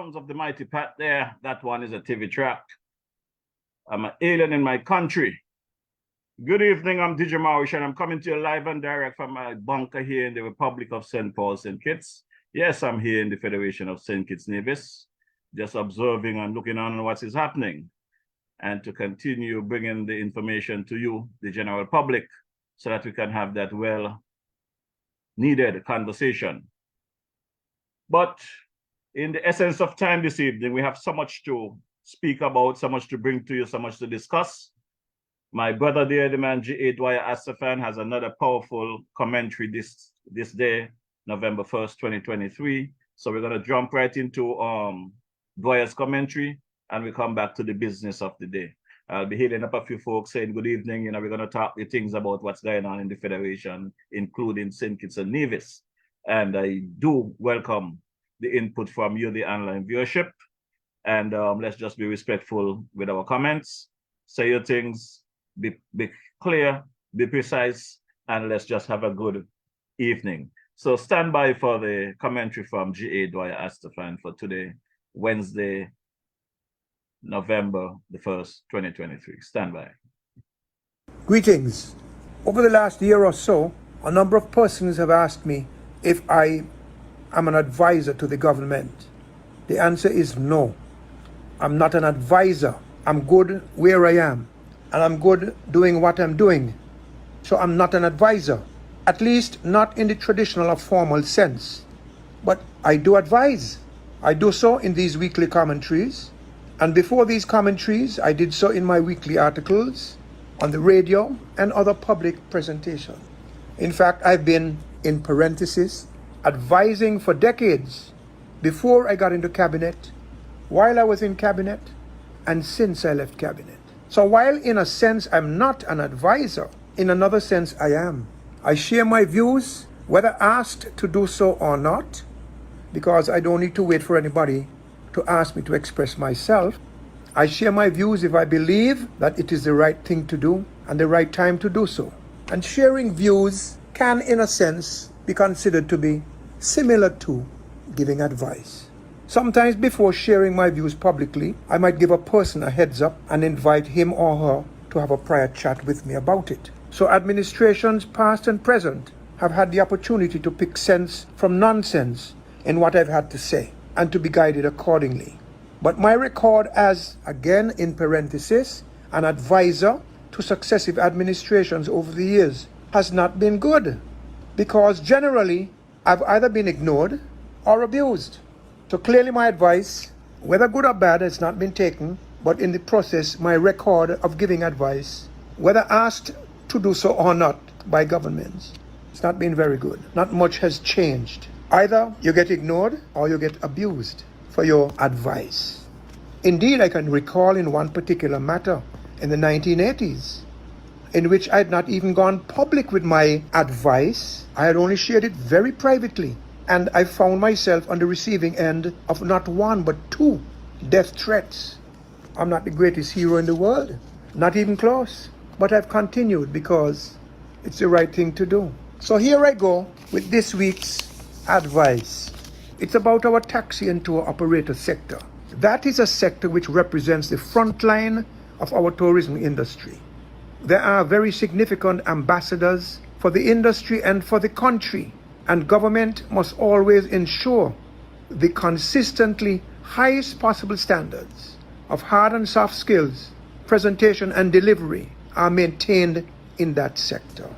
sounds of the mighty Pat there. That one is a TV track. I'm an alien in my country. Good evening, I'm DJ Morrishaw, and I'm coming to you live and direct from my bunker here in the Republic of St. Paul, St. Kitts. Yes, I'm here in the Federation of St. Kitts, Nevis, just observing and looking on what is happening, and to continue bringing the information to you, the general public, so that we can have that well-needed conversation. But in the essence of time this evening, we have so much to speak about, so much to bring to you, so much to discuss. My brother there, the man Asan, has another powerful commentary this day, November 1st, 2023. So we're going to jump right into Dwyer's commentary, and we come back to the business of the day. I'll be hitting up a few folks saying good evening. You know, we're going to talk the things about what's going on in the Federation, including St. Kitts and Nevis. And I do welcome the input from you, the online viewership. And let's just be respectful with our comments. Say your things, be clear, be precise, and let's just have a good evening. So stand by for the commentary from G.A. Dwyer Astafan for today, Wednesday, November the 1st, 2023. Stand by. Greetings. Over the last year or so, a number of persons have asked me if I am an advisor to the government. The answer is no. I'm not an advisor. I'm good where I am, and I'm good doing what I'm doing. So I'm not an advisor, at least not in the traditional or formal sense. But I do advise. I do so in these weekly commentaries. And before these commentaries, I did so in my weekly articles, on the radio, and other public presentations. In fact, I've been, in parentheses, advising for decades, before I got into cabinet, while I was in cabinet, and since I left cabinet. So while in a sense I'm not an advisor, in another sense I am. I share my views, whether asked to do so or not, because I don't need to wait for anybody to ask me to express myself. I share my views if I believe that it is the right thing to do and the right time to do so. And sharing views can, in a sense, be considered to be similar to giving advice. Sometimes before sharing my views publicly, I might give a person a heads up and invite him or her to have a prior chat with me about it. So administrations past and present have had the opportunity to pick sense from nonsense in what I've had to say, and to be guided accordingly. But my record as, again in parenthesis, an advisor to successive administrations over the years has not been good, because generally I've either been ignored or abused. So clearly my advice, whether good or bad, has not been taken, but in the process my record of giving advice, whether asked to do so or not by governments, it's not been very good. Not much has changed. Either you get ignored or you get abused for your advice. Indeed, I can recall in one particular matter in the 1980s, in which I had not even gone public with my advice. I had only shared it very privately, and I found myself on the receiving end of not one but two death threats. I'm not the greatest hero in the world, not even close, but I've continued because it's the right thing to do. So here I go with this week's advice. It's about our taxi and tour operator sector. That is a sector which represents the front line of our tourism industry. There are very significant ambassadors for the industry and for the country, and government must always ensure the consistently highest possible standards of hard and soft skills, presentation and delivery are maintained in that sector.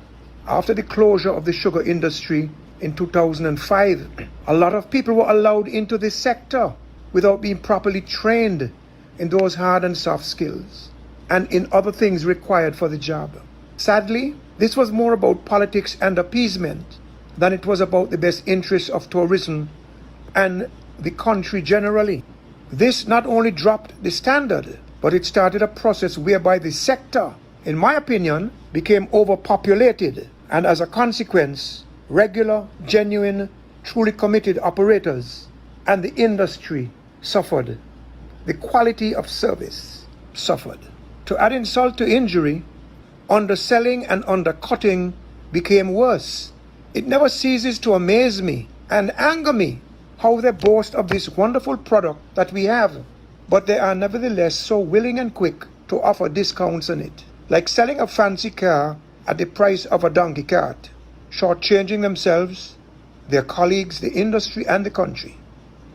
After the closure of the sugar industry in 2005, a lot of people were allowed into this sector without being properly trained in those hard and soft skills and in other things required for the job. Sadly, this was more about politics and appeasement than it was about the best interests of tourism and the country generally. This not only dropped the standard, but it started a process whereby the sector, in my opinion, became overpopulated, and as a consequence, regular, genuine, truly committed operators and the industry suffered. The quality of service suffered. To add insult to injury, underselling and undercutting became worse. It never ceases to amaze me and anger me how they boast of this wonderful product that we have, but they are nevertheless so willing and quick to offer discounts on it, like selling a fancy car at the price of a donkey cart, shortchanging themselves, their colleagues, the industry, and the country.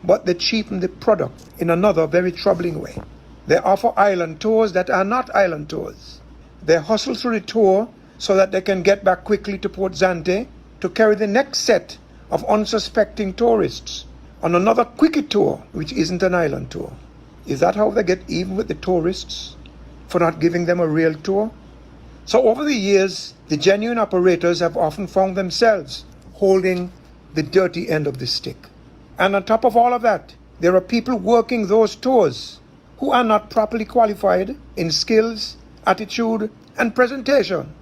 But they cheapen the product in another very troubling way. They offer island tours that are not island tours. They hustle through the tour so that they can get back quickly to Port Zante to carry the next set of unsuspecting tourists on another quickie tour, which isn't an island tour. Is that how they get even with the tourists for not giving them a real tour? So over the years, the genuine operators have often found themselves holding the dirty end of the stick. And on top of all of that, there are people working those tours who are not properly qualified in skills, attitude, and presentation.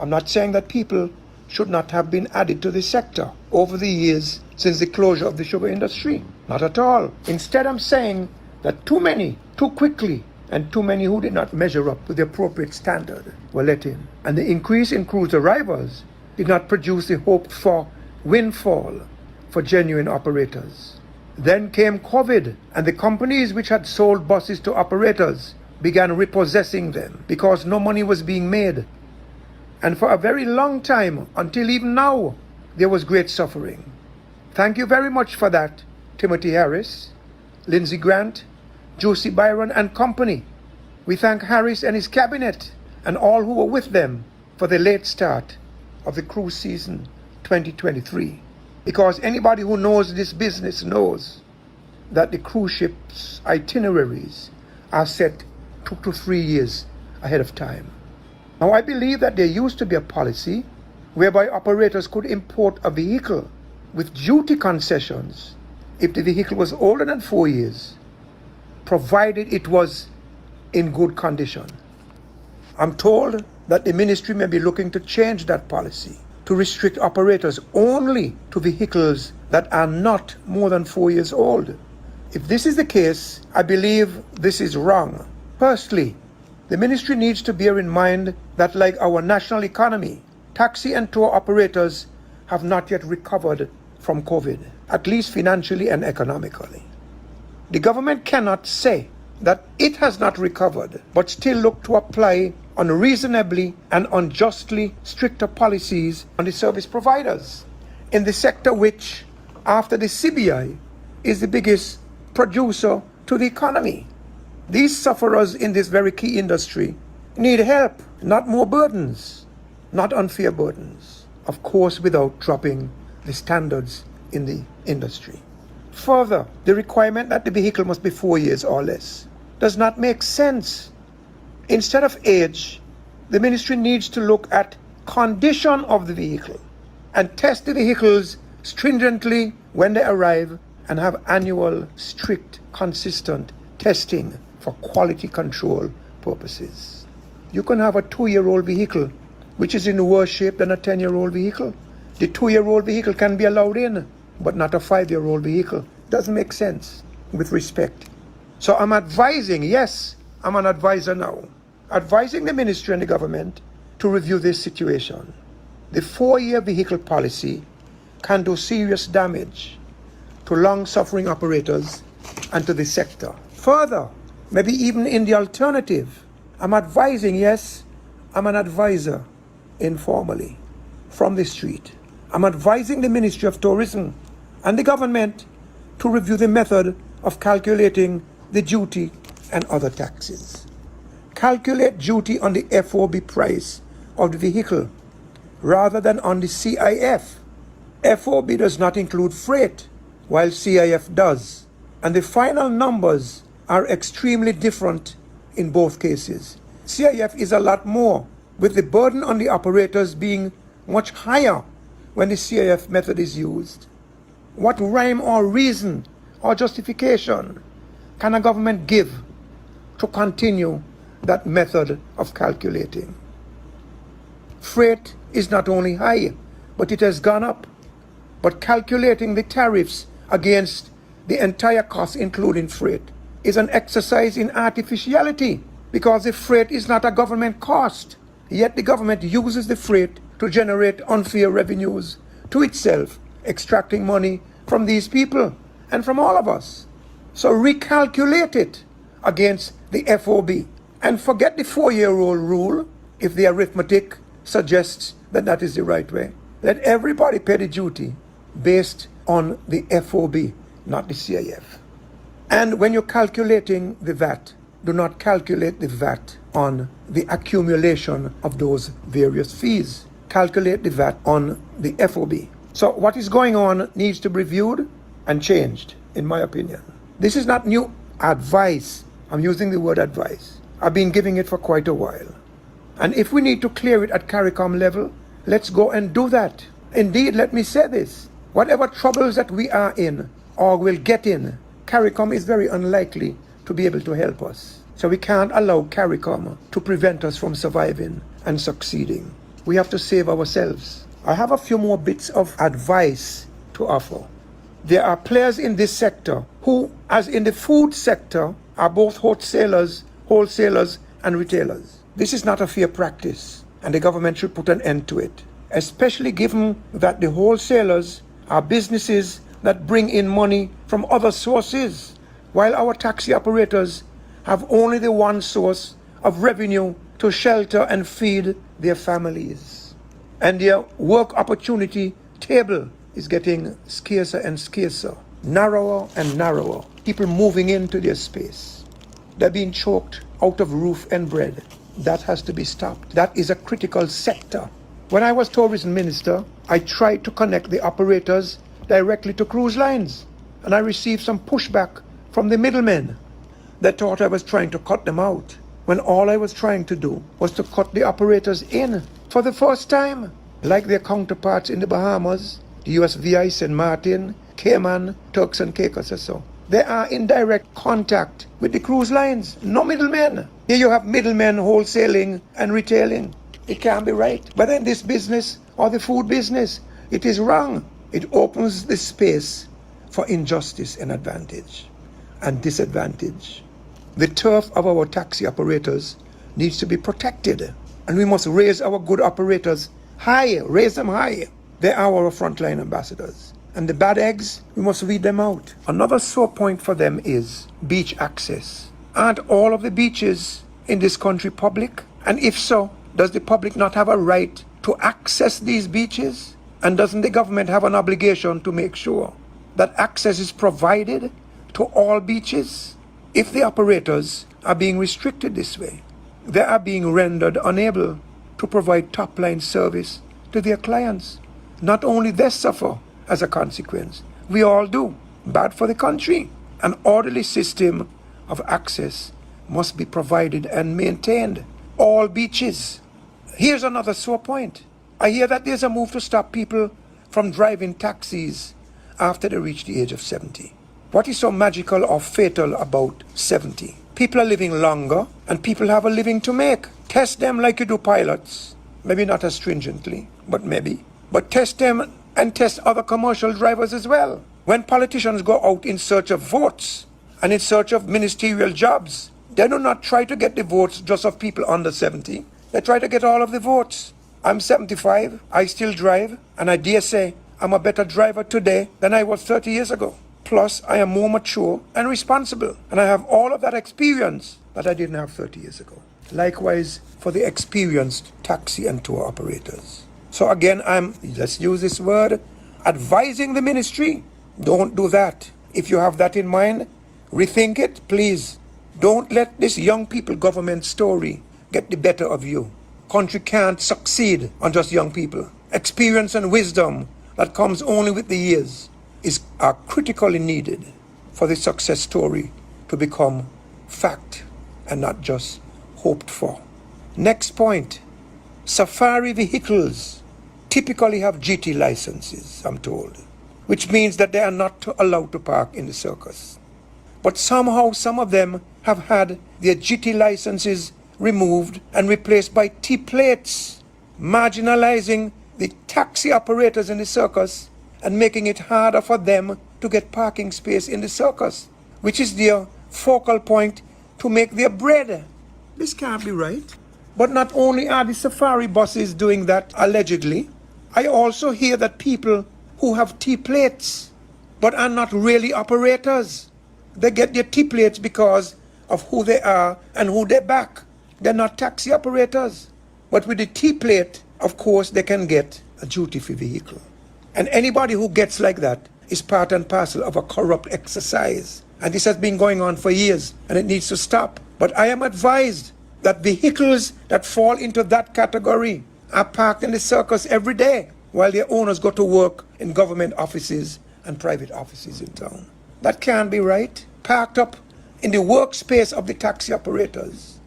I'm not saying that people should not have been added to the sector over the years since the closure of the sugar industry. Not at all. Instead, I'm saying that too many, too quickly, and too many who did not measure up to the appropriate standard were let in. And the increase in cruise arrivals did not produce the hoped for windfall for genuine operators. Then came COVID, and the companies which had sold buses to operators began repossessing them because no money was being made. And for a very long time, until even now, there was great suffering. Thank you very much for that, Timothy Harris, Lindsey Grant, Josie Byron and company. We thank Harris and his cabinet and all who were with them for the late start of the cruise season 2023. Because anybody who knows this business knows that the cruise ships' itineraries are set 2 to 3 years ahead of time. Now, I believe that there used to be a policy whereby operators could import a vehicle with duty concessions if the vehicle was older than 4 years, provided it was in good condition. I'm told that the ministry may be looking to change that policy to restrict operators only to vehicles that are not more than 4 years old. If this is the case, I believe this is wrong. Firstly, the ministry needs to bear in mind that, like our national economy, taxi and tour operators have not yet recovered from COVID, at least financially and economically. The government cannot say that it has not recovered, but still look to apply unreasonably and unjustly stricter policies on the service providers in the sector which, after the CBI, is the biggest producer to the economy. These sufferers in this very key industry need help, not more burdens, not unfair burdens, of course without dropping the standards in the industry. Further, the requirement that the vehicle must be 4 years or less does not make sense. Instead of age, the ministry needs to look at condition of the vehicle and test the vehicles stringently when they arrive and have annual, strict, consistent testing for quality control purposes. You can have a 2-year-old vehicle which is in worse shape than a 10-year-old vehicle. The 2-year-old vehicle can be allowed in, but not a 5-year-old vehicle. Doesn't make sense with respect. So I'm advising, yes, I'm an advisor now, advising the ministry and the government to review this situation. The 4-year vehicle policy can do serious damage to long-suffering operators and to the sector. Further, maybe even in the alternative, I'm advising, yes, I'm an advisor informally from the street. I'm advising the Ministry of Tourism and the government to review the method of calculating the duty and other taxes. Calculate duty on the FOB price of the vehicle rather than on the CIF. FOB does not include freight, while CIF does, and the final numbers are extremely different in both cases. CIF is a lot more, with the burden on the operators being much higher when the CIF method is used. What rhyme or reason or justification can a government give to continue that method of calculating? Freight is not only high, but it has gone up. But calculating the tariffs against the entire cost, including freight, is an exercise in artificiality, because the freight is not a government cost. Yet the government uses the freight to generate unfair revenues to itself, extracting money from these people and from all of us. So recalculate it against the FOB and forget the 4-year-old rule if the arithmetic suggests that that is the right way. Let everybody pay the duty based on the FOB, not the CIF. And when you're calculating the VAT, do not calculate the VAT on the accumulation of those various fees. Calculate the VAT on the FOB. So what is going on needs to be reviewed and changed, in my opinion. This is not new advice. I'm using the word advice. I've been giving it for quite a while. And if we need to clear it at CARICOM level, let's go and do that. Indeed, let me say this. Whatever troubles that we are in or will get in, CARICOM is very unlikely to be able to help us. So we can't allow CARICOM to prevent us from surviving and succeeding. We have to save ourselves. I have a few more bits of advice to offer. There are players in this sector who, as in the food sector, are both wholesalers, and retailers. This is not a fair practice, and the government should put an end to it, especially given that the wholesalers are businesses that bring in money from other sources, while our taxi operators have only the one source of revenue to shelter and feed their families. And their work opportunity table is getting scarcer and scarcer, narrower and narrower. People moving into their space. They're being choked out of roof and bread. That has to be stopped. That is a critical sector. When I was tourism minister, I tried to connect the operators directly to cruise lines, and I received some pushback from the middlemen that thought I was trying to cut them out, when all I was trying to do was to cut the operators in for the first time, like their counterparts in the Bahamas, the USVI, St. Martin, Cayman, Turks and Caicos or so. They are in direct contact with the cruise lines, no middlemen. Here you have middlemen wholesaling and retailing. It can't be right. Whether in this business or the food business, it is wrong. It opens the space for injustice and advantage and disadvantage. The turf of our taxi operators needs to be protected, and we must raise our good operators high, raise them high. They are our frontline ambassadors. And the bad eggs, we must weed them out. Another sore point for them is beach access. Aren't all of the beaches in this country public? And if so, does the public not have a right to access these beaches? And doesn't the government have an obligation to make sure that access is provided to all beaches? If the operators are being restricted this way, they are being rendered unable to provide top-line service to their clients. Not only they suffer as a consequence, we all do. Bad for the country. An orderly system of access must be provided and maintained. All beaches. Here's another sore point. I hear that there's a move to stop people from driving taxis after they reach the age of 70. What is so magical or fatal about 70? People are living longer, and people have a living to make. Test them like you do pilots. Maybe not as stringently, but maybe. But test them and test other commercial drivers as well. When politicians go out in search of votes and in search of ministerial jobs, they do not try to get the votes just of people under 70. They try to get all of the votes. I'm 75, I still drive, and I dare say I'm a better driver today than I was 30 years ago. Plus, I am more mature and responsible, and I have all of that experience that I didn't have 30 years ago. Likewise for the experienced taxi and tour operators. So again, let's use this word, advising the ministry. Don't do that. If you have that in mind, rethink it, please. Don't let this young people government story get the better of you. Country can't succeed on just young people. Experience and wisdom that comes only with the years are critically needed for the success story to become fact and not just hoped for. Next point, safari vehicles typically have GT licenses, I'm told, which means that they are not allowed to park in the circus. But somehow some of them have had their GT licenses removed and replaced by T-plates, marginalizing the taxi operators in the circus and making it harder for them to get parking space in the circus, which is their focal point to make their bread. This can't be right. But not only are the safari buses doing that allegedly, I also hear that people who have T-plates but are not really operators. They get their T plates because of who they are and who they back. They're not taxi operators. But with the T plate, of course, they can get a duty-free vehicle. And anybody who gets like that is part and parcel of a corrupt exercise. And this has been going on for years, and it needs to stop. But I am advised that vehicles that fall into that category are parked in the circus every day while their owners go to work in government offices and private offices in town. That can't be right. Parked up in the workspace of the taxi operators,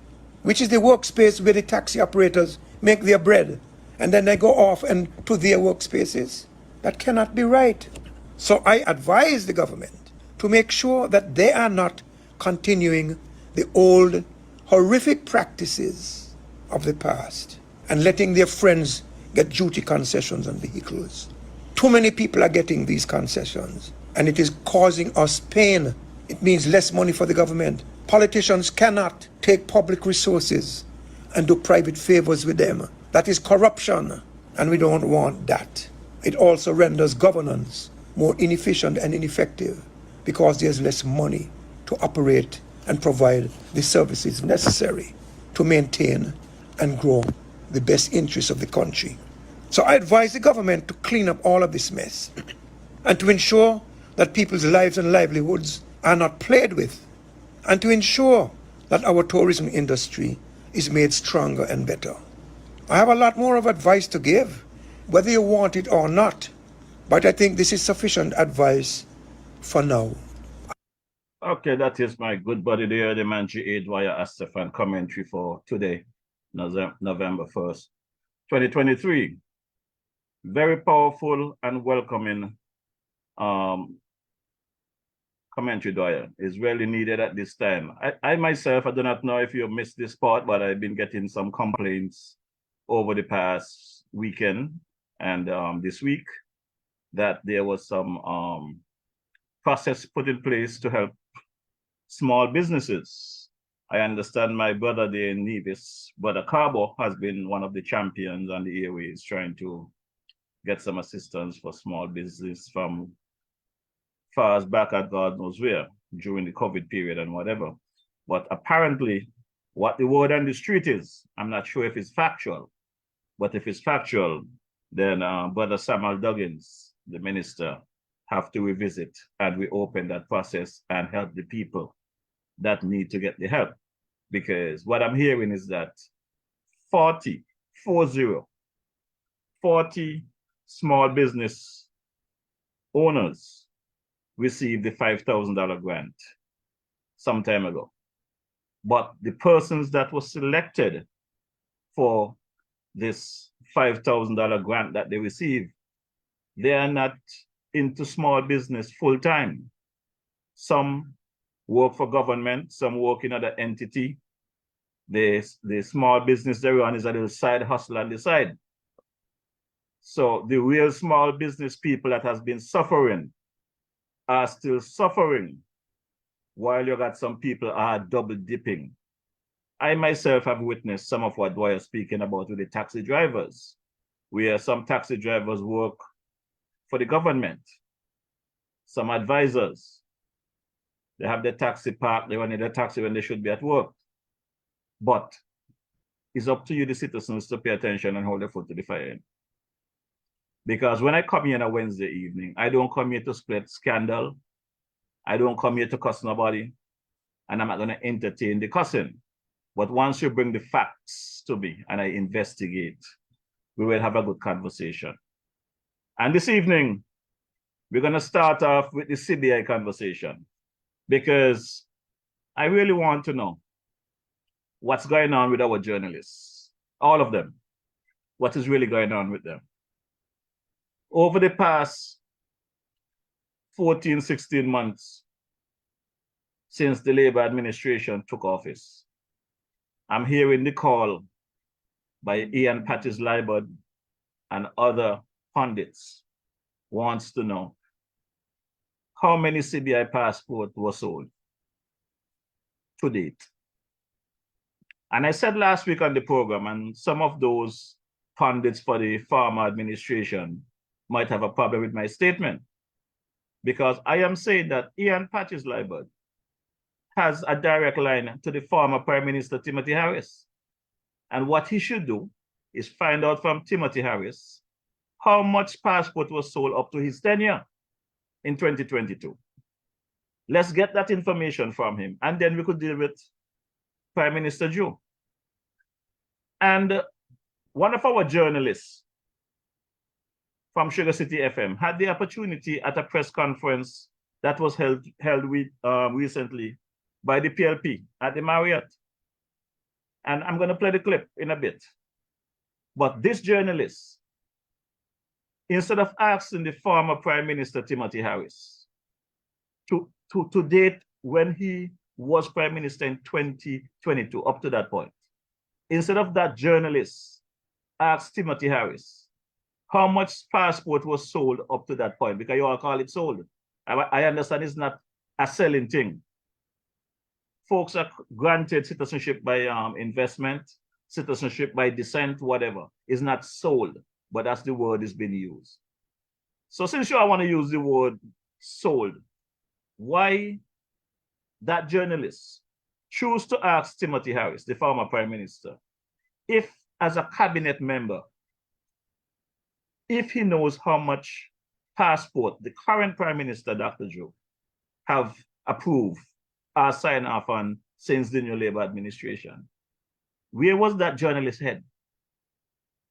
which is the workspace where the taxi operators make their bread, and then they go off and to their workspaces. That cannot be right. So I advise the government to make sure that they are not continuing the old horrific practices of the past and letting their friends get duty concessions on vehicles. Too many people are getting these concessions, and it is causing us pain. It means less money for the government. Politicians cannot take public resources and do private favors with them. That is corruption, and we don't want that. It also renders governance more inefficient and ineffective because there's less money to operate and provide the services necessary to maintain and grow the best interests of the country. So I advise the government to clean up all of this mess and to ensure that people's lives and livelihoods are not played with, and to ensure that our tourism industry is made stronger and better. I have a lot more of advice to give, whether you want it or not, but I think this is sufficient advice for now. Okay, that is my good buddy there, the man G.A. Dwyer Astefan commentary for today, November 1st, 2023. Very powerful and welcoming commentary, Dwyer. Is really needed at this time. I myself, I do not know if you missed this part, but I've been getting some complaints over the past weekend and this week that there was some process put in place to help small businesses. I understand my brother there in Nevis, Brother Carbo, has been one of the champions on the airways trying to get some assistance for small business from far as back at God knows where during the COVID period and whatever. But apparently, what the word on the street is, I'm not sure if it's factual, but if it's factual, then Brother Samuel Duggins, the minister, have to revisit and reopen that process and help the people that need to get the help. Because what I'm hearing is that 40 small business owners received the $5,000 grant some time ago. But the persons that were selected for this $5,000 grant that they received, they are not into small business full time. Some work for government, some work in other entity. The small business they run is a little side hustle on the side. So the real small business people that has been suffering are still suffering, while you got some people are double dipping. I myself have witnessed some of what Dwyer is speaking about with the taxi drivers, where some taxi drivers work for the government, some advisors. They have their taxi park, they run in their taxi when they should be at work. But it's up to you, the citizens, to pay attention and hold their foot to the fire. Because when I come here on a Wednesday evening, I don't come here to split scandal. I don't come here to cuss nobody. And I'm not going to entertain the cussing. But once you bring the facts to me and I investigate, we will have a good conversation. And this evening, we're going to start off with the CBI conversation, because I really want to know what's going on with our journalists, all of them. What is really going on with them? Over the past 14, 16 months since the Labour administration took office, I'm hearing the call by Ian Pattis Liburd and other pundits wants to know how many CBI passports were sold to date. And I said last week on the program, and some of those pundits for the former administration might have a problem with my statement. because I am saying that Ian Patches Liburd has a direct line to the former Prime Minister Timothy Harris. And what he should do is find out from Timothy Harris how much passport was sold up to his tenure in 2022. Let's get that information from him, and then we could deal with Prime Minister Joe. And one of our journalists from Sugar City FM had the opportunity at a press conference that was held recently by the PLP at the Marriott. And I'm going to play the clip in a bit. But this journalist, instead of asking the former Prime Minister Timothy Harris to date when he was Prime Minister in 2022, up to that point, instead of that journalist asked Timothy Harris how much passport was sold up to that point, because you all call it sold. I understand it's not a selling thing. Folks are granted citizenship by investment, citizenship by descent, whatever. It's not sold, but that's the word is being used. So since you all want to use the word sold, why that journalist choose to ask Timothy Harris, the former Prime Minister, if as a cabinet member, if he knows how much passport the current Prime Minister, Dr. Joe, have approved or signed off on since the new Labour administration. Where was that journalist's head?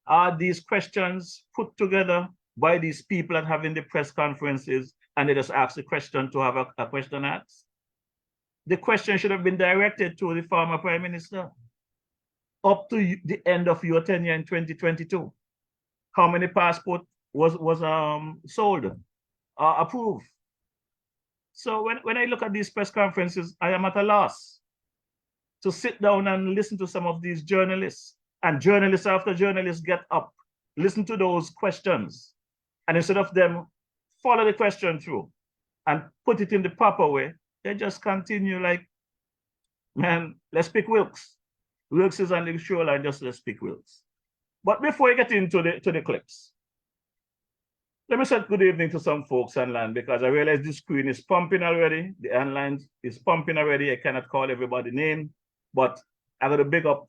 Are these questions put together by these people at having the press conferences and they just ask the question to have a question asked? The question should have been directed to the former Prime Minister. Up to the end of your tenure in 2022, how many passports was sold or approved? So when I look at these press conferences, I am at a loss to sit down and listen to some of these journalists, and journalists after journalists get up, listen to those questions, and instead of them follow the question through and put it in the proper way, they just continue like, man, let's pick Wilkes. Wilkes is on the shoreline, just let's pick Wilkes. But before I get into the clips, let me say good evening to some folks online, because I realize this screen is pumping already. The online is pumping already. I cannot call everybody name, but I got to big up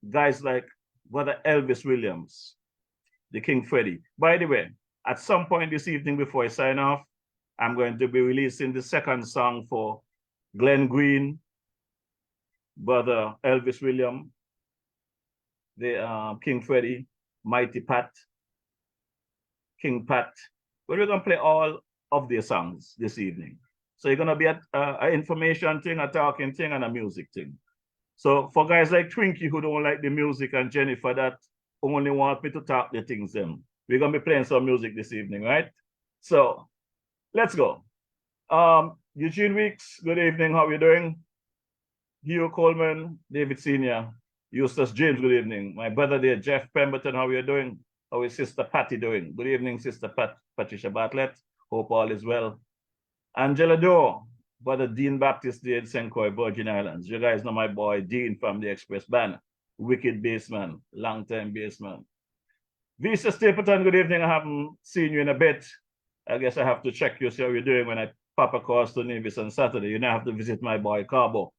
guys like Brother Elvis Williams, the King Freddie. By the way, at some point this evening before I sign off, I'm going to be releasing the second song for Glenn Green, Brother Elvis Williams, the King Freddie, Mighty Pat, King Pat. But we're going to play all of their songs this evening. So you're going to be at an information thing, a talking thing, and a music thing. So for guys like Twinkie who don't like the music, and Jennifer that only want me to talk the things, we're going to be playing some music this evening, right? So let's go. Eugene Weeks, good evening. How are you doing? Hugh Coleman, David Sr., Eustace James, good evening. My brother there, Jeff Pemberton, how are you doing? How is Sister Patty doing? Good evening, Sister Patricia Bartlett. Hope all is well. Angela Doe, Brother Dean Baptist there in St. Croix, Virgin Islands. You guys know my boy Dean from the Express Band. Wicked bassman, long-time bassman. Visa Stapleton, good evening. I haven't seen you in a bit. I guess I have to check you, see how you're doing when I pop across to Nevis on Saturday. You now have to visit my boy Carbo.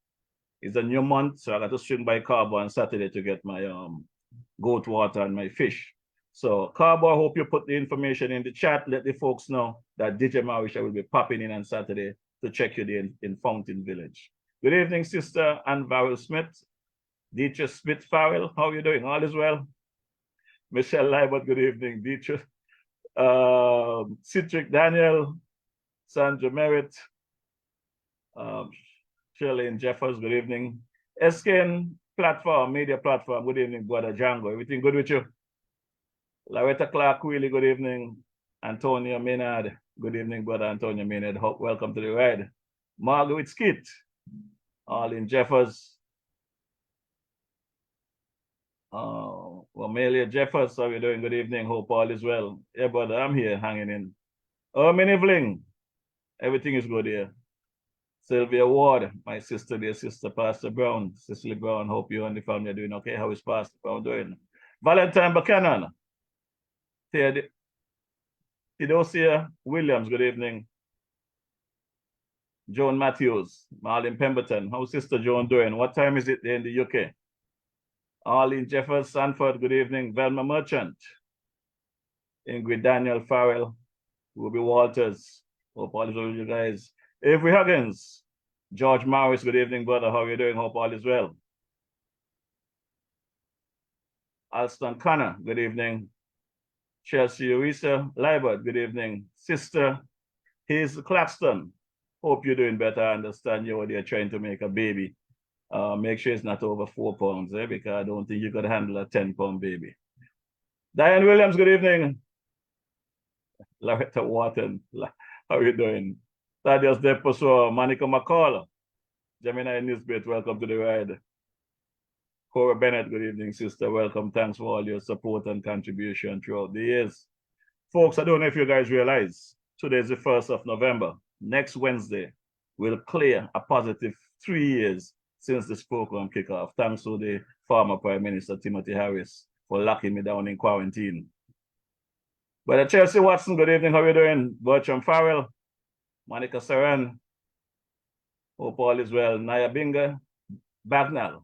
It's a new month, so I got to swing by Carbo on Saturday to get my goat water and my fish. So Carbo, I hope you put the information in the chat. Let the folks know that DJ Morrishaw will be popping in on Saturday to check you there in Fountain Village. Good evening, Sister Ann Farrell Smith. Dietrich Smith Farrell, how are you doing? All is well? Michelle Liburd, good evening. Dietrich. Citric Daniel, Sandra Merritt, Shirley Jeffers, good evening. SKN Platform, Media Platform, good evening, Brother Django. Everything good with you? Loretta Clark, really good evening. Antonio Maynard, good evening, Brother Antonio Maynard. Welcome to the ride. Margaret Skit, all in Jeffers. Amelia Jeffers, how are you doing? Good evening. Hope all is well. Yeah, brother, I'm here hanging in. Minivling, everything is good here. Sylvia Ward, my sister, dear sister, Pastor Brown, Cicely Brown. Hope you and the family are doing okay. How is Pastor Brown doing? Valentine Buchanan, Theodosia Williams, good evening. Joan Matthews, Marlene Pemberton. How's Sister Joan doing? What time is it there in the UK? Arlene Jeffers, Sanford, good evening. Velma Merchant. Ingrid Daniel Farrell, Ruby Walters. Hope all is well with you guys. Avery Huggins, George Morris, good evening, brother. How are you doing? Hope all is well. Alston Connor, good evening. Chelsea Urisa Liburd, good evening. Sister Hazel Claxton, hope you're doing better. I understand you're there trying to make a baby. Make sure it's not over 4 pounds, because I don't think you could handle a 10-pound baby. Diane Williams, good evening. Loretta Wharton, how are you doing? Thaddeus Deposo, Monica McCall, Gemini Nisbet, welcome to the ride. Cora Bennett, good evening, sister. Welcome. Thanks for all your support and contribution throughout the years. Folks, I don't know if you guys realize, today is the 1st of November. Next Wednesday, we'll clear a positive 3 years since this program kicked off. Thanks to the former Prime Minister, Timothy Harris, for locking me down in quarantine. Brother Chelsea Watson, good evening. How are you doing? Bertram Farrell, Monica Saran, hope all is well. Naya Binga, Bagnall,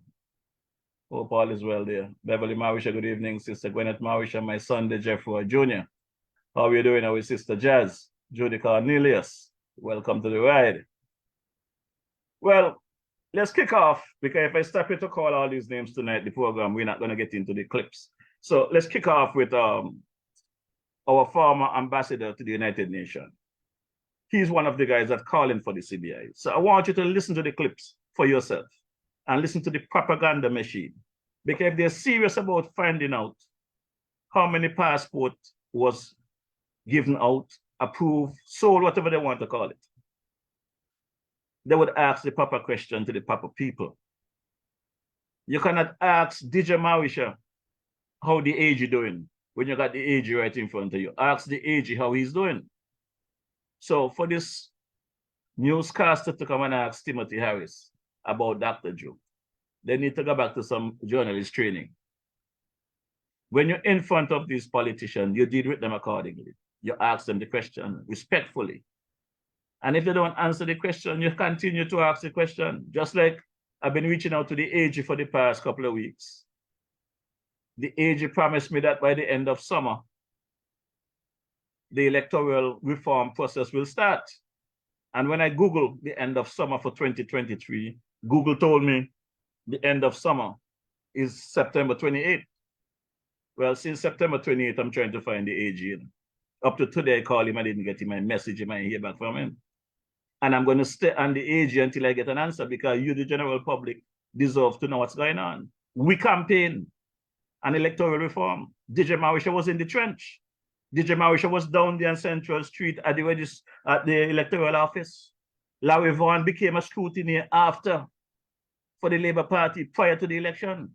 hope all is well there. Beverly Morrishaw, good evening. Sister Gwyneth Morrishaw, my son, Jeffroy Jr. How are you doing? Our sister Jazz, Judy Cornelius, welcome to the ride. Well, let's kick off, because if I start to call all these names tonight, the program, we're not going to get into the clips. So let's kick off with our former ambassador to the United Nations. He's one of the guys that calling for the CBI. So I want you to listen to the clips for yourself and listen to the propaganda machine. Because if they're serious about finding out how many passports was given out, approved, sold, whatever they want to call it, they would ask the proper question to the proper people. You cannot ask DJ Morrishaw how the AG doing when you got the AG right in front of you. Ask the AG how he's doing. So for this newscaster to come and ask Timothy Harris about Dr. Joe, they need to go back to some journalist training. When you're in front of these politicians, you deal with them accordingly. You ask them the question respectfully. And if they don't answer the question, you continue to ask the question. Just like I've been reaching out to the AG for the past couple of weeks. The AG promised me that by the end of summer, the electoral reform process will start. And when I Googled the end of summer for 2023, Google told me the end of summer is September 28th. Well, since September 28th, I'm trying to find the AG. Up to today, I called him, I didn't get him my message, I might hear back from him. And I'm going to stay on the AG until I get an answer, because you, the general public, deserve to know what's going on. We campaign an electoral reform. DJ Morrishaw was in the trench. DJ Morrishaw was down there on Central Street at the electoral office. Larry Vaughan became a scrutineer after for the Labour Party prior to the election.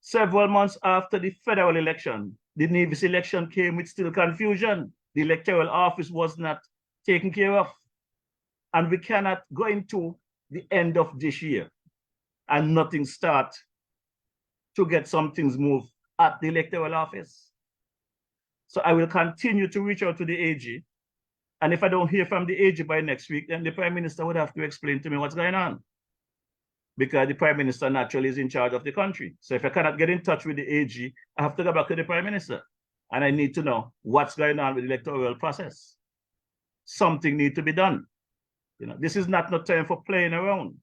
Several months after the federal election, the Nevis election came with still confusion. The electoral office was not taken care of. And we cannot go into the end of this year and nothing start to get some things moved at the electoral office. So I will continue to reach out to the AG. And if I don't hear from the AG by next week, then the Prime Minister would have to explain to me what's going on. Because the Prime Minister naturally is in charge of the country. So if I cannot get in touch with the AG, I have to go back to the Prime Minister. And I need to know what's going on with the electoral process. Something needs to be done. You know, this is not no time for playing around.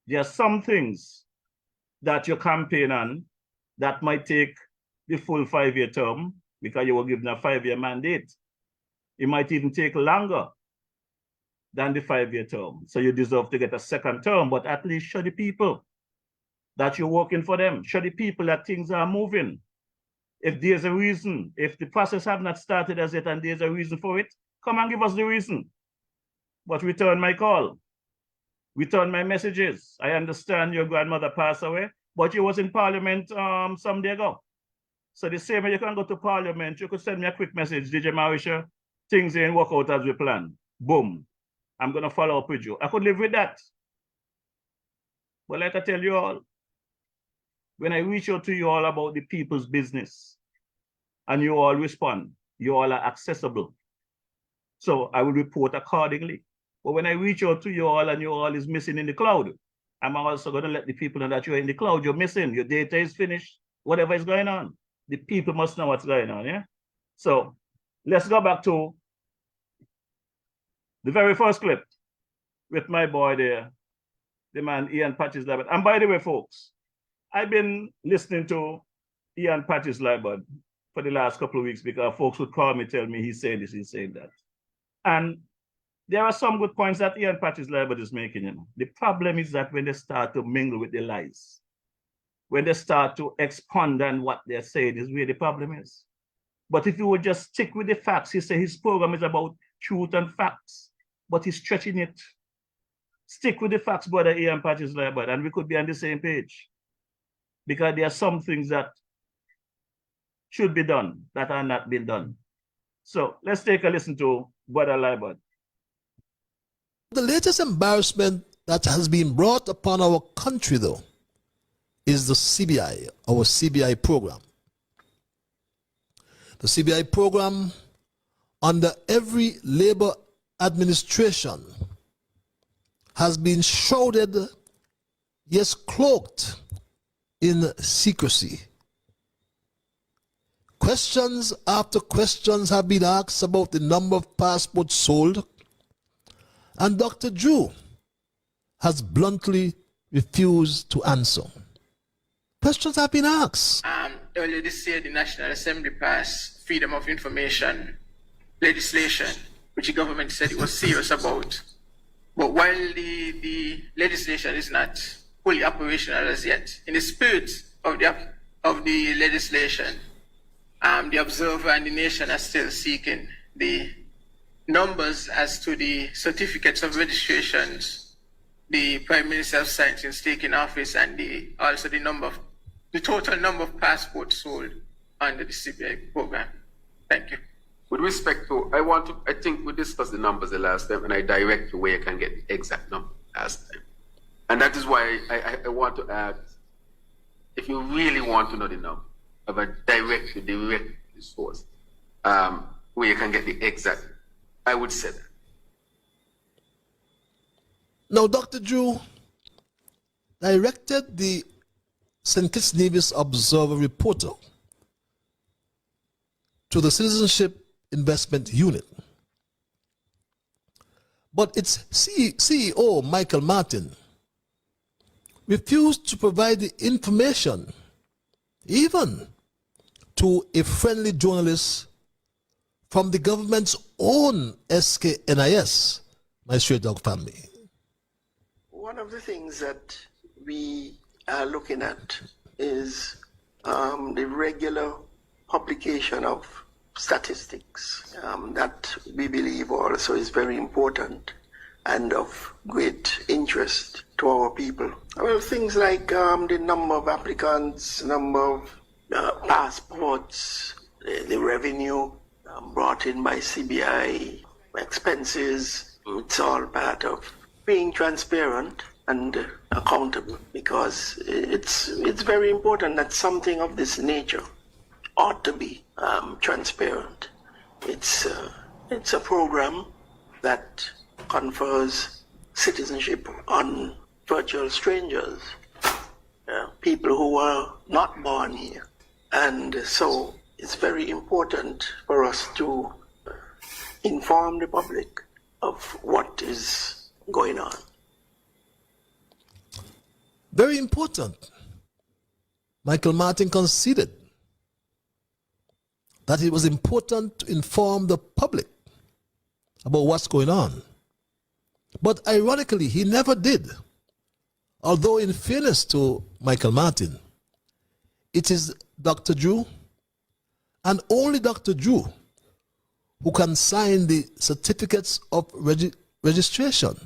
There are some things that you campaign on that might take the full 5-year term, because you were given a 5-year mandate. It might even take longer than the 5-year term. So you deserve to get a second term, but at least show the people that you're working for them. Show the people that things are moving. If there's a reason, if the process have not started as yet and there's a reason for it, come and give us the reason. But return my call. Return my messages. I understand your grandmother passed away, but you was in Parliament some day ago. So the same way you can go to Parliament, you could send me a quick message, DJ Morrishaw, things ain't work out as we planned. Boom. I'm going to follow up with you. I could live with that. But like I tell you all, when I reach out to you all about the people's business, and you all respond, you all are accessible. So I will report accordingly. But when I reach out to you all and you all is missing in the cloud, I'm also going to let the people know that you're in the cloud, you're missing, your data is finished, whatever is going on. The people must know what's going on, yeah? So let's go back to the very first clip with my boy there, the man Ian Patches-Liburd. And by the way, folks, I've been listening to Ian Patches-Liburd for the last couple of weeks because folks would call me, tell me he's saying this, he's saying that. And there are some good points that Ian Patches-Liburd is making. You know. The problem is that when they start to mingle with the lies, when they start to expand on what they're saying is where the problem is. But if you would just stick with the facts, he said his program is about truth and facts, but he's stretching it. Stick with the facts, brother Ian Patches-Liburd, and we could be on the same page. Because there are some things that should be done that are not being done. So let's take a listen to brother Liburd. The latest embarrassment that has been brought upon our country, though, is the CBI, our CBI program. The CBI program, under every labor administration, has been shrouded, yes, cloaked in secrecy. Questions after questions have been asked about the number of passports sold, and Dr. Drew has bluntly refused to answer. Questions have been asked. Earlier this year, the National Assembly passed Freedom of Information legislation, which the government said it was serious about. But while the legislation is not fully operational as yet, in the spirit of the legislation, the observer and the nation are still seeking the numbers as to the certificates of registrations the Prime Minister has signed since taking office, and also the total number of passports sold under the CBI program. Thank you. With respect to, I think we discussed the numbers the last time, and I direct you where you can get the exact number last time. And that is why I want to add, if you really want to know the number, I will direct you directly to the source, where you can get the exact. I would say that. Now, Dr. Drew directed the St. Kitts Nevis Observer reporter to the Citizenship Investment Unit. But its CEO, Michael Martin, refused to provide the information even to a friendly journalist from the government's own SKNIS, my straight dog family. One of the things that we are looking at is the regular publication of statistics that we believe also is very important and of great interest to our people. Well, things like the number of applicants, number of passports, the revenue brought in by CBI, expenses, it's all part of being transparent and accountable, because it's very important that something of this nature ought to be transparent. It's a program that confers citizenship on virtual strangers, people who were not born here. And so it's very important for us to inform the public of what is going on. Very important. Michael Martin conceded that it was important to inform the public about what's going on. But ironically, he never did. Although in fairness to Michael Martin, it is Dr. Drew and only Dr. Drew who can sign the certificates of registration.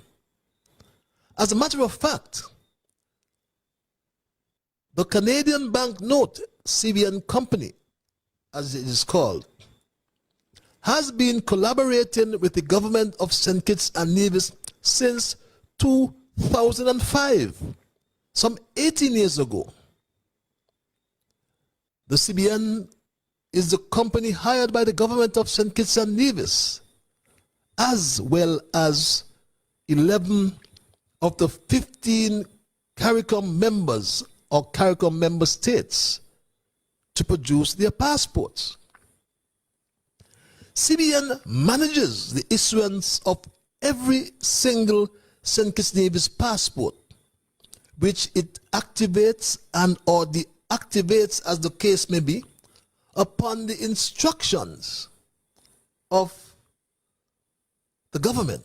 As a matter of fact, the Canadian banknote CBN Company, as it is called, has been collaborating with the government of St. Kitts and Nevis since 2005, some 18 years ago. The CBN is the company hired by the government of St. Kitts and Nevis as well as 11 of the 15 CARICOM members or CARICOM member states to produce their passports. CBN manages the issuance of every single St. Kitts Nevis passport, which it activates and or deactivates, as the case may be, upon the instructions of the government.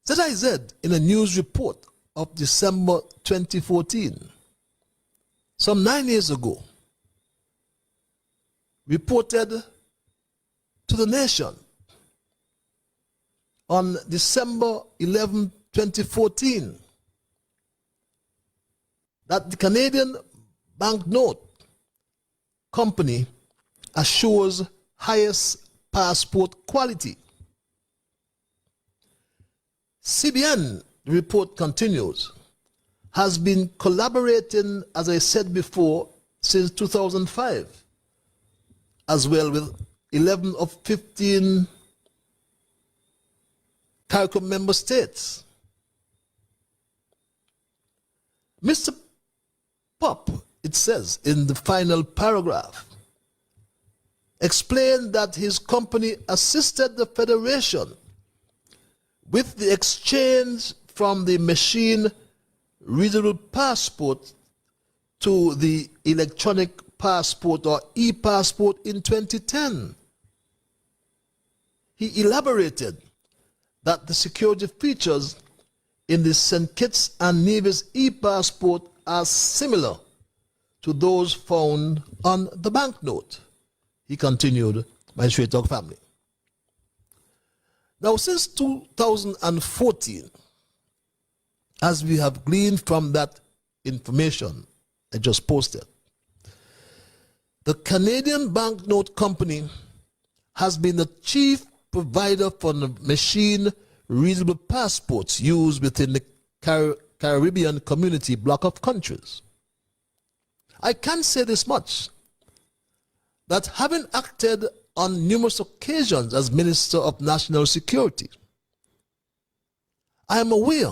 ZIZ, in a news report of December 2014, some 9 years ago, reported to the nation on December 11, 2014, that the Canadian banknote company assures highest passport quality. CBN, the report continues, has been collaborating, as I said before, since 2005, as well with 11 of 15 CARICOM member states. Mr. Pop, it says in the final paragraph, explained that his company assisted the Federation with the exchange from the machine readable passport to the electronic passport or e-passport in 2010. He elaborated that the security features in the St. Kitts and Nevis e-passport are similar to those found on the banknote. He continued, my Straight Talk family. Now, since 2014, as we have gleaned from that information I just posted, the Canadian Banknote Company has been the chief provider for the machine readable passports used within the Caribbean Community bloc of countries. I can say this much, that having acted on numerous occasions as Minister of National Security, I am aware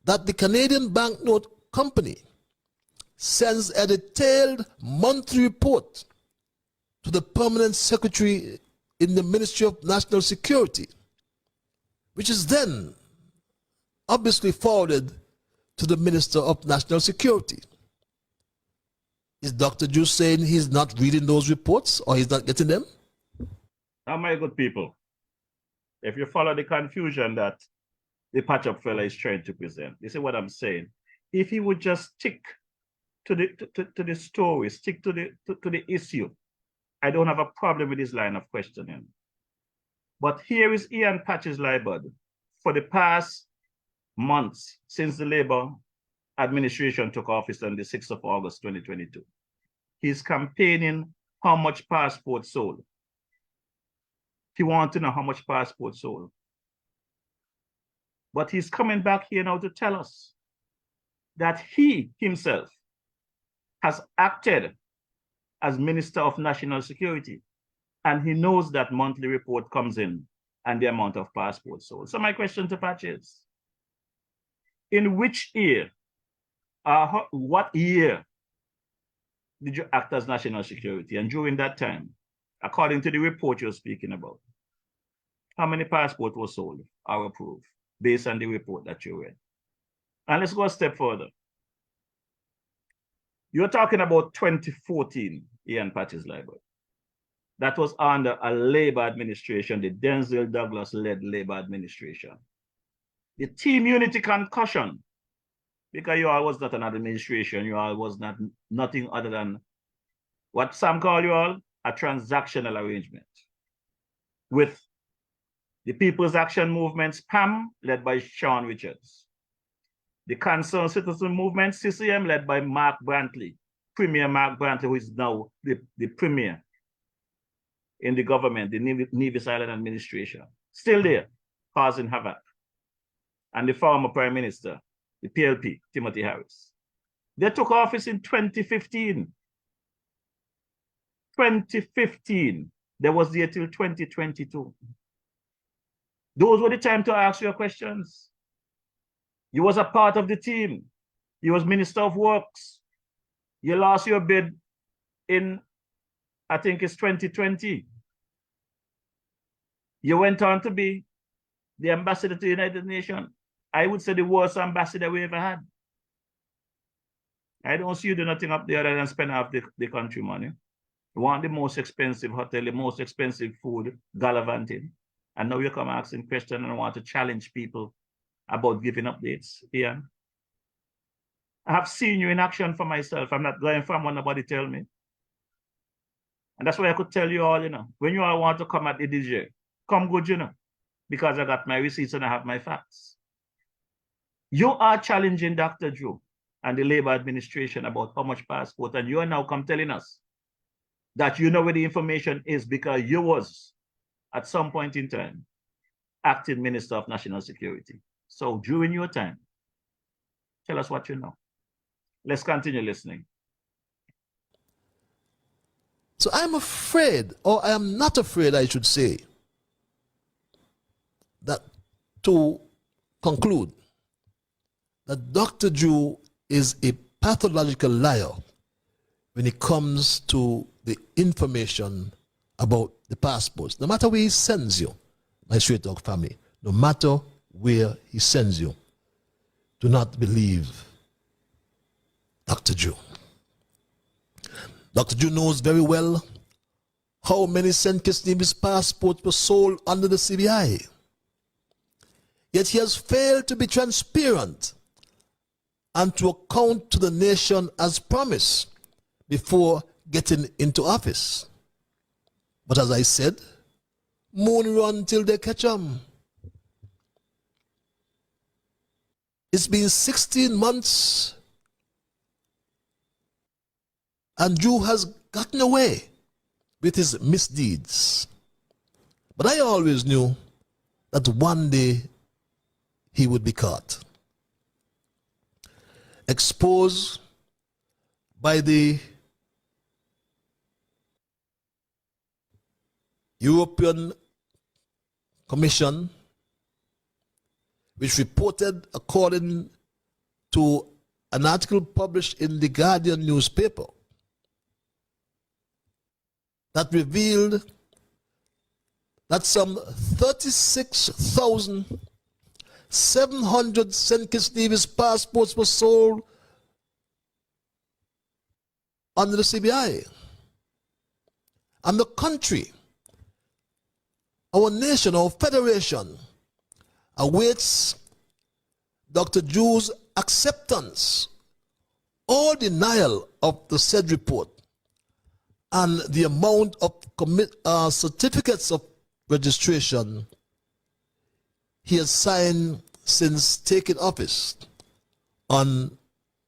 that the Canadian Banknote Company sends a detailed monthly report to the Permanent Secretary in the Ministry of National Security, which is then obviously forwarded to the Minister of National Security. Is Dr. Juice saying he's not reading those reports or he's not getting them? Now, my good people, if you follow the confusion that the patch-up fella is trying to present, you see what I'm saying? If he would just stick to the story, stick to the issue, I don't have a problem with his line of questioning. But here is Ian Patches Liburd for the past months since the Labour administration took office on the 6th of August, 2022. He's campaigning how much passports sold. He wants to know how much passports sold. But he's coming back here now to tell us that he himself has acted as Minister of National Security, and he knows that monthly report comes in and the amount of passports sold. So my question to Patch is, in which year, what year did you act as National Security? And during that time, according to the report you're speaking about, how many passports were sold or approved based on the report that you read? And let's go a step further. You're talking about 2014, Ian Patches Liburd. That was under a Labour administration, the Denzel Douglas-led Labour administration. The team unity concussion, because you all was not an administration, you all was not nothing other than what some call you all a transactional arrangement with the People's Action Movement, PAM, led by Sean Richards. The Concerned Citizen Movement, CCM, led by Mark Brantley, Premier Mark Brantley, who is now the Premier in the government, the Nevis Island administration, still there, causing havoc. And the former Prime Minister, the PLP, Timothy Harris. They took office in 2015. 2015. There was there till 2022. Those were the time to ask your questions. You was a part of the team. You was Minister of Works. You lost your bid in, I think it's 2020. You went on to be the ambassador to the United Nations. I would say the worst ambassador we ever had. I don't see you do nothing up there other than spend half the country money. You want the most expensive hotel, the most expensive food, gallivanting. And now you come asking questions and want to challenge people about giving updates. Ian, I have seen you in action for myself. I'm not going from what nobody tell me. And that's why I could tell you all, you know, when you all want to come at the DJ, come good, you know, because I got my receipts and I have my facts. You are challenging Dr. Drew and the Labor Administration about how much passport, and you are now come telling us that you know where the information is because you was, at some point in time, acting Minister of National Security. So during your time, tell us what you know. Let's continue listening. So I'm afraid, or I am not afraid, I should say, that to conclude that Dr. Drew is a pathological liar when it comes to the information about the passports. No matter where he sends you, my straight dog family, no matter where he sends you, do not believe Dr. Drew. Dr. Drew knows very well how many St. Kitts Nevis passports were sold under the CBI. Yet he has failed to be transparent and to account to the nation as promised before getting into office. But as I said, moon run till they catch 'em. It's been 16 months and Drew has gotten away with his misdeeds. But I always knew that one day he would be caught. Exposed by the European Commission, which reported, according to an article published in the Guardian newspaper, that revealed that some 36,700 St. Kitts Nevis passports were sold under the CBI. And the country, our nation, our federation, awaits Dr. Drew's acceptance or denial of the said report and the amount of certificates of registration he has signed since taking office on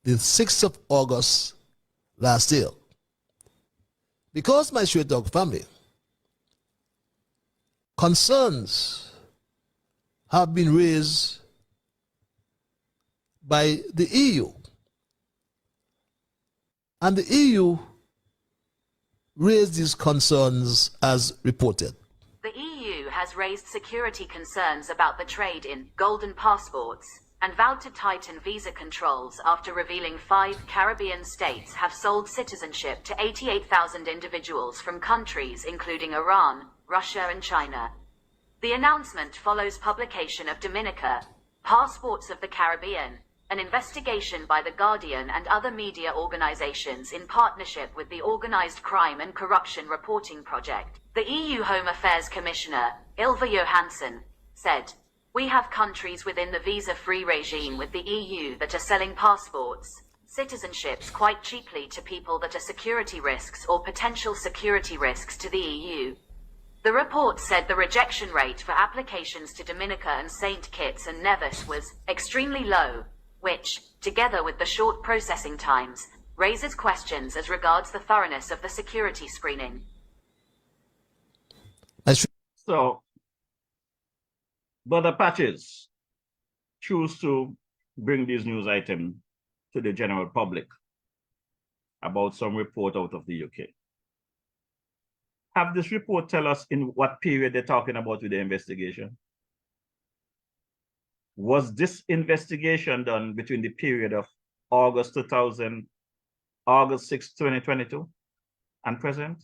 the 6th of August last year. Because, my straight dog family, concerns have been raised by the EU. And the EU raised these concerns as reported. The EU has raised security concerns about the trade in golden passports and vowed to tighten visa controls after revealing 5 Caribbean states have sold citizenship to 88,000 individuals from countries including Iran, Russia and China. The announcement follows publication of Dominica, Passports of the Caribbean, an investigation by The Guardian and other media organizations in partnership with the Organized Crime and Corruption Reporting Project. The EU Home Affairs Commissioner, Ylva Johansson, said, "We have countries within the visa-free regime with the EU that are selling passports, citizenships quite cheaply to people that are security risks or potential security risks to the EU." The report said the rejection rate for applications to Dominica and St. Kitts and Nevis was extremely low, which, together with the short processing times, raises questions as regards the thoroughness of the security screening. So, Brother Patches choose to bring this news item to the general public about some report out of the UK. have this report tell us in what period they're talking about with the investigation? Was this investigation done between the period of August 6, 2022 and present?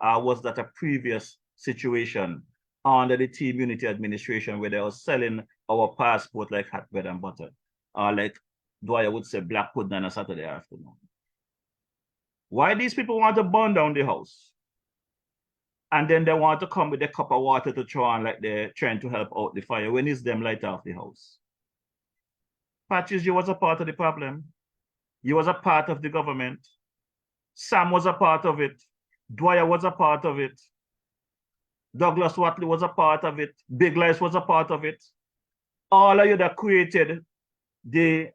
Or was that a previous situation under the Team Unity administration where they were selling our passport like hot bread and butter? Or like Dwyer would say, black pudding on a Saturday afternoon. Why these people want to burn down the house? And then they want to come with a cup of water to throw on like they're trying to help out the fire. When is them light off the house? Patches, you was a part of the problem. You was a part of the government. Sam was a part of it. Dwyer was a part of it. Douglas Watley was a part of it. Big Lice was a part of it. All of you that created the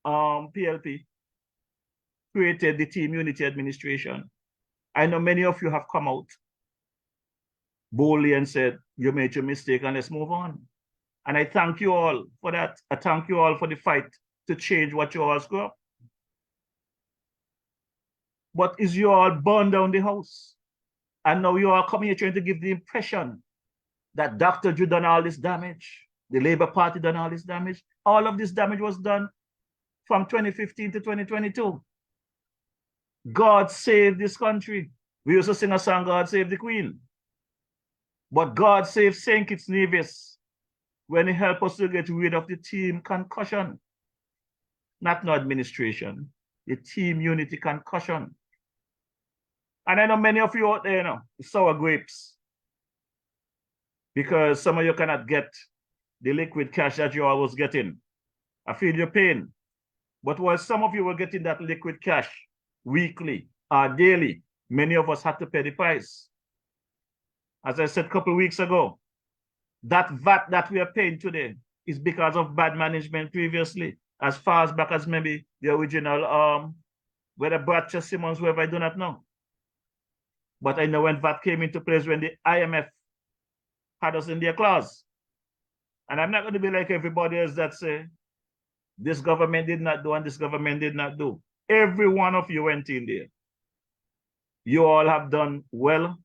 PLP, created the Team Unity administration. I know many of you have come out boldly and said, you made your mistake and let's move on. And I thank you all for that. I thank you all for the fight to change what you all screw up. But is you all burn down the house? And now you are coming here trying to give the impression that Dr. Drew done all this damage, the Labour Party done all this damage. All of this damage was done from 2015 to 2022. God saved this country. We used to sing a song, God Save the Queen. But God saved St. Kitts Nevis when he helped us to get rid of the team concussion. Not no administration, the Team Unity concussion. And I know many of you out there, you know, sour grapes. Because some of you cannot get the liquid cash that you all was getting. I feel your pain. But while some of you were getting that liquid cash weekly or daily, many of us had to pay the price. As I said a couple of weeks ago, that VAT that we are paying today is because of bad management previously, as far as back as maybe the original, whether Bradshaw, Simmons, whoever, I do not know. But I know when VAT came into place, when the IMF had us in their clause. And I'm not going to be like everybody else that say, this government did not do and this government did not do. Every one of you went in there. You all have done well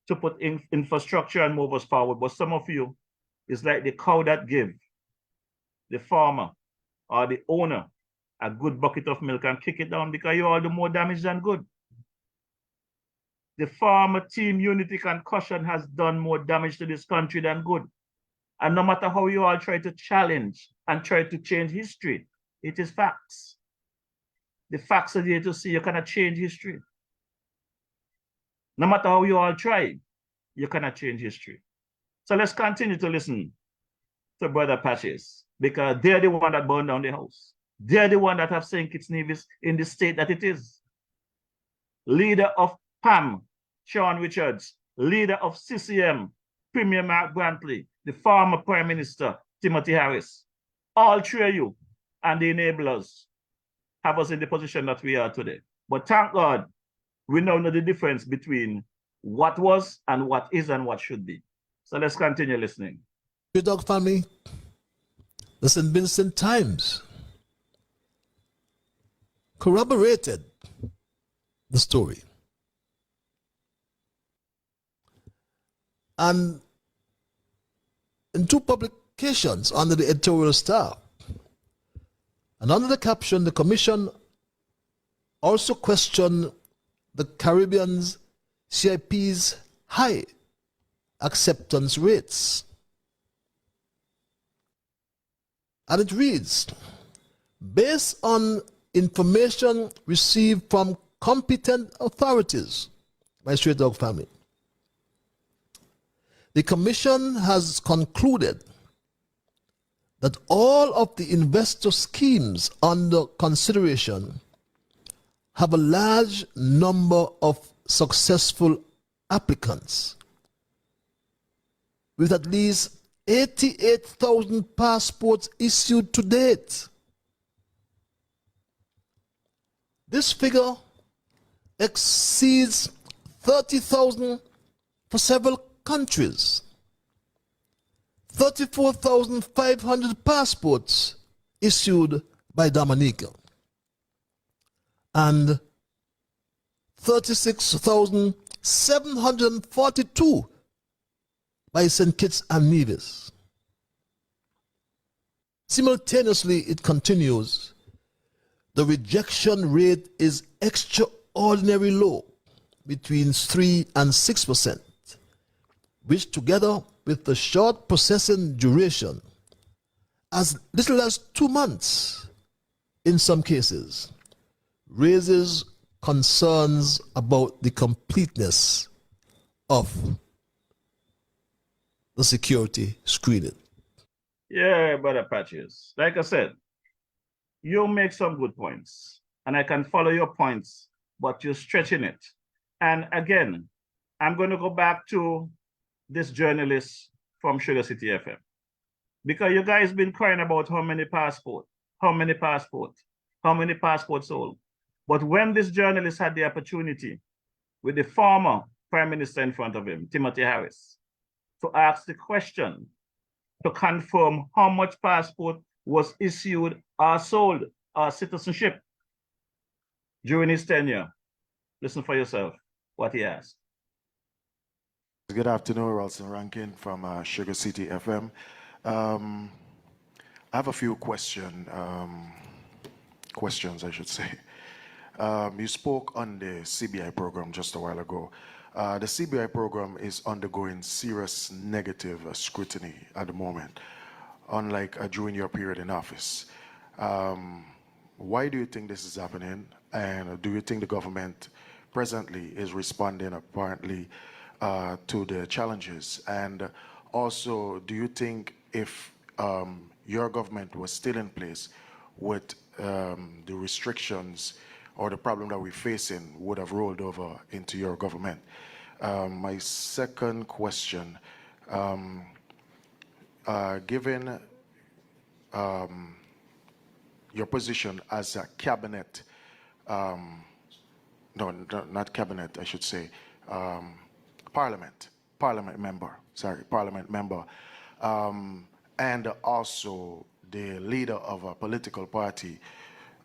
to put in infrastructure and move us forward. But some of you, it's like the cow that give the farmer or the owner a good bucket of milk and kick it down because you all do more damage than good. The farmer Team Unity concussion has done more damage to this country than good. And no matter how you all try to challenge and try to change history, it is facts. The facts are there to see you cannot change history. No matter how you all try, you cannot change history. So let's continue to listen to Brother Patches because they're the one that burned down the house. They're the one that have St. Kitts Nevis in the state that it is. Leader of PAM, Sean Richards, leader of CCM, Premier Mark Brantley, the former Prime Minister, Timothy Harris. All three of you and the enablers have us in the position that we are today. But thank God, we now know the difference between what was and what is and what should be. So let's continue listening. Your dog family, the St. Vincent Times corroborated the story. And in two publications under the editorial staff, and under the caption, the Commission also questioned the Caribbean's CIP's high acceptance rates. And it reads, based on information received from competent authorities, my Straight Dog family, the Commission has concluded that all of the investor schemes under consideration have a large number of successful applicants, with at least 88,000 passports issued to date. This figure exceeds 30,000 for several countries. 34,500 passports issued by Dominica and 36,742 by St. Kitts and Nevis. Simultaneously, it continues, the rejection rate is extraordinarily low, between 3 and 6%, which together with the short processing duration, as little as 2 months in some cases, raises concerns about the completeness of the security screening. Yeah, Brother Patches. Like I said, you make some good points, and I can follow your points, but you're stretching it. And again, I'm going to go back to this journalist from Sugar City FM, because you guys been crying about how many passports sold. But when this journalist had the opportunity with the former prime minister in front of him, Timothy Harris, to ask the question, to confirm how much passport was issued or sold or citizenship during his tenure, listen for yourself what he asked. Good afternoon, Ralston Rankin from Sugar City FM. I have a few questions, I should say. You spoke on the CBI program just a while ago. The CBI program is undergoing serious negative scrutiny at the moment, unlike during your period in office. Why do you think this is happening? And do you think the government presently is responding apparently to the challenges? And also, do you think if your government was still in place, would the restrictions or the problem that we're facing would have rolled over into your government? My second question, given your position as a cabinet, not cabinet, I should say, parliament member, and also the leader of a political party,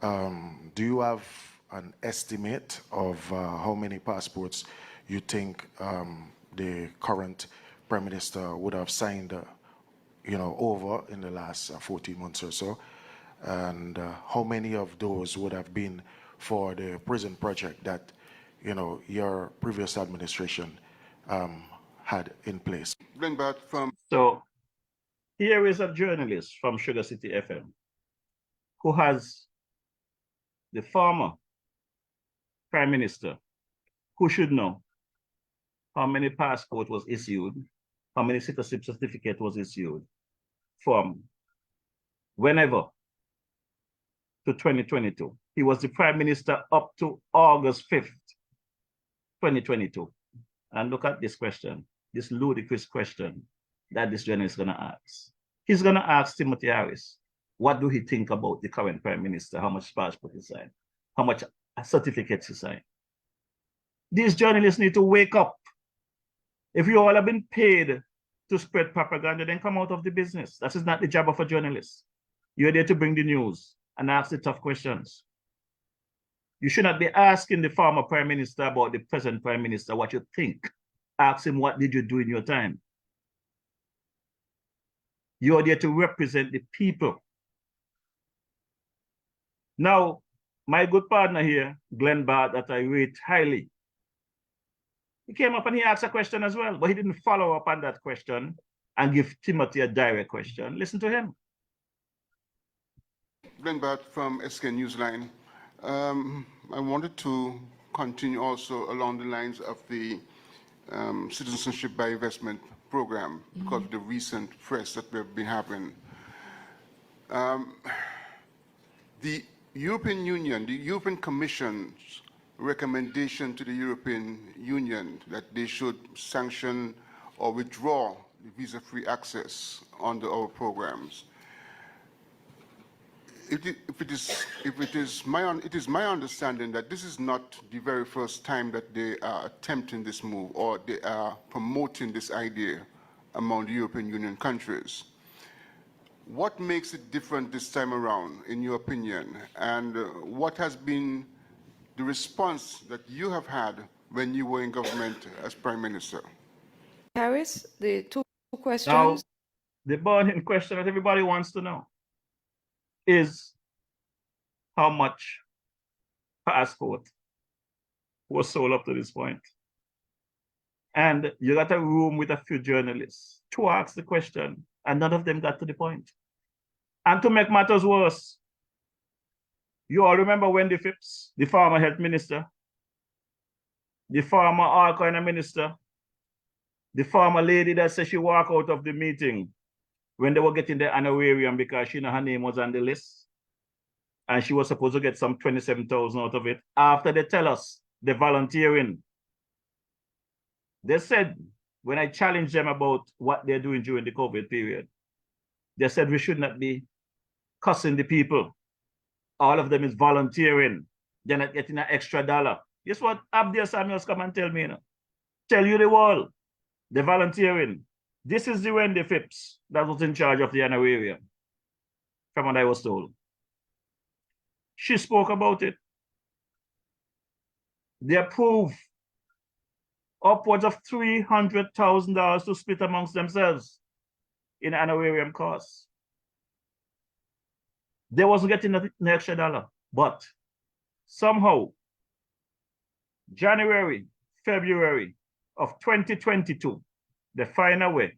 do you have an estimate of how many passports you think the current prime minister would have signed over in the last 14 months or so? And how many of those would have been for the prison project that your previous administration had in place? So here is a journalist from Sugar City FM who has the former prime minister, who should know how many passport was issued, how many citizenship certificate was issued from whenever to 2022. He was the prime minister up to August 5th, 2022. And look at this question, this ludicrous question that this journalist is going to ask. He's going to ask Timothy Harris, what do he think about the current prime minister? How much passport he signed? How much certificates he signed? These journalists need to wake up. If you all have been paid to spread propaganda, then come out of the business. That is not the job of a journalist. You're there to bring the news and ask the tough questions. You should not be asking the former prime minister about the present prime minister what you think. Ask him, what did you do in your time? You're there to represent the people. Now, my good partner here, Glenn Bart, that I rate highly, he came up and he asked a question as well, but he didn't follow up on that question and give Timothy a direct question. Listen to him. Glenn Bart from SK Newsline. I wanted to continue also along the lines of the citizenship by investment program because of the recent press that we've been having. The European Union, the European Commission's recommendation to the European Union that they should sanction or withdraw the visa-free access under our programs. It is my understanding that this is not the very first time that they are attempting this move or they are promoting this idea among the European Union countries. What makes it different this time around, in your opinion, and what has been the response that you have had when you were in government as Prime Minister? Harris, the two Now, questions. the burning question that everybody wants to know is how much passport was sold up to this point. And you got a room with a few journalists to ask the question, and none of them got to the point. And to make matters worse, you all remember Wendy Phipps, the former health minister, the former all kind of minister, the former lady that said she walked out of the meeting when they were getting the honorarium because she know her name was on the list. And she was supposed to get some 27,000 out of it. After they tell us the volunteering, they said, when I challenged them about what they're doing during the COVID period, they said we should not be cussing the people. All of them is volunteering. They're not getting an extra dollar. Guess what? Abdia Samuels come and tell me, you know. Tell you the world. The volunteering. This is the Wendy Phipps that was in charge of the honorarium, from what I was told. She spoke about it. They approved upwards of $300,000 to split amongst themselves in honorarium costs. They wasn't getting an extra dollar, but somehow, January, February of 2022, they find a way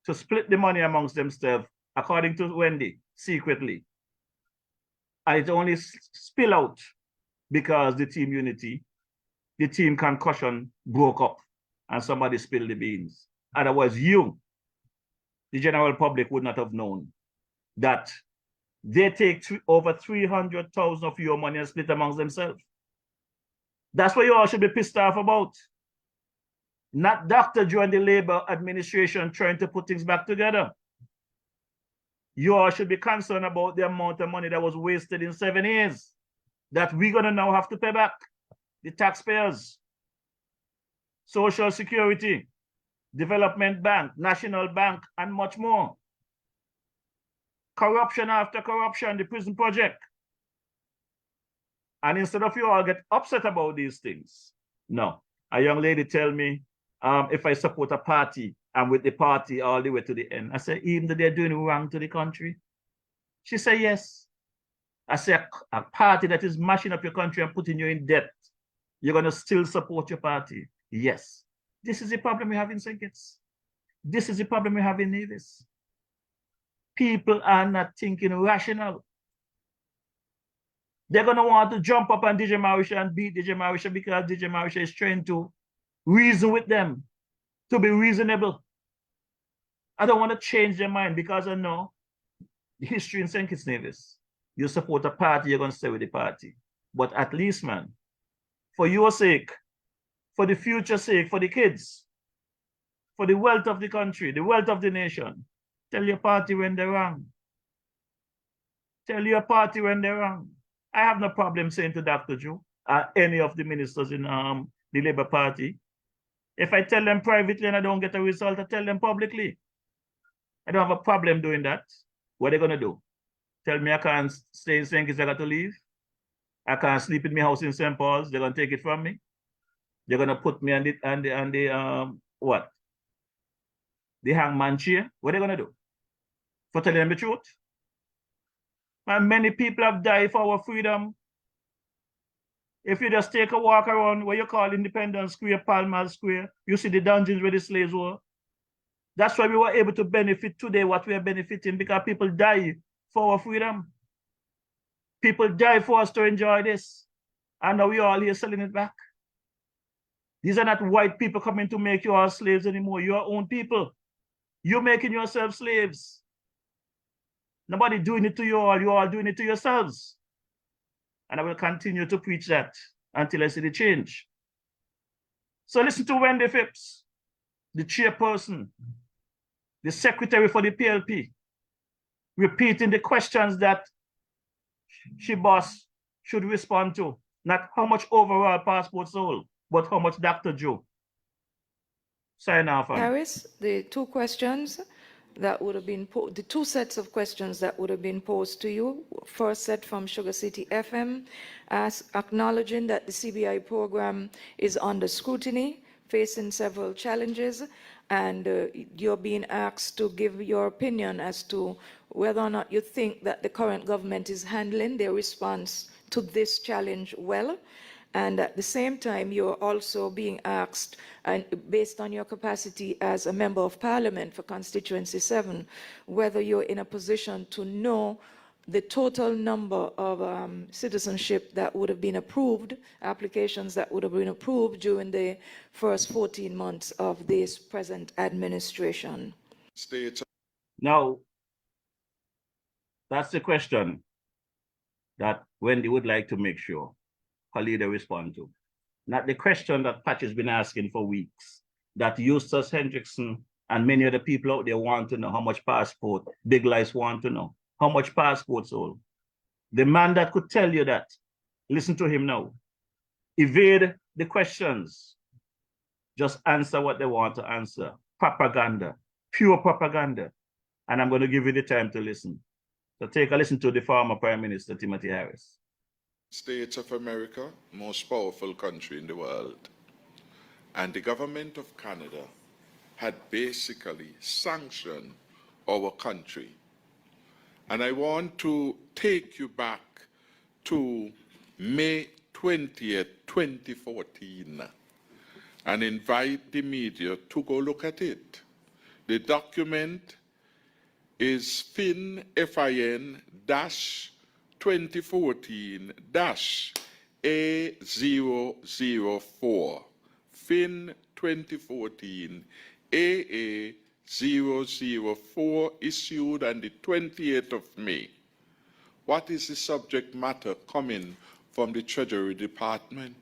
to split the money amongst themselves, according to Wendy, secretly. And it only spill out because the team unity, the team concussion broke up and somebody spilled the beans. Otherwise, you, the general public, would not have known that they take over 300,000 of your money and split amongst themselves. That's what you all should be pissed off about. Not Dr. Joe and the Labour administration trying to put things back together. You all should be concerned about the amount of money that was wasted in 7 years that we're going to now have to pay back, the taxpayers, Social Security, Development Bank, National Bank, and much more. Corruption after corruption, the prison project. And instead of you all get upset about these things, no. A young lady tell me, if I support a party, I'm with the party all the way to the end. I say, even though they're doing wrong to the country? She said, yes. I say, a party that is mashing up your country and putting you in debt, you're going to still support your party? Yes. This is the problem we have in St. Kitts. This is the problem we have in Nevis. People are not thinking rational. They're going to want to jump up on DJ Morrishaw and beat DJ Morrishaw because DJ Morrishaw is trained to reason with them, to be reasonable. I don't want to change their mind because I know the history in St. Kitts Nevis. You support a party, you're going to stay with the party. But at least, man, for your sake, for the future sake, for the kids, for the wealth of the country, the wealth of the nation, tell your party when they're wrong. Tell your party when they're wrong. I have no problem saying to Dr. Joe or any of the ministers in the Labour Party, if I tell them privately and I don't get a result, I tell them publicly. I don't have a problem doing that. What are they going to do? Tell me I can't stay in St. Kitts, I got to leave? I can't sleep in my house in St. Paul's, they're going to take it from me? They're going to put me on the what? The hangman chair? What are they going to do? For telling them the truth? And many people have died for our freedom. If you just take a walk around what you call Independence Square, Palmer Square, you see the dungeons where the slaves were. That's why we were able to benefit today what we are benefiting, because people die for our freedom. People die for us to enjoy this. And now we are all here selling it back. These are not white people coming to make you all slaves anymore. Your own people. You're making yourselves slaves. Nobody doing it to you all doing it to yourselves. And I will continue to preach that until I see the change. So listen to Wendy Phipps, the chairperson, the secretary for the PLP, repeating the questions that she boss should respond to. Not how much overall passport sold, but how much Dr. Joe. Sign off. Harris, the two questions. that would have been the two sets of questions that would have been posed to you. First set from Sugar City FM, acknowledging that the CBI program is under scrutiny, facing several challenges, and you're being asked to give your opinion as to whether or not you think that the current government is handling their response to this challenge well. And at the same time, you're also being asked, and based on your capacity as a member of parliament for constituency 7, whether you're in a position to know the total number of citizenship that would have been approved, applications that would have been approved during the first 14 months of this present administration. Now, that's the question that Wendy would like to make sure her leader respond to. Not the question that Patch has been asking for weeks, that Eustace Hendrickson and many other people out there want to know how much passport, Big Lies want to know, how much passports sold. The man that could tell you that, listen to him now. Evade the questions. Just answer what they want to answer. Propaganda, pure propaganda. And I'm going to give you the time to listen. So take a listen to the former Prime Minister, Timothy Harris. States of America, most powerful country in the world, and the government of Canada had basically sanctioned our country. And I want to take you back to May 20th, 2014, and invite the media to go look at it. The document is FIN-2014-A004. FIN 2014 AA004, issued on the 28th of May. What is the subject matter coming from the Treasury Department?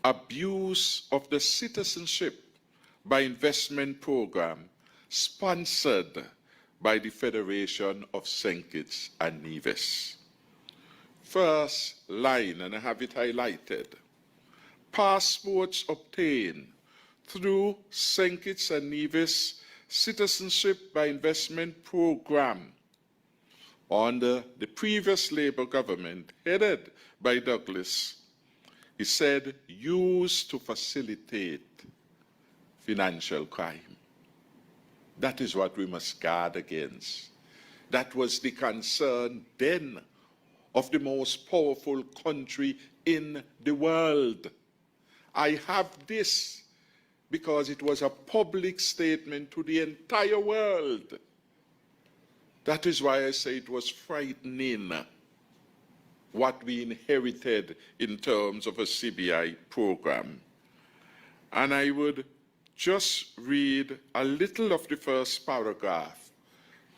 Abuse of the citizenship by investment program sponsored by the Federation of St. Kitts and Nevis. First line, and I have it highlighted. Passports obtained through St. Kitts and Nevis Citizenship by Investment Program under the previous Labour government headed by Douglas. He said, used to facilitate financial crime. That is what we must guard against. That was the concern then of the most powerful country in the world. I have this because it was a public statement to the entire world. That is why I say it was frightening what we inherited in terms of a CBI program. And I would just read a little of the first paragraph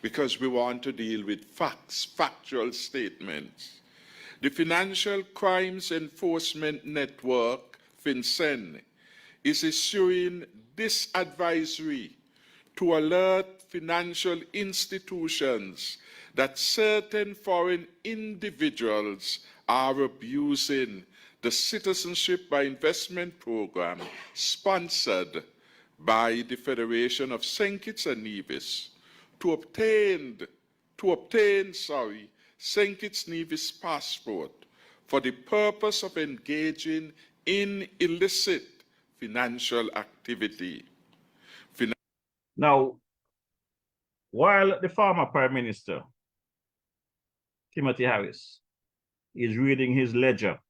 because we want to deal with facts, factual statements. The Financial Crimes Enforcement Network, FinCEN, is issuing this advisory to alert financial institutions that certain foreign individuals are abusing the Citizenship by Investment Program sponsored by the Federation of St. Kitts and Nevis to obtain St. Kitts Nevis passport for the purpose of engaging in illicit financial activity. Now, while the former Prime Minister, Timothy Harris, is reading his ledger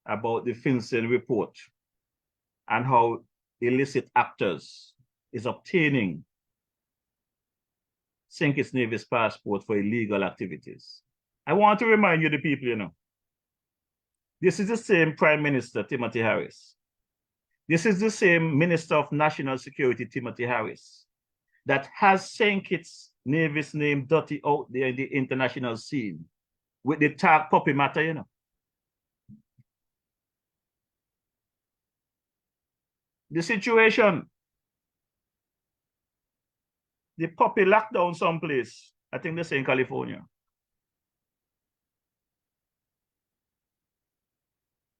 about the FinCEN report and how illicit actors is obtaining St. Kitts Nevis passport for illegal activities. I want to remind you, the people, you know, this is the same Prime Minister, Timothy Harris. This is the same Minister of National Security, Timothy Harris, that has St. Kitts Nevis name dirty out there in the international scene with the tag puppy matter, you know. The situation, the puppy locked down someplace, I think they say in California.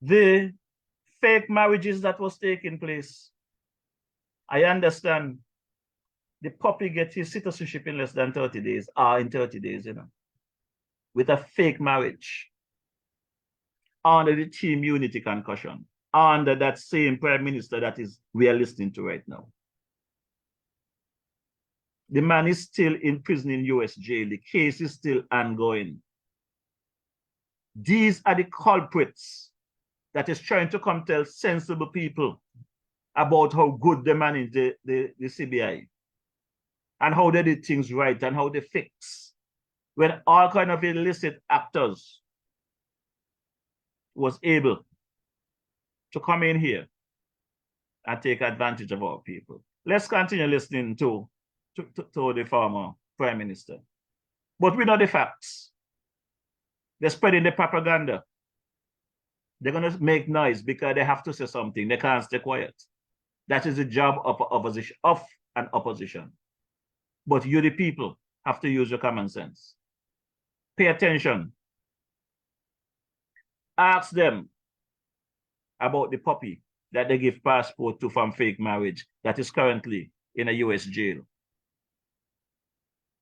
The fake marriages that was taking place, I understand the puppy gets his citizenship in less than 30 days, or in 30 days, you know, with a fake marriage, under the team unity concussion, under that same prime minister that we are listening to right now. The man is still in prison in US jail. The case is still ongoing. These are the culprits that is trying to come tell sensible people about how good they manage the CBI and how they did things right and how they fix when all kind of illicit actors was able to come in here and take advantage of our people. Let's continue listening to the former prime minister. But we know the facts. They're spreading the propaganda. They're going to make noise because they have to say something. They can't stay quiet. That is the job of an opposition. But you, the people, have to use your common sense. Pay attention. Ask them about the puppy that they give passport to from fake marriage that is currently in a US jail.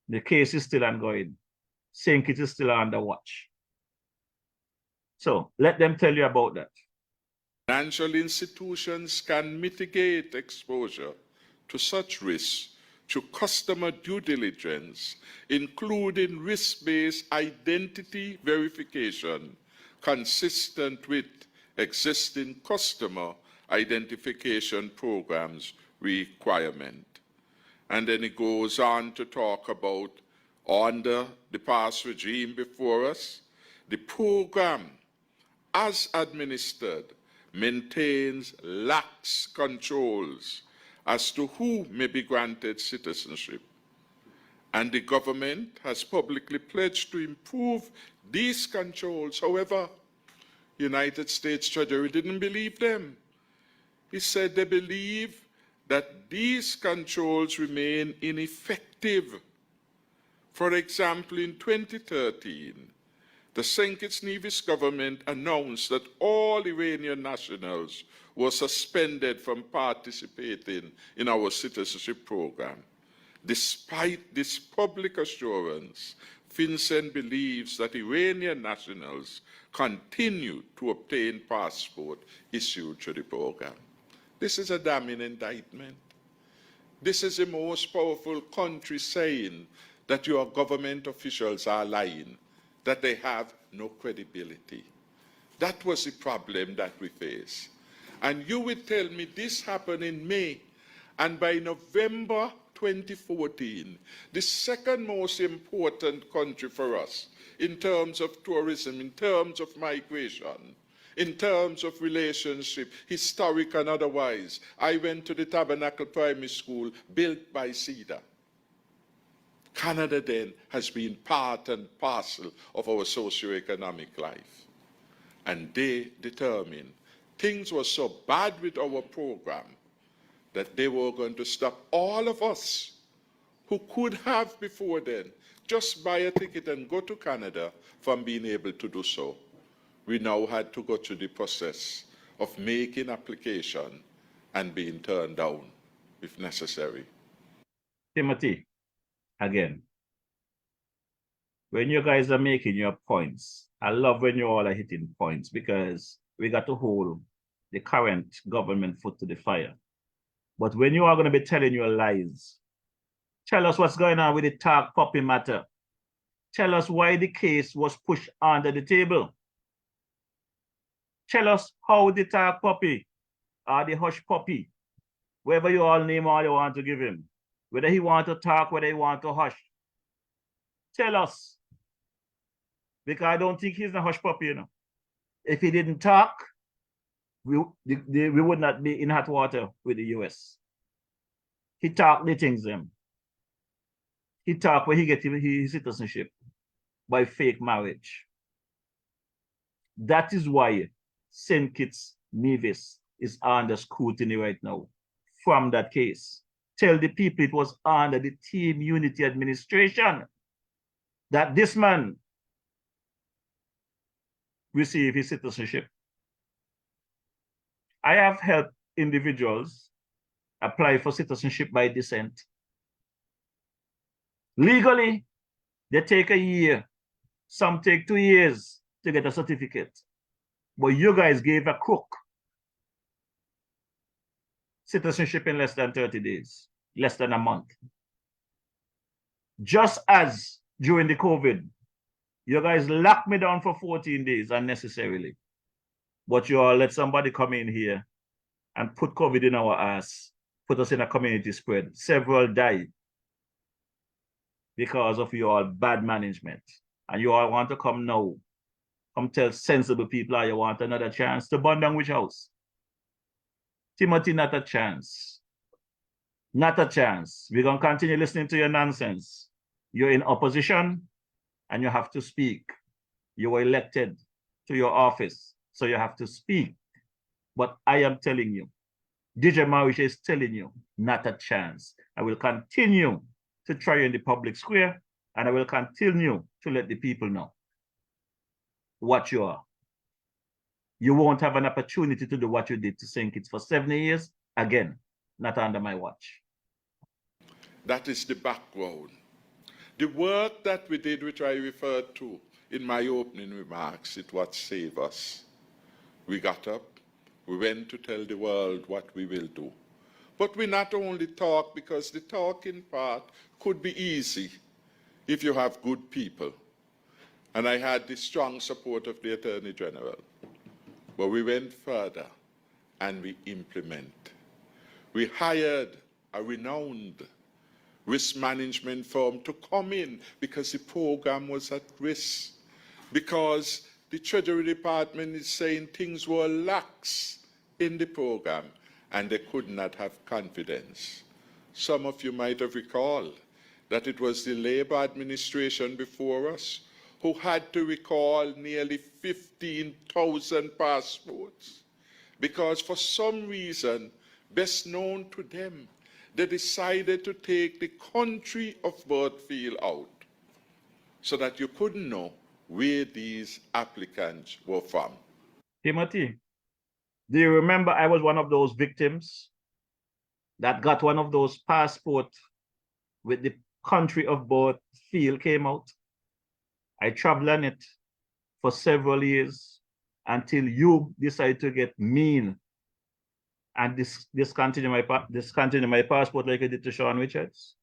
The case is still ongoing. St. Kitts is still under watch. So let them tell you about that. Financial institutions can mitigate exposure to such risks through customer due diligence, including risk-based identity verification consistent with existing customer identification programs requirement. And then it goes on to talk about, under the past regime before us, the program, as administered, maintains lax controls as to who may be granted citizenship. And the government has publicly pledged to improve these controls. However, United States Treasury didn't believe them. He said they believe that these controls remain ineffective. For example, in 2013, the St. Kitts Nevis government announced that all Iranian nationals were suspended from participating in our citizenship program. Despite this public assurance, FinCEN believes that Iranian nationals continue to obtain passport issued through the program. This is a damning indictment. This is the most powerful country saying that your government officials are lying, that they have no credibility. That was the problem that we face. And you would tell me this happened in May, and by November 2014, the second most important country for us in terms of tourism, in terms of migration, in terms of relationship, historic and otherwise. I went to the Tabernacle Primary School built by Cedar. Canada then has been part and parcel of our socio-economic life. And they determined things were so bad with our program that they were going to stop all of us who could have before then just buy a ticket and go to Canada from being able to do so. We now had to go through the process of making application and being turned down if necessary. Timothy, again, when you guys are making your points, I love when you all are hitting points because we got to hold the current government foot to the fire. But when you are going to be telling your lies, tell us what's going on with the Talk Puppy matter. Tell us why the case was pushed under the table. Tell us how the Talk Puppy or the Hush Puppy, whatever you all name all you want to give him, whether he want to talk, whether he want to hush. Tell us. Because I don't think he's a hush puppy, you know. If he didn't talk, we would not be in hot water with the US. He talked the things them. He talked where he get his citizenship by fake marriage. That is why St. Kitts Nevis is under scrutiny right now from that case. Tell the people it was under the Team Unity administration that this man received his citizenship. I have helped individuals apply for citizenship by descent. Legally, they take a year. Some take 2 years to get a certificate. But you guys gave a crook citizenship in less than 30 days, less than a month. Just as during the COVID, you guys locked me down for 14 days unnecessarily. But you all let somebody come in here and put COVID in our ass, put us in a community spread. Several died because of your bad management. And you all want to come now, come tell sensible people how you want another chance to burn down which house? Timothy, not a chance. Not a chance. We're going to continue listening to your nonsense. You're in opposition and you have to speak. You were elected to your office, so you have to speak. But I am telling you, DJ Morrishaw is telling you, not a chance. I will continue to try you in the public square, and I will continue to let the people know what you are. You won't have an opportunity to do what you did to St. Kitts for 70 years, again, not under my watch. That is the background. The work that we did, which I referred to in my opening remarks, it what saved us. We got up, we went to tell the world what we will do. But we not only talk, because the talking part could be easy if you have good people. And I had the strong support of the Attorney General. But we went further and we implement. We hired a renowned risk management firm to come in because the program was at risk. Because the Treasury Department is saying things were lax in the program and they could not have confidence. Some of you might have recalled that it was the Labour administration before us who had to recall nearly 15,000 passports because for some reason, best known to them, they decided to take the country of birth field out so that you couldn't know where these applicants were from. Timothy, do you remember I was one of those victims that got one of those passports with the country of birth field came out? I traveled on it for several years until you decided to get mean and discontinue my passport like you did to Sean Richards.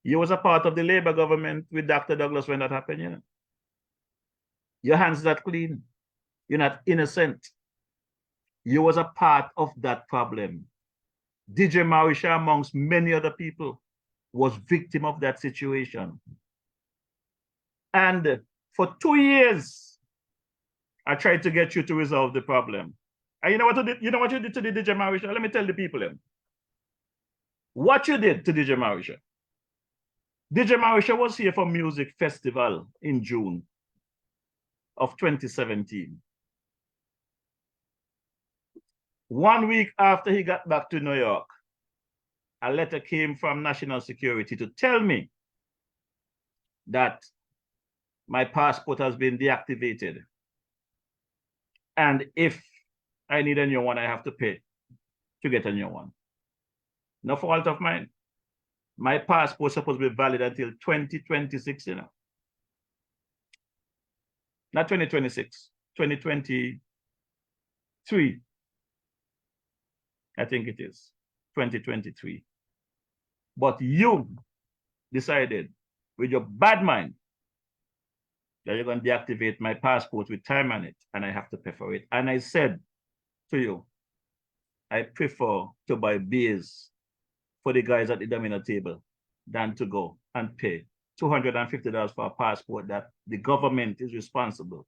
You was a part of the Labour government with Dr. Douglas when that happened, you know. Your hands not clean. You're not innocent. You was a part of that problem. DJ Morrishaw, amongst many other people, was victim of that situation. And for 2 years, I tried to get you to resolve the problem. And you know what you did to the DJ Morrishaw? Let me tell the people him. What you did to DJ Morrishaw. DJ Morrishaw was here for music festival in June of 2017. 1 week after he got back to New York, a letter came from National Security to tell me that my passport has been deactivated. And if I need a new one, I have to pay to get a new one. No fault of mine. My passport is supposed to be valid until 2026, you know. Not 2026, 2023. I think it is 2023. But you decided with your bad mind that you're going to deactivate my passport with time on it and I have to pay for it. And I said to you, I prefer to buy beers for the guys at the domino table than to go and pay $250 for a passport that the government is responsible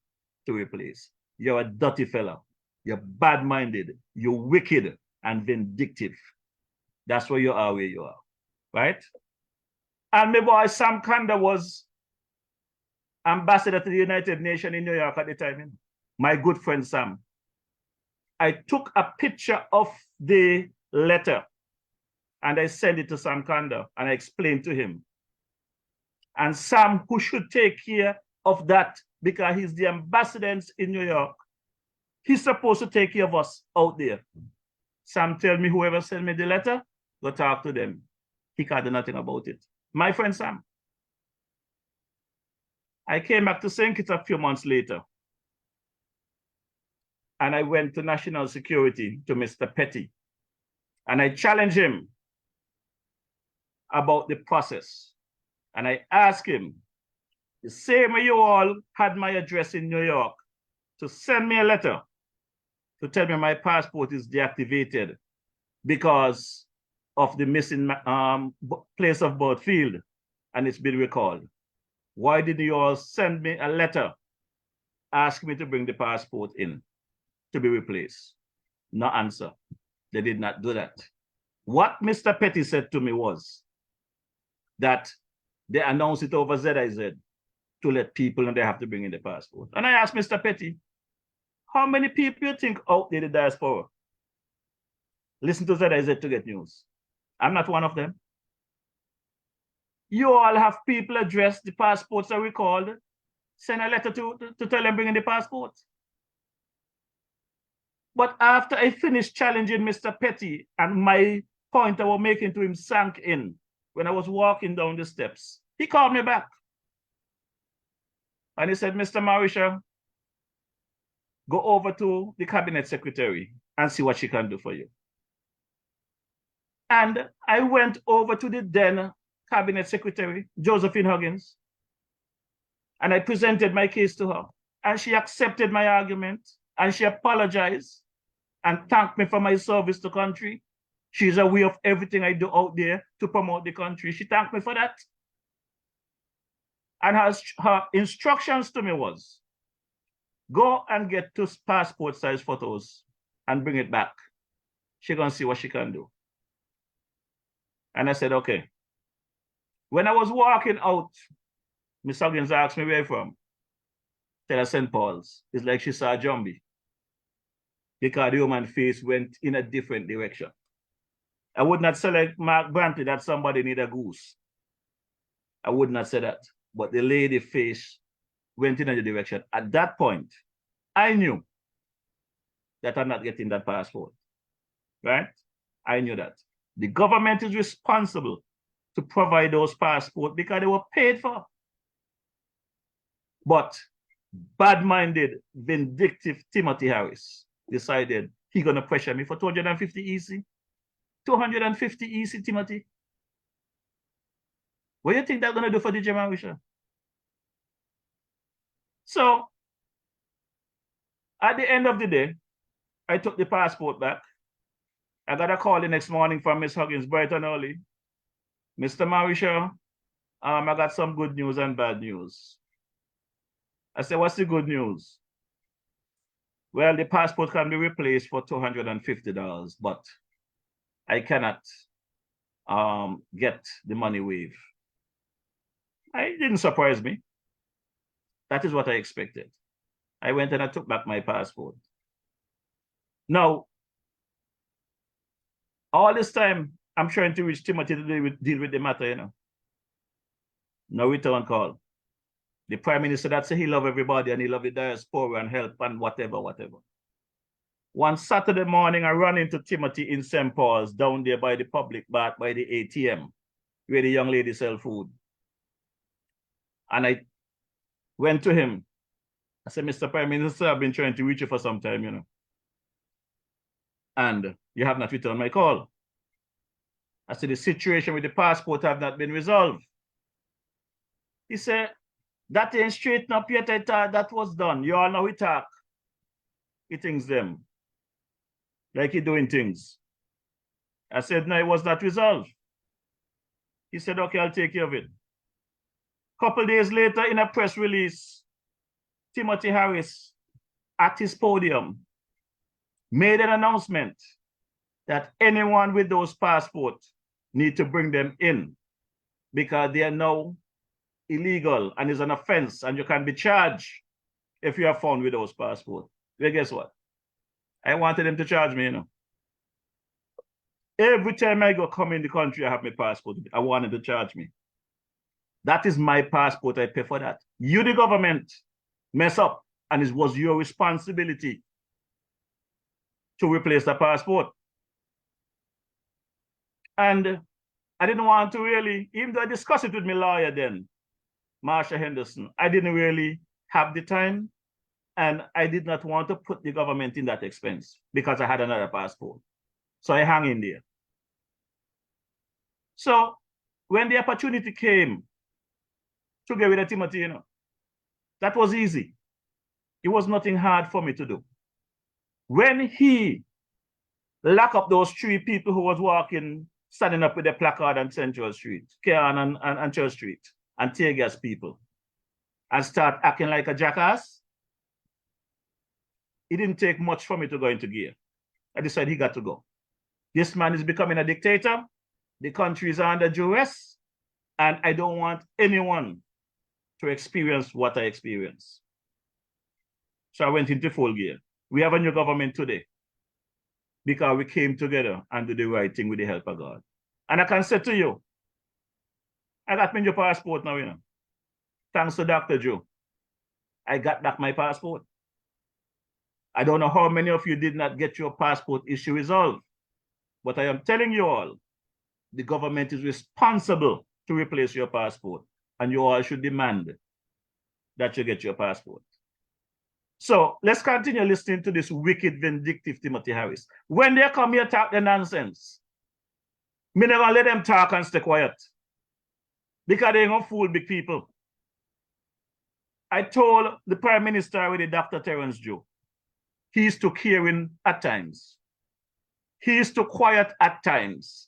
to replace. You're a dirty fellow. You're bad-minded. You're wicked and vindictive. That's where you are, right? And my boy Sam Kanda was ambassador to the United Nations in New York at the time. My good friend Sam. I took a picture of the letter and I sent it to Sam Kanda and I explained to him. And Sam, who should take care of that because he's the ambassador in New York, he's supposed to take care of us out there. Sam tell me whoever sent me the letter, go talk to them. He can't do nothing about it. My friend Sam. I came back to St. Kitts a few months later. And I went to National Security to Mr. Petty. And I challenged him about the process. And I asked him, the same way you all had my address in New York, to send me a letter to tell me my passport is deactivated because of the missing place of birth field and it's been recalled. Why didn't you all send me a letter asking me to bring the passport in to be replaced? No answer. They did not do that. What Mr. Petty said to me was that they announced it over ZELLE to let people know they have to bring in the passport. And I asked Mr. Petty, how many people you think out there in the diaspora listen to ZELLE to get news? I'm not one of them. You all have people addressed, the passports are recalled, send a letter to tell them bring in the passports. But after I finished challenging Mr. Petty and my point I was making to him sank in when I was walking down the steps, he called me back. And he said, Mr. Morrishaw, go over to the cabinet secretary and see what she can do for you. And I went over to the then cabinet secretary, Josephine Huggins, and I presented my case to her. And she accepted my argument and she apologized and thanked me for my service to country. She's aware of everything I do out there to promote the country. She thanked me for that. And her instructions to me was, go and get 2 passport size photos and bring it back. She's gonna see what she can do. And I said, okay. When I was walking out, Miss Huggins asked me where from. I said, St. Paul's. It's like she saw a zombie, because the human face went in a different direction. I would not say like Mark Brantley that somebody need a goose. I would not say that. But the lady face went in a direction. At that point, I knew that I'm not getting that passport, right? I knew that. The government is responsible to provide those passports because they were paid for. But bad-minded, vindictive Timothy Harris decided he's gonna pressure me for 250 EC. 250 EC, Timothy. What do you think that's gonna do for the Morrishaw? So, at the end of the day, I took the passport back. I got a call the next morning from Miss Huggins, bright and early. Mr. Morrishaw, I got some good news and bad news. I said, what's the good news? Well, the passport can be replaced for $250, but I cannot get the money waived. It didn't surprise me. That is what I expected. I went and I took back my passport. Now, all this time, I'm trying to reach Timothy to deal with the matter, you know. No return call. The Prime Minister that said he love everybody and he love the diaspora and help and whatever. One Saturday morning, I ran into Timothy in St. Paul's down there by the public bath, by the ATM, where the young lady sell food. And I went to him. I said, Mr. Prime Minister, I've been trying to reach you for some time, you know. And you have not returned my call. I said, the situation with the passport have not been resolved. He said, that ain't straightened up yet. I thought that was done. You all know we talk. He thinks them. Like he doing things. I said, no, it was not resolved. He said, okay, I'll take care of it. Couple days later, in a press release, Timothy Harris, at his podium, made an announcement that anyone with those passports need to bring them in because they are now illegal and is an offense and you can be charged if you are found with those passports. Well, guess what? I wanted them to charge me, you know. Every time I go come in the country, I have my passport. I wanted to charge me. That is my passport. I pay for that. You, the government, mess up and it was your responsibility to replace the passport. And I didn't want to really, even though I discussed it with my lawyer then, Marsha Henderson, I didn't really have the time, and I did not want to put the government in that expense because I had another passport. So I hung in there. So when the opportunity came to get rid of Timothy, that was easy. It was nothing hard for me to do. When he locked up those 3 people who was walking, standing up with a placard on Central Street, Kearn and Church Street, and tear gas people, and start acting like a jackass, it didn't take much for me to go into gear. I decided he got to go. This man is becoming a dictator. The country is under duress, and I don't want anyone to experience what I experienced. So I went into full gear. We have a new government today because we came together and did the right thing with the help of God. And I can say to you, I got my new passport now, Thanks to Dr. Joe. I got back my passport. I don't know how many of you did not get your passport issue resolved, but I am telling you all, the government is responsible to replace your passport, and you all should demand that you get your passport. So let's continue listening to this wicked, vindictive Timothy Harris. When they come here talk the nonsense, me never let them talk and stay quiet, because they ain't gonna fool big people. I told the Prime Minister already, Dr. Terence Joe, he is too caring at times. He is too quiet at times.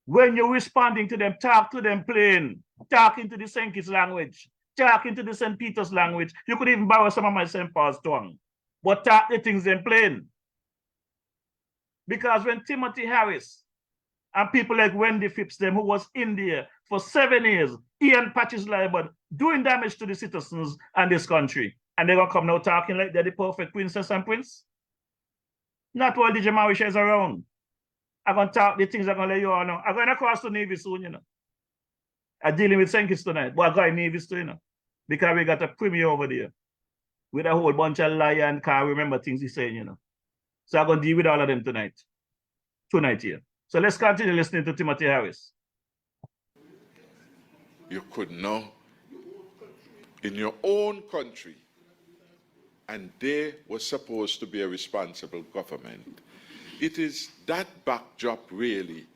When you're responding to them, talk to them plain. Talk into the St. Kitts language. Talk into the St. Peter's language. You could even borrow some of my St. Paul's tongue. But talk the things in plain. Because when Timothy Harris and people like Wendy Phipps, them, who was in there for 7 years, Ian Patches Liburd, doing damage to the citizens and this country, and they're going to come now talking like they're the perfect princess and prince? Not while DJ Morrishaw is around. I'm going to talk the things I'm going to let you all know. I'm going to cross to Nevis soon, I'm dealing with St. Kitts tonight, but I got Nevis too, because we got a premier over there with a whole bunch of liar and can't remember things he's saying, So I'm going to deal with all of them tonight here. So let's continue listening to Timothy Harris. You could know in your own country, and they were supposed to be a responsible government. It is that backdrop, really,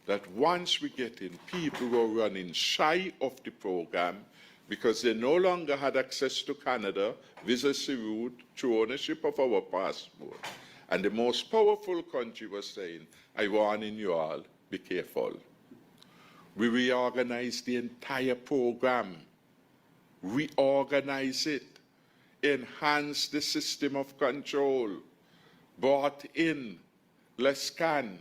that once we get in, people were running shy of the program because they no longer had access to Canada, visa route, through ownership of our passport. And the most powerful country was saying, I warn you all, be careful. We reorganized the entire program, reorganize it, enhance the system of control, brought in Lescan,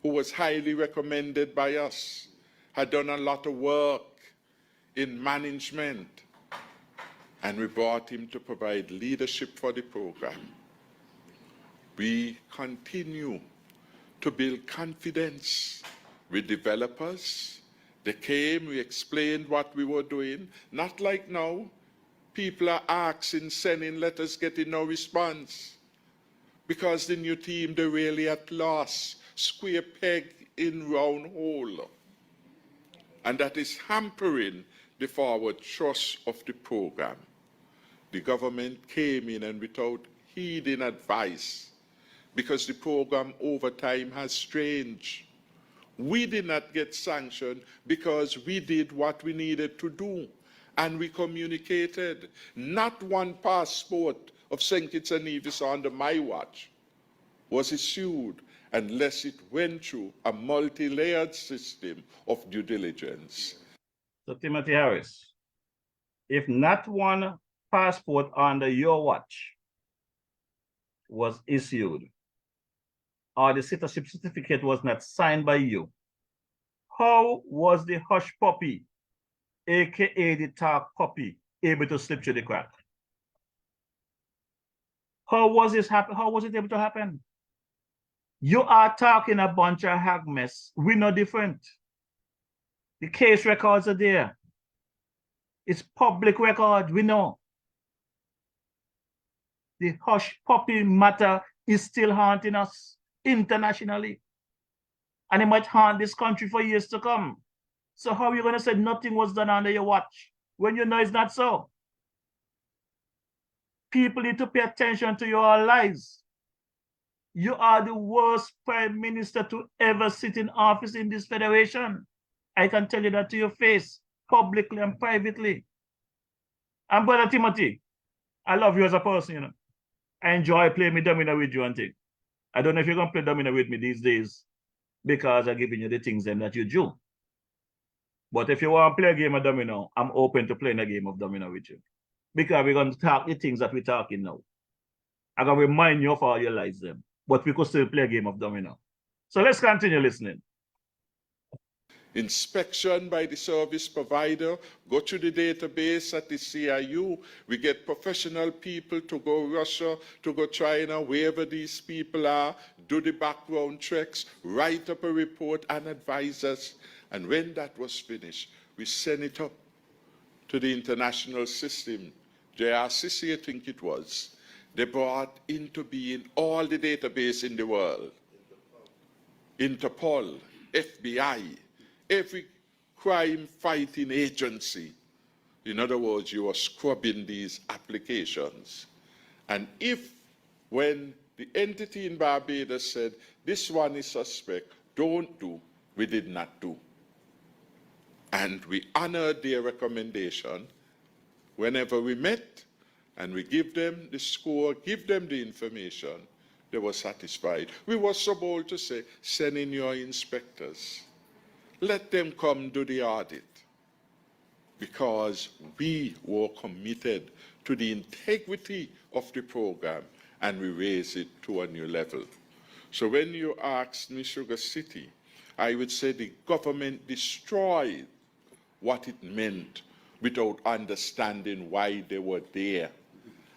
who was highly recommended by us, had done a lot of work in management, and we brought him to provide leadership for the program. We continue to build confidence with developers. They came, we explained what we were doing, not like now. People are asking, sending letters, getting no response. Because the new team, they're really at loss, square peg in round hole. And that is hampering the forward thrust of the program. The government came in and without heeding advice, because the program over time has changed. We did not get sanctioned because we did what we needed to do. And we communicated. Not one passport of St. Kitts and Nevis under my watch was issued unless it went through a multi-layered system of due diligence. So Timothy Harris, if not one passport under your watch was issued, or the citizenship certificate was not signed by you, how was the hush puppy, aka the talk puppy, able to slip through the crack? How was this happen? How was it able to happen? You are talking a bunch of hag mess. We're no different. The case records are there. It's public record, we know. The hush puppy matter is still haunting us internationally. And it might haunt this country for years to come. So how are you going to say nothing was done under your watch? when you know it's not so. People need to pay attention to your lies. You are the worst prime minister to ever sit in office in this federation. I can tell you that to your face, publicly and privately. And Brother Timothy, I love you as a person, you know. I enjoy playing me domino with you and things. I don't know if you're going to play domino with me these days because I'm giving you the things that you do. But if you want to play a game of domino, I'm open to playing a game of domino with you. Because we're going to talk the things that we're talking now. I'm going to remind you of all your lies them. But we could still play a game of domino. So let's continue listening. Inspection by the service provider, go to the database at the CIU. We get professional people to go Russia, to go China, wherever these people are, do the background checks, write up a report and advise us. And when that was finished, we send it up to the international system, JRCC, I think it was. They brought into being all the database in the world. Interpol, FBI, every crime-fighting agency. In other words, you are scrubbing these applications. And if, when the entity in Barbados said, this one is suspect, don't do, we did not do. And we honored their recommendation whenever we met, and we give them the score, give them the information, they were satisfied. We were so bold to say, send in your inspectors. Let them come do the audit, because we were committed to the integrity of the program, and we raised it to a new level. So when you ask me, Sugar City, I would say the government destroyed what it meant without understanding why they were there.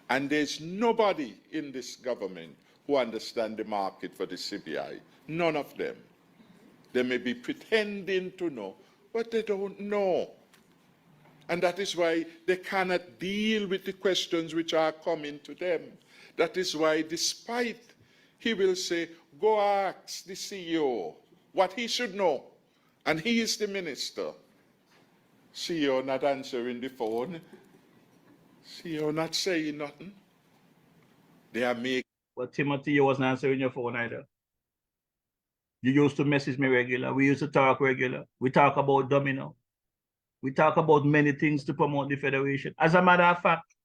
And there's nobody in this government who understands the market for the CBI. None of them. They may be pretending to know, but they don't know. And that is why they cannot deal with the questions which are coming to them. That is why, despite he will say, go ask the CEO what he should know, and he is the minister. CEO not answering the phone. CEO not saying nothing. They are making. But Timothy, you wasn't answering your phone either. You used to message me regular. We used to talk regular. We talk about domino. We talk about many things to promote the federation. As a matter of fact,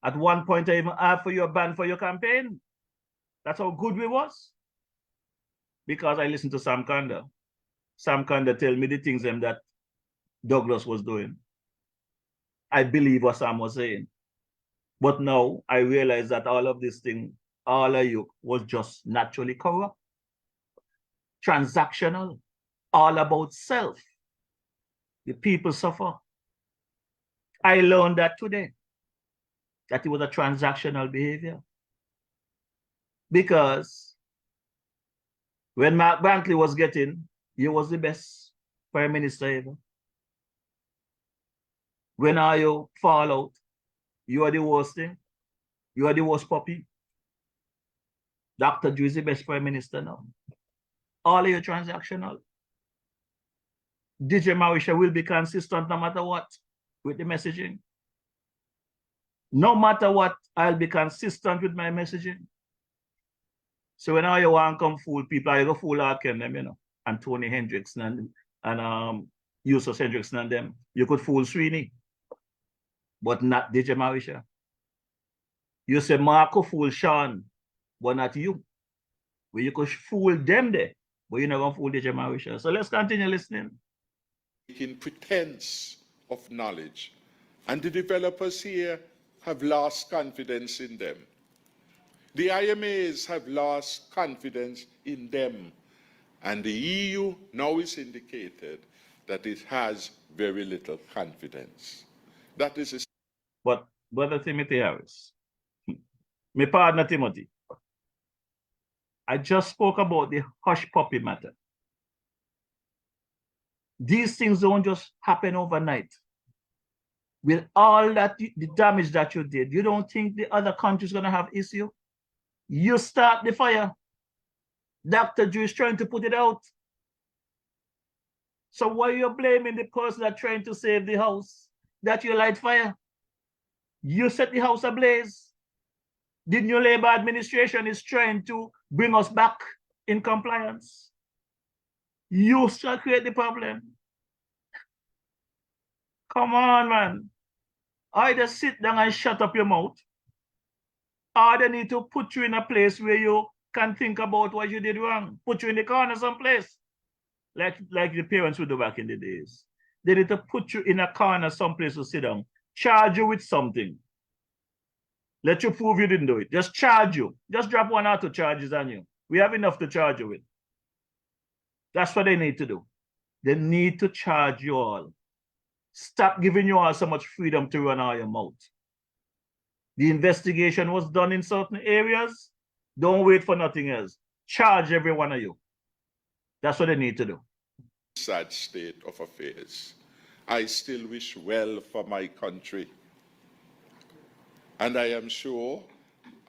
at one point I even asked for your ban for your campaign. That's how good we was. Because I listened to Sam Kanda. Sam Kanda tell me the things that Douglas was doing. I believe what Sam was saying. But now I realize that all of this thing, all of you, was just naturally corrupt. Transactional. All about self. The people suffer. I learned that today. That it was a transactional behavior. Because when Mark Brantley was getting, he was the best prime minister ever. When all you fall out, you are the worst thing. You are the worst puppy. Dr. Drew is the best prime minister now. All of you transactional. DJ Morrishaw will be consistent no matter what with the messaging. No matter what, I'll be consistent with my messaging. So when all you want to come fool people, you go fool Arken them, you know, and Tony Hendrickson and Yusuf Hendrickson and them. You could fool Sweeney, but not DJ Morrishaw. You say Marco fool Sean, but not you. Well, you could fool them there, but you're not going to fool DJ Morrishaw. So let's continue listening. Making pretense of knowledge. And the developers here have lost confidence in them. The IMAs have lost confidence in them. And the EU now is indicated that it has very little confidence. That is a... But Brother Timothy Harris, my partner Timothy, I just spoke about the hush puppy matter. These things don't just happen overnight. With all that, the damage that you did, you don't think the other country's going to have issue? You start the fire. Dr. Drew is trying to put it out. So why are you blaming the person that's trying to save the house that you light fire? You set the house ablaze. The new Labour administration is trying to bring us back in compliance. You shall create the problem. Come on, man. Either sit down and shut up your mouth, or they need to put you in a place where you can think about what you did wrong. Put you in the corner someplace, like the parents would do back in the days. They need to put you in a corner someplace to sit down, charge you with something. Let you prove you didn't do it. Just charge you. Just drop 1 or 2 charges on you. We have enough to charge you with. That's what they need to do. They need to charge you all. Stop giving you all so much freedom to run out your mouth. The investigation was done in certain areas. Don't wait for nothing else. Charge every one of you. That's what they need to do. Sad state of affairs. I still wish well for my country. And I am sure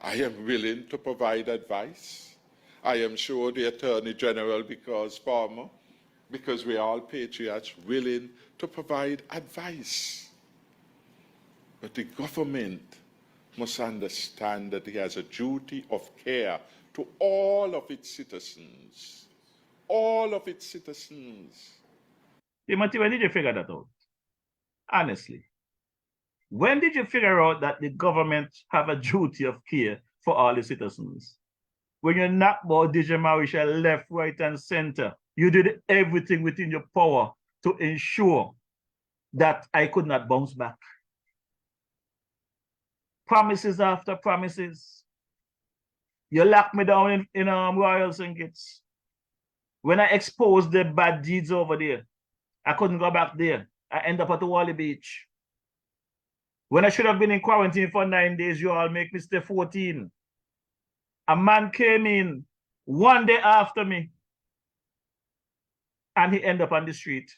I am willing to provide advice. I am sure the Attorney General, because we are all patriots, willing to provide advice. But the government must understand that it has a duty of care to all of its citizens. All of its citizens. Timothy, when did you figure that out? Honestly. When did you figure out that the government have a duty of care for all the citizens? When you knocked about JefroyMorrishaw left, right, and center, you did everything within your power to ensure that I could not bounce back. Promises after promises. You locked me down in Royal St. Kitts. When I exposed the bad deeds over there, I couldn't go back there. I end up at the Wally Beach. When I should have been in quarantine for 9 days, you all make me stay 14. A man came in 1 day after me, and he ended up on the street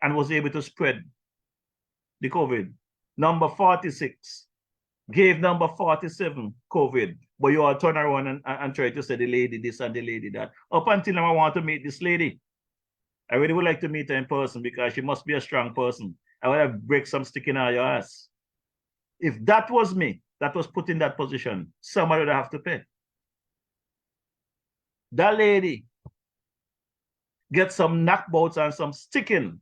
and was able to spread the COVID. Number 46 gave number 47 COVID, but you all turn around and try to say the lady this and the lady that. Up until now, I want to meet this lady. I really would like to meet her in person because she must be a strong person. I would have break some stick in her ass. If that was me, that was put in that position, somebody would have to pay. That lady gets some knockbouts and some sticking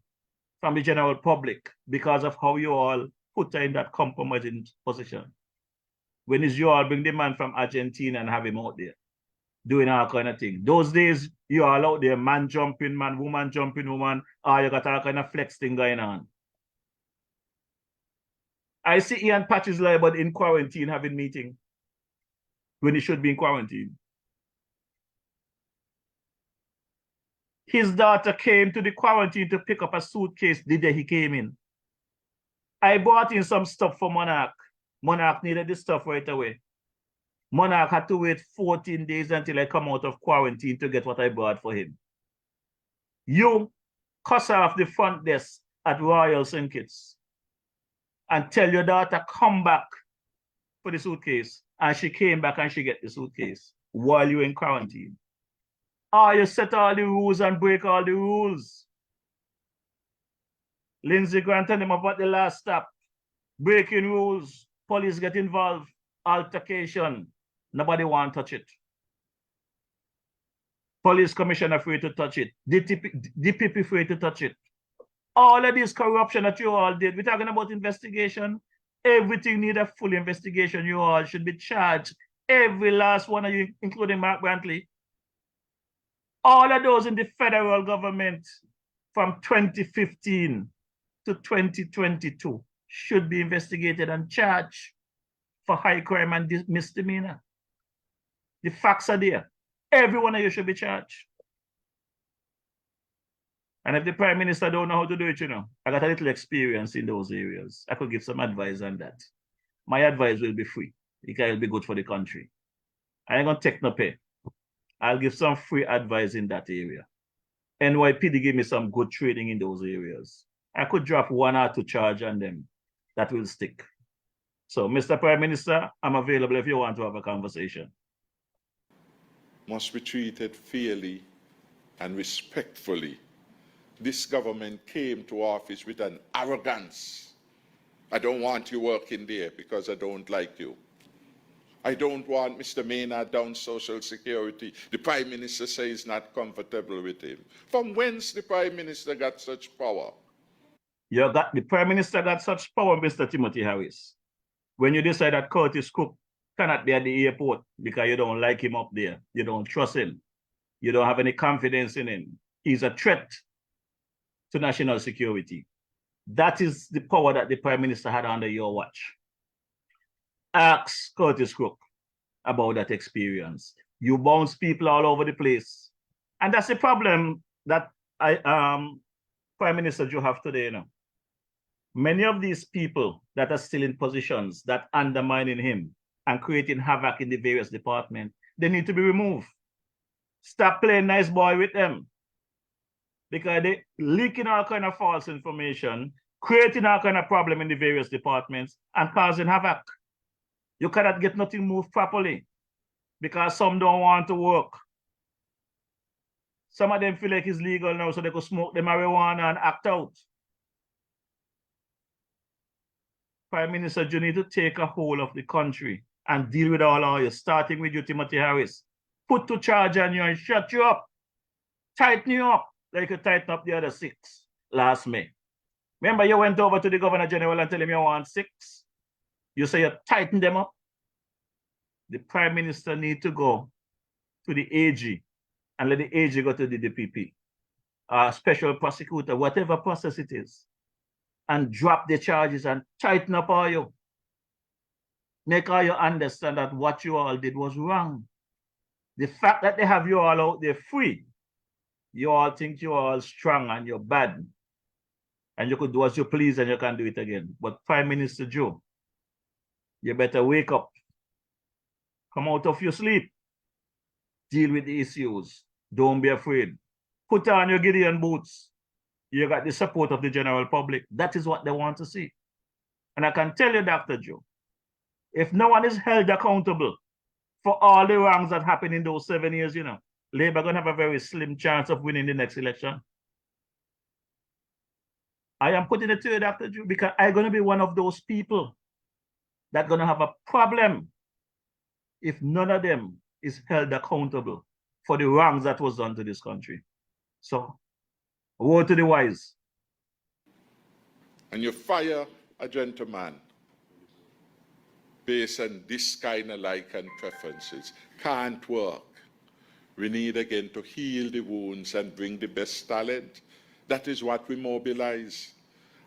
from the general public because of how you all put her in that compromising position. When it's you all bring the man from Argentina and have him out there doing all kind of thing. Those days, you all out there, man jumping man, woman jumping woman, or you got all kind of flex thing going on. I see Ian Patches Liburd in quarantine having meeting when he should be in quarantine. His daughter came to the quarantine to pick up a suitcase the day he came in. I brought in some stuff for Monarch. Monarch needed the stuff right away. Monarch had to wait 14 days until I come out of quarantine to get what I brought for him. You cuss her off the front desk at Royal St. Kitts and tell your daughter, come back for the suitcase. And she came back and she get the suitcase while you were in quarantine. Or you set all the rules and break all the rules. Lindsey Grant and them about the last stop. Breaking rules, police get involved, altercation. Nobody want to touch it. Police commissioner afraid to touch it. DPP afraid to touch it. All of this corruption that you all did, we're talking about investigation. Everything need a full investigation. You all should be charged. Every last one of you, including Mark Brantley. All of those in the federal government from 2015 to 2022 should be investigated and charged for high crime and misdemeanor. The facts are there. Every one of you should be charged. And if the Prime Minister don't know how to do it, I got a little experience in those areas. I could give some advice on that. My advice will be free because it'll be good for the country. I ain't gonna take no pay. I'll give some free advice in that area. NYPD give me some good training in those areas. I could drop 1 or 2 charge on them that will stick. So, Mr. Prime Minister, I'm available if you want to have a conversation. Must be treated fairly and respectfully this government came to office with an arrogance. I don't want you working there because I don't like you. I don't want Mr. Maynard down Social Security. The Prime Minister says he's not comfortable with him. From whence the Prime Minister got such power? The Prime Minister got such power, Mr. Timothy Harris. When you decide that Curtis Cook cannot be at the airport because you don't like him up there, you don't trust him, you don't have any confidence in him, he's a threat to national security. That is the power that the Prime Minister had under your watch. Ask Curtis Cook about that experience. You bounce people all over the place. And that's the problem that Prime Minister Joe have today, you know. Many of these people that are still in positions that undermining him and creating havoc in the various departments, they need to be removed. Stop playing nice boy with them. Because they leaking all kind of false information, creating all kind of problem in the various departments and causing havoc. You cannot get nothing moved properly because some don't want to work. Some of them feel like it's legal now so they could smoke the marijuana and act out. Prime Minister, you need to take a hold of the country and deal with all of you, starting with you, Timothy Harris. Put to charge on you and shut you up. Tighten you up like you tighten up the other 6 last May. Remember, you went over to the Governor General and tell him you want 6? You say you tighten them up. The Prime Minister need to go to the AG and let the AG go to the DPP, special prosecutor, whatever process it is, and drop the charges and tighten up all you. Make all you understand that what you all did was wrong. The fact that they have you all out there free, you all think you're all strong and you're bad, and you could do as you please and you can do it again. But Prime Minister Joe, you better wake up. Come out of your sleep. Deal with the issues. Don't be afraid. Put on your Gideon boots. You got the support of the general public. That is what they want to see. And I can tell you, Dr. Joe, if no one is held accountable for all the wrongs that happened in those 7 years, you know, Labour going to have a very slim chance of winning the next election. I am putting it to you, Dr. Joe, because I'm going to be one of those people that's going to have a problem if none of them is held accountable for the wrongs that was done to this country. So, a word to the wise. And you fire a gentleman based on this kind of like and preferences. Can't work. We need again to heal the wounds and bring the best talent. That is what we mobilize.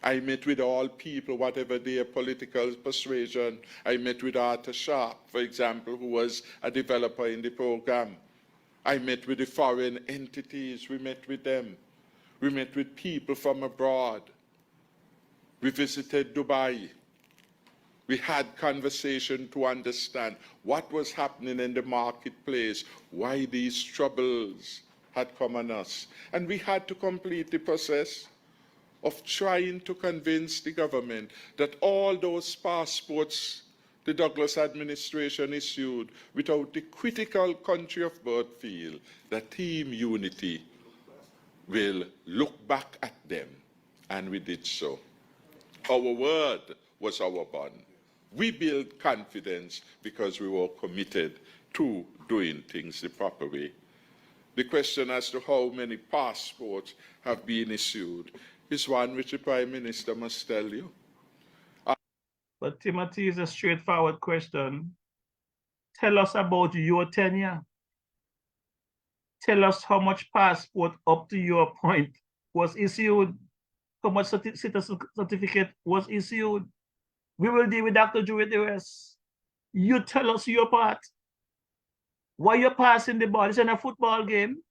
I met with all people, whatever their political persuasion. I met with Arthur Sharp, for example, who was a developer in the program. I met with the foreign entities. We met with them. We met with people from abroad. We visited Dubai. We had conversation to understand what was happening in the marketplace, why these troubles had come on us. And we had to complete the process of trying to convince the government that all those passports the Douglas administration issued without the critical country of birth field, that Team Unity will look back at them. And we did so. Our word was our bond. We built confidence because we were committed to doing things the proper way. The question as to how many passports have been issued is one which the Prime Minister must tell you. But Timothy, is a straightforward question. Tell us about your tenure. Tell us how much passport up to your point was issued, how much citizen certificate was issued. We will deal with Dr. Joe with the rest. You tell us your part. Why you're passing the ball? It's in a football game.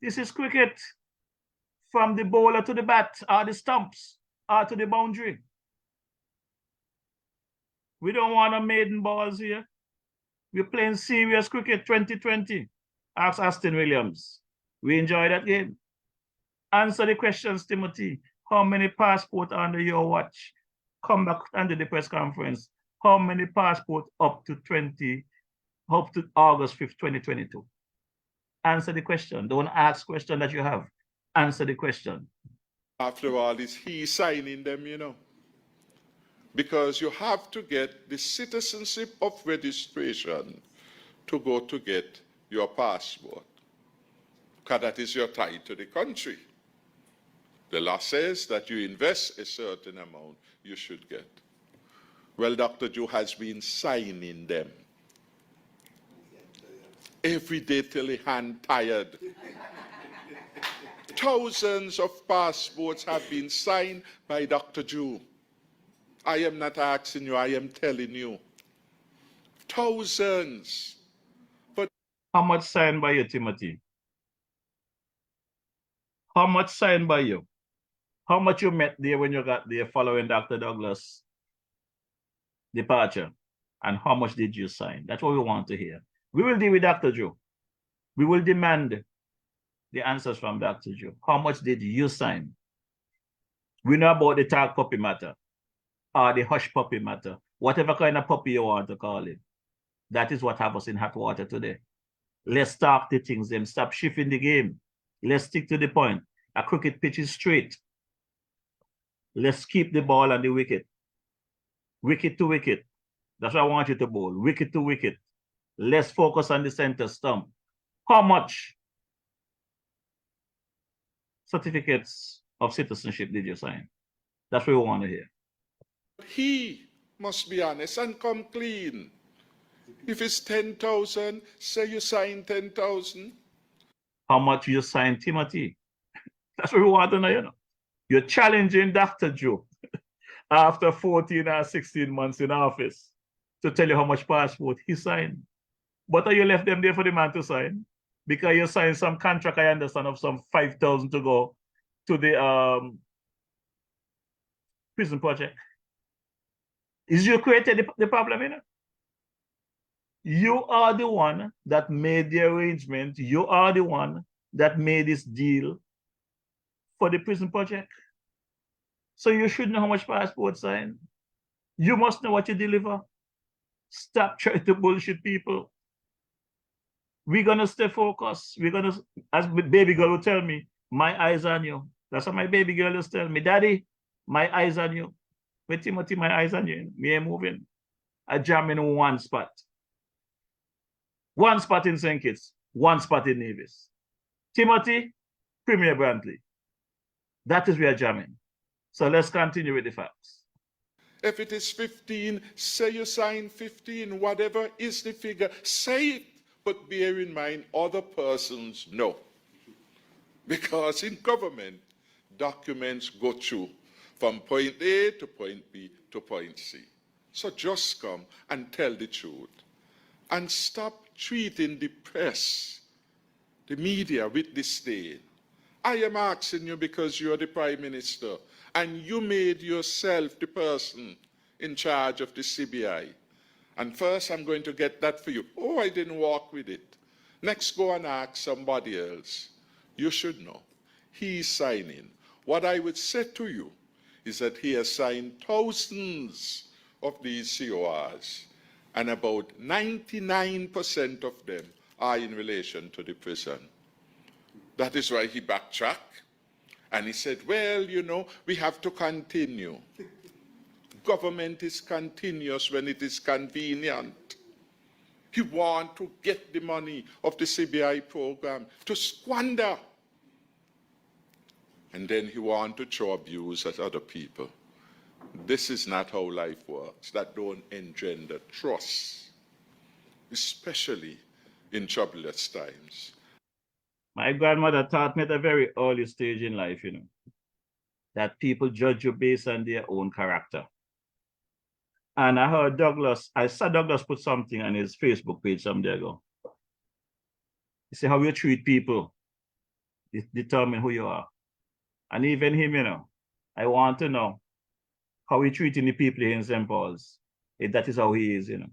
This is cricket. From the bowler to the bat, or the stumps, or to the boundary. We don't want a maiden balls here. We're playing serious cricket 2020. Ask Aston Williams. We enjoy that game. Answer the questions, Timothy. How many passports under your watch? Come back under the press conference. How many passports up to August 5th, 2022? Answer the question. Don't ask question that you have. Answer the question. After all, is he signing them, you know? Because you have to get the citizenship of registration to go to get your passport, because that is your tie to the country. The law says that you invest a certain amount, you should get. Well, Dr. Joe has been signing them every day till he hand tired. Thousands of passports have been signed by Dr. Joe. I am not asking you, I am telling you. Thousands. But how much signed by you, Timothy? How much signed by you? How much you met there when you got there following Dr. Douglas' departure? And how much did you sign? That's what we want to hear. We will deal with Dr. Joe. We will demand the answers from Dr. Joe. How much did you sign? We know about the tag puppy matter or the hush puppy matter, whatever kind of puppy you want to call it. That is what have us in hot water today. Let's talk the things, then stop shifting the game. Let's stick to the point. A cricket pitch is straight. Let's keep the ball on the wicket. Wicket to wicket. That's what I want you to bowl. Wicket to wicket. Let's focus on the center stump. How much certificates of citizenship did you sign? That's what we want to hear. he must be honest and come clean. If it's 10,000, say you sign 10,000. How much you signed, Timothy? That's what we want to know, you know. You're challenging Dr. Joe after 14 or 16 months in office to tell you how much passport he signed. But are you left them there for the man to sign? Because you signed some contract, I understand, of some 5,000 to go to the prison project. Is you created the problem, you know? You are the one that made the arrangement. You are the one that made this deal for the prison project. So you should know how much passport signed. You must know what you deliver. Stop trying to bullshit people. We're gonna stay focused. We're gonna, as baby girl will tell me, my eyes on you. That's what my baby girl will tell me, Daddy, my eyes on you. With Timothy, my eyes on you. Me ain't moving. I jam in one spot. One spot in St. Kitts, one spot in Nevis. Timothy, Premier Brantley. That is where I'm jamming. So let's continue with the facts. If it is 15, say you sign 15, whatever is the figure, say it, but bear in mind other persons know. Because in government, documents go through from point A to point B to point C. So just come and tell the truth. And stop treating the press, the media with disdain. I am asking you because you're the Prime Minister and you made yourself the person in charge of the CBI. And first I'm going to get that for you. Oh, I didn't walk with it. Next, go and ask somebody else. You should know. He's signing. What I would say to you is that he has signed thousands of these CORs, and about 99% of them are in relation to the prison. That is why he backtracked, and he said, well, you know, we have to continue. Government is continuous when it is convenient. He wants to get the money of the CBI program to squander. And then he wants to throw abuse at other people. This is not how life works. That don't engender trust, especially in troublous times. My grandmother taught me at a very early stage in life, you know, that people judge you based on their own character. And I heard I saw Douglas put something on his Facebook page some day ago. He said, how you treat people determine who you are. And even him, you know, I want to know how he treating the people here in St. Paul's. If that is how he is, you know.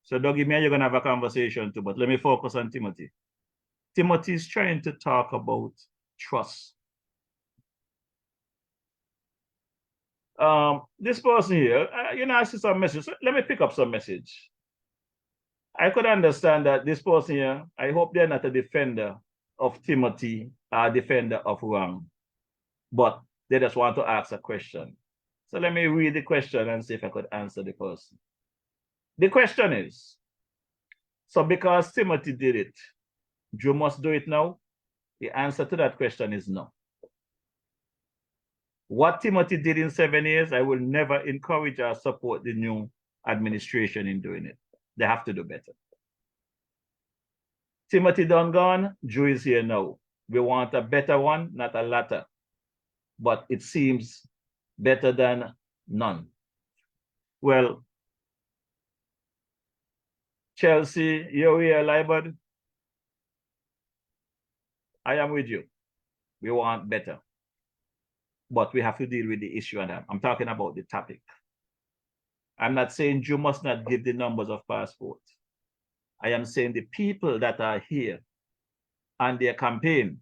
So Dougie, me and you're gonna have a conversation too, but let me focus on Timothy. Timothy is trying to talk about trust. This person here, you know, I see some message. So let me pick up some message. I could understand that this person here, I hope they're not a defender of Timothy are defender of wrong, but they just want to ask a question. So let me read the question and see if I could answer the person. The question is, so because Timothy did it, you must do it now? The answer to that question is no. What Timothy did in 7 years, I will never encourage or support the new administration in doing it. They have to do better. Timothy done gone, Drew is here now. We want a better one, not a latter. But it seems better than none. Well, Chelsea, you're here, Liburd. I am with you. We want better. But we have to deal with the issue, and I'm talking about the topic. I'm not saying you must not give the numbers of passports. I am saying the people that are here and their campaign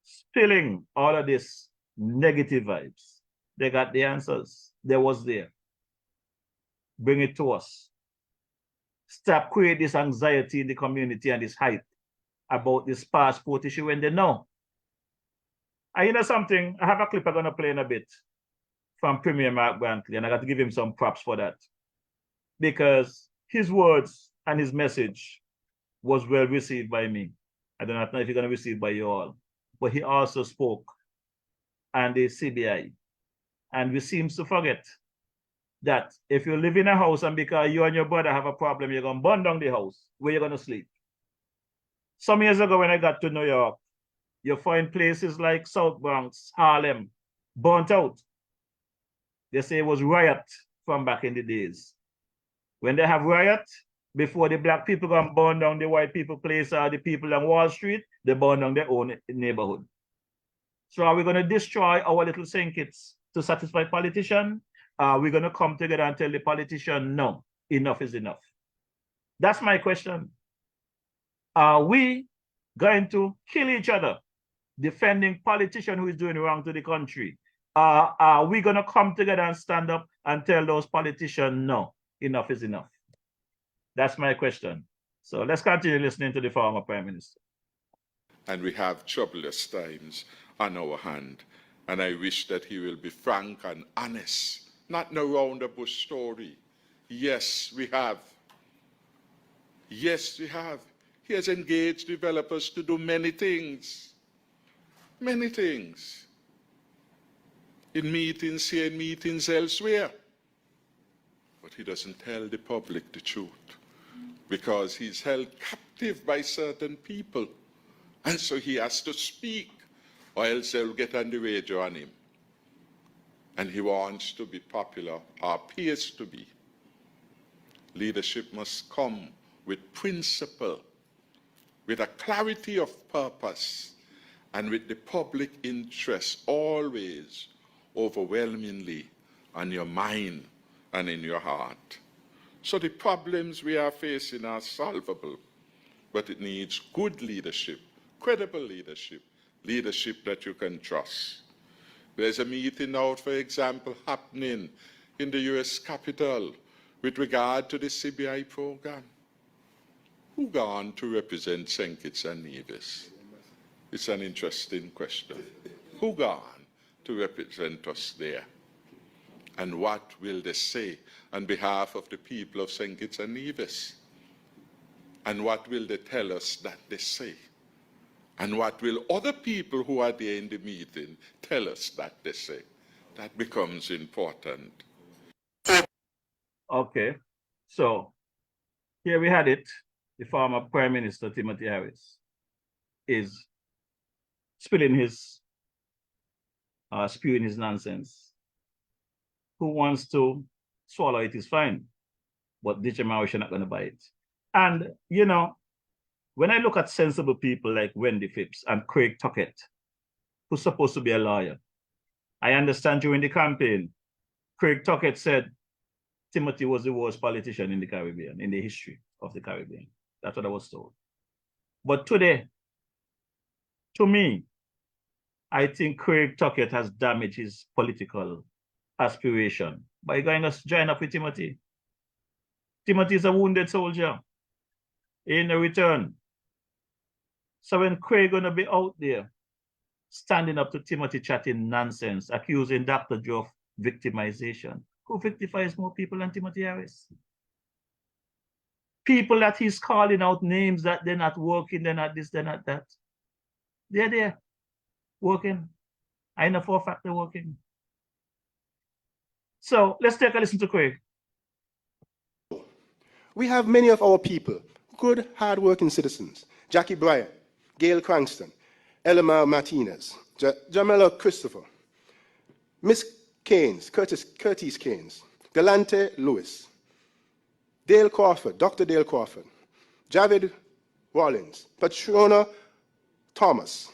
spilling all of this negative vibes. They got the answers. They was there. Bring it to us. Stop create this anxiety in the community and this hype about this passport issue when they know. And you know something? I have a clip I'm going to play in a bit from Premier Mark Brantley, and I got to give him some props for that. Because his words and his message was well received by me. I do not know if you're going to receive by you all. But he also spoke and the CBI. And we seem to forget that if you live in a house and because you and your brother have a problem, you're going to burn down the house, where you're going to sleep. Some years ago when I got to New York, you find places like South Bronx, Harlem, burnt out. They say it was riot from back in the days. When they have riot, before the black people go and burn down the white people place or the people on Wall Street, they burn down their own neighborhood. So are we going to destroy our little St. Kitts to satisfy politicians? Are we going to come together and tell the politician, no, enough is enough? That's my question. Are we going to kill each other defending politician who is doing wrong to the country? Are we going to come together and stand up and tell those politicians, no, enough is enough? That's my question. So let's continue listening to the former Prime Minister. And we have troublous times on our hand. And I wish that he will be frank and honest, not no round-the-bush story. Yes, we have. Yes, we have. He has engaged developers to do many things. Many things. In meetings here, in meetings elsewhere. But he doesn't tell the public the truth because he's held captive by certain people. And so he has to speak or else they'll get on the radio on him. And he wants to be popular or appears to be. Leadership must come with principle, with a clarity of purpose, and with the public interest always overwhelmingly on your mind and in your heart. So the problems we are facing are solvable, but it needs good leadership, credible leadership, leadership that you can trust. There's a meeting now, for example, happening in the US Capitol with regard to the CBI program. Who gone to represent St. Kitts and Nevis? It's an interesting question. Who gone to represent us there? And what will they say on behalf of the people of St. Kitts and Nevis? And what will they tell us that they say? And what will other people who are there in the meeting tell us that they say? That becomes important. Okay, so here we had it. The former Prime Minister, Timothy Harris, is spewing his nonsense. Who wants to swallow it is fine, but Morrishaw not going to buy it. And, you know, when I look at sensible people like Wendy Phipps and Craig Tuckett, who's supposed to be a lawyer, I understand during the campaign, Craig Tuckett said Timothy was the worst politician in the Caribbean, in the history of the Caribbean. That's what I was told. But today, to me, I think Craig Tuckett has damaged his political aspiration by going to join up with Timothy. Timothy is a wounded soldier. In return, So when Craig gonna be out there standing up to Timothy chatting nonsense, accusing Dr. Joe of victimization, who victimizes more people than Timothy Harris? People that he's calling out names that they're not working, they're not this, they're not that. They're there, working. I know for a fact they're working. So let's take a listen to Craig. We have many of our people, good, hard-working citizens. Jackie Bryant, Gail Cranston, Elamar Martinez, Jamela Christopher, Miss Keynes, Curtis Keynes, Galante Lewis, Dale Crawford, Dr. Dale Crawford, Javid Rollins, Patrona Thomas.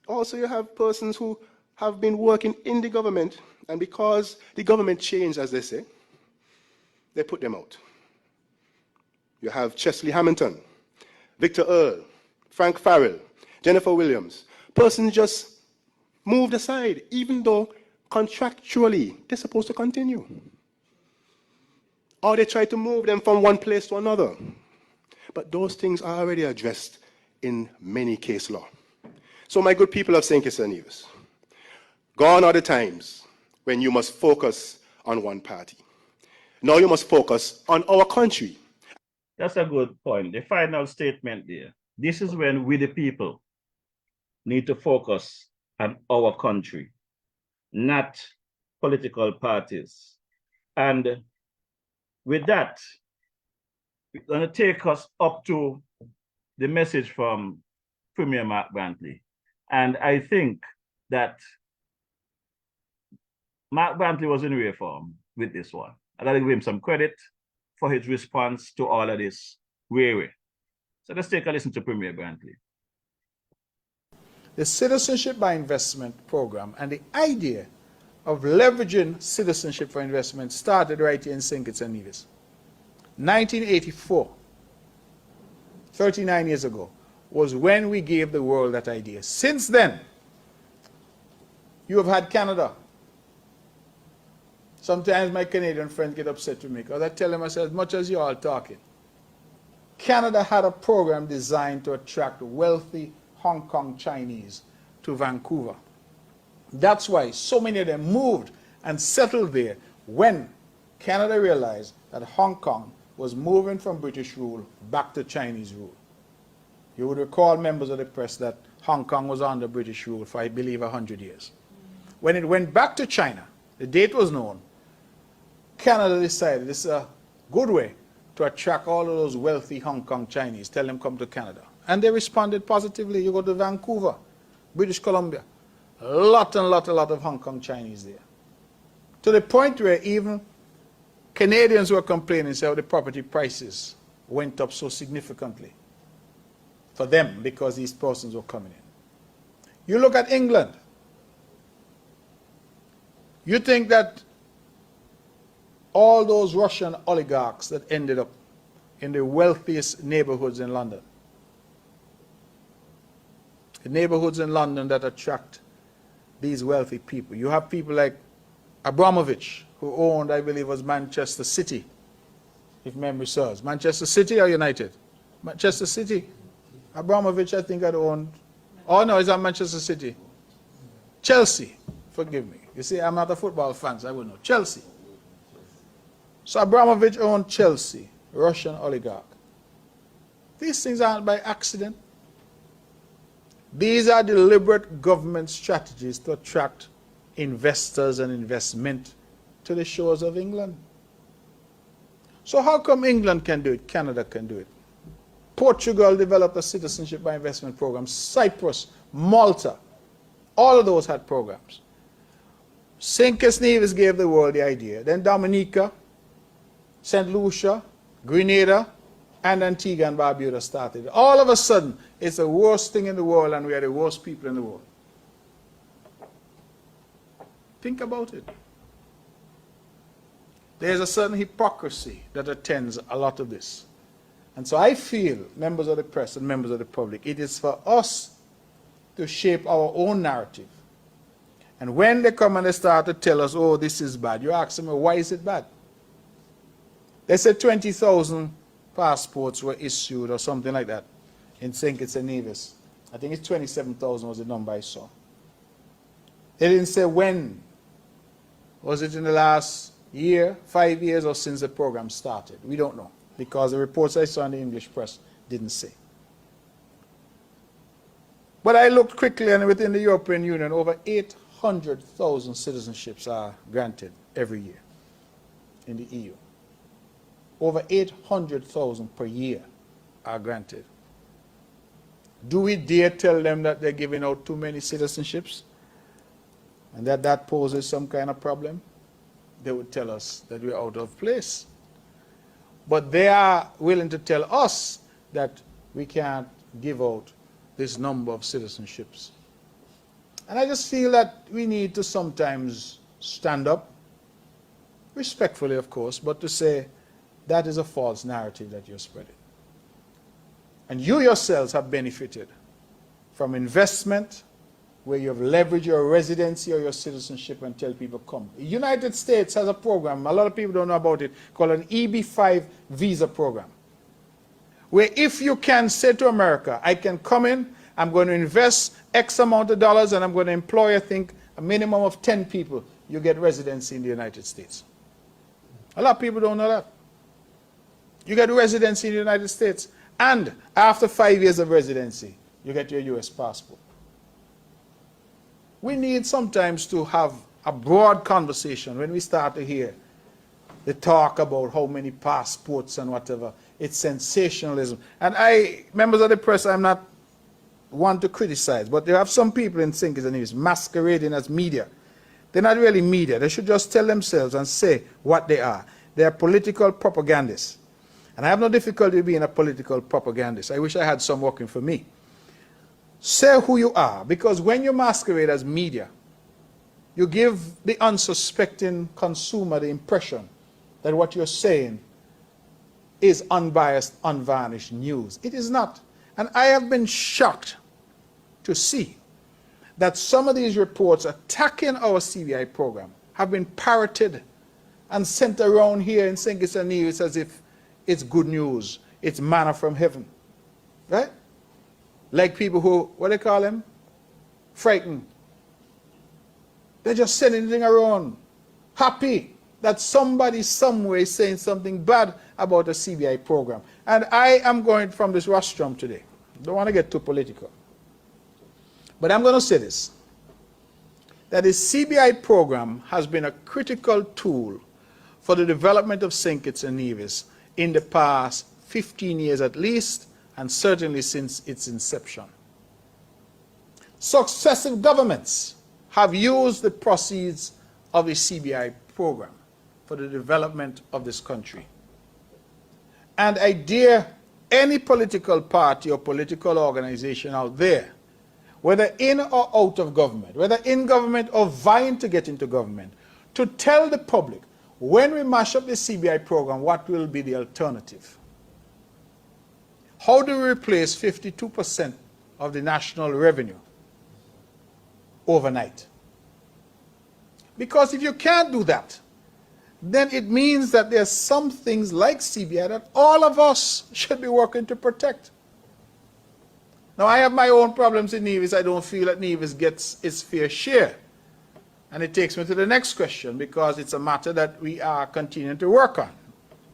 Also, you have persons who have been working in the government, and because the government changed, as they say, they put them out. You have Chesley Hamilton, Victor Earl, Frank Farrell, Jennifer Williams. Persons just moved aside, even though contractually they're supposed to continue. Or they try to move them from one place to another. But those things are already addressed in many case law. So my good people of St. Kitts and Nevis, gone are the times when you must focus on one party. Now you must focus on our country. That's a good point. The final statement there. This is when we, the people, need to focus on our country, not political parties. And with that, it's going to take us up to the message from Premier Mark Brantley. And I think that Mark Brantley was in rare form with this one. I gotta give him some credit for his response to all of this way. So let's take a listen to Premier Brantley. The Citizenship by Investment program and the idea of leveraging citizenship for investment started right here in St. Kitts and Nevis. 1984, 39 years ago, was when we gave the world that idea. Since then, you have had Canada. Sometimes my Canadian friends get upset with me because I tell them, I say, as much as you're all talking, Canada had a program designed to attract wealthy Hong Kong Chinese to Vancouver. That's why so many of them moved and settled there when Canada realized that Hong Kong was moving from British rule back to Chinese rule. You would recall, members of the press, that Hong Kong was under British rule for, I believe, 100 years. When it went back to China, the date was known, Canada decided this is a good way to attract all of those wealthy Hong Kong Chinese, tell them come to Canada. And they responded positively. You go to Vancouver, British Columbia, a lot of Hong Kong Chinese there. To the point where even Canadians were complaining, saying the property prices went up so significantly for them because these persons were coming in. You look at England. You think that all those Russian oligarchs that ended up in the wealthiest neighborhoods in London, the neighborhoods in London that attract these wealthy people. You have people like Abramovich, who owned, I believe, was Manchester City, if memory serves. Manchester City or United? Manchester City. Abramovich, I think, had owned, oh no, it's at Manchester City. Chelsea, forgive me. You see, I'm not a football fan, so I wouldn't know. Chelsea. So Abramovich owned Chelsea, Russian oligarch. These things aren't by accident. These are deliberate government strategies to attract investors and investment to the shores of England. So how come England can do it, Canada can do it? Portugal developed a citizenship by investment program. Cyprus, Malta, all of those had programs. St. Kitts Nevis gave the world the idea. Then Dominica, St. Lucia, Grenada, and Antigua and Barbuda started. All of a sudden, it's the worst thing in the world and we are the worst people in the world. Think about it. There's a certain hypocrisy that attends a lot of this. And so I feel, members of the press and members of the public, it is for us to shape our own narrative. And when they come and they start to tell us, oh, this is bad, you ask them, why is it bad? They said 20,000 passports were issued or something like that in St. Kitts and Nevis. I think it's 27,000 was the number I saw. They didn't say when. Was it in the last year, 5 years, or since the program started? We don't know, because the reports I saw in the English press didn't say. But I looked quickly, and within the European Union, over 800,000 citizenships are granted every year in the EU. Over 800,000 per year are granted. Do we dare tell them that they're giving out too many citizenships and that poses some kind of problem? They would tell us that we're out of place. But they are willing to tell us that we can't give out this number of citizenships. And I just feel that we need to sometimes stand up, respectfully of course, but to say that is a false narrative that you're spreading. And you yourselves have benefited from investment where you have leveraged your residency or your citizenship and tell people come. The United States has a program, a lot of people don't know about it, called an EB-5 visa program, where if you can say to America, I can come in, I'm going to invest X amount of dollars and I'm going to employ, I think, a minimum of 10 people, you get residency in the United States. A lot of people don't know that. You get residency in the United States, and after 5 years of residency, you get your US passport. We need sometimes to have a broad conversation when we start to hear the talk about how many passports and whatever. It's sensationalism. And members of the press, I'm not one to criticize, but there are some people in St. Kitts and Nevis masquerading as media. They're not really media. They should just tell themselves and say what they are. They are political propagandists. And I have no difficulty being a political propagandist. I wish I had some working for me. Say who you are, because when you masquerade as media, you give the unsuspecting consumer the impression that what you're saying is unbiased, unvarnished news. It is not. And I have been shocked to see that some of these reports attacking our CBI program have been parroted and sent around here in St. Kitts and Nevis as if it's good news, it's manna from heaven, right? Like people who, what do they call them? Frightened. They're just sending things around, happy that somebody somewhere is saying something bad about the CBI program. And I am going from this rostrum today. Don't want to get too political. But I'm going to say this, that the CBI program has been a critical tool for the development of St. Kitts and Nevis in the past 15 years at least, and certainly since its inception. Successive governments have used the proceeds of the CBI program for the development of this country. And I dare any political party or political organization out there, whether in or out of government, whether in government or vying to get into government, to tell the public, when we mash up the CBI program, what will be the alternative? How do we replace 52% of the national revenue overnight? Because if you can't do that, then it means that there's some things like CBI that all of us should be working to protect. Now, I have my own problems in Nevis. I don't feel that Nevis gets its fair share. And it takes me to the next question, because it's a matter that we are continuing to work on.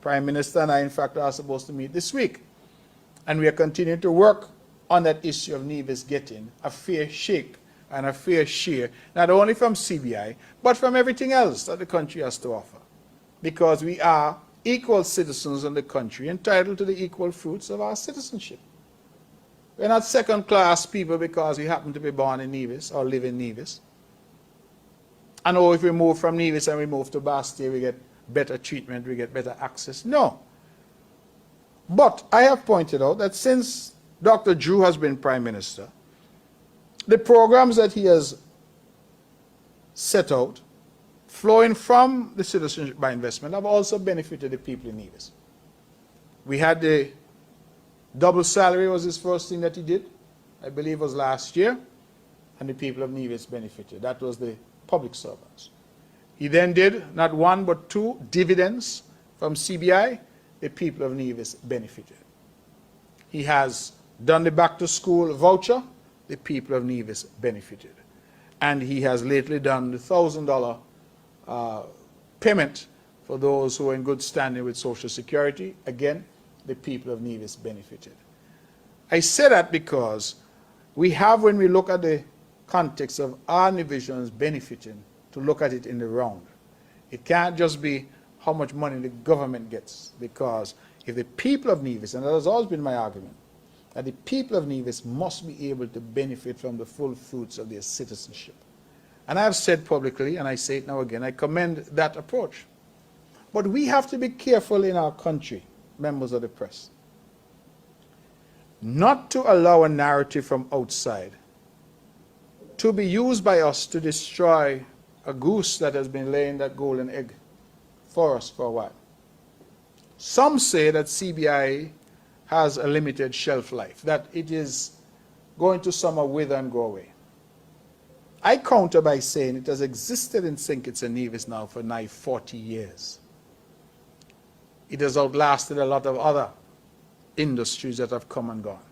Prime Minister and I, in fact, are supposed to meet this week. And we are continuing to work on that issue of Nevis getting a fair shake and a fair share, not only from CBI, but from everything else that the country has to offer. Because we are equal citizens in the country, entitled to the equal fruits of our citizenship. We're not second-class people because we happen to be born in Nevis or live in Nevis. And oh, if we move from Nevis and we move to Bastille, we get better treatment, we get better access. No. But I have pointed out that since Dr. Drew has been Prime Minister, the programs that he has set out, flowing from the citizenship by investment, have also benefited the people in Nevis. We had the double salary was his first thing that he did, I believe it was last year, and the people of Nevis benefited. That was the public servants. He then did not one but two dividends from CBI. The people of Nevis benefited. He has done the back to school voucher, the people of Nevis benefited. And he has lately done the $1,000 payment for those who are in good standing with Social Security. Again, the people of Nevis benefited. I say that because we have, when we look at the context of our divisions benefiting, to look at it in the round. It can't just be how much money the government gets, because if the people of Nevis, and that has always been my argument, that the people of Nevis must be able to benefit from the full fruits of their citizenship. And I have said publicly, and I say it now again, I commend that approach. But we have to be careful in our country, members of the press, not to allow a narrative from outside to be used by us to destroy a goose that has been laying that golden egg for us for a while. Some say that CBI has a limited shelf life, that it is going to summer wither and go away. I counter by saying it has existed in St. Kitts and Nevis now for nigh 40 years. It has outlasted a lot of other industries that have come and gone.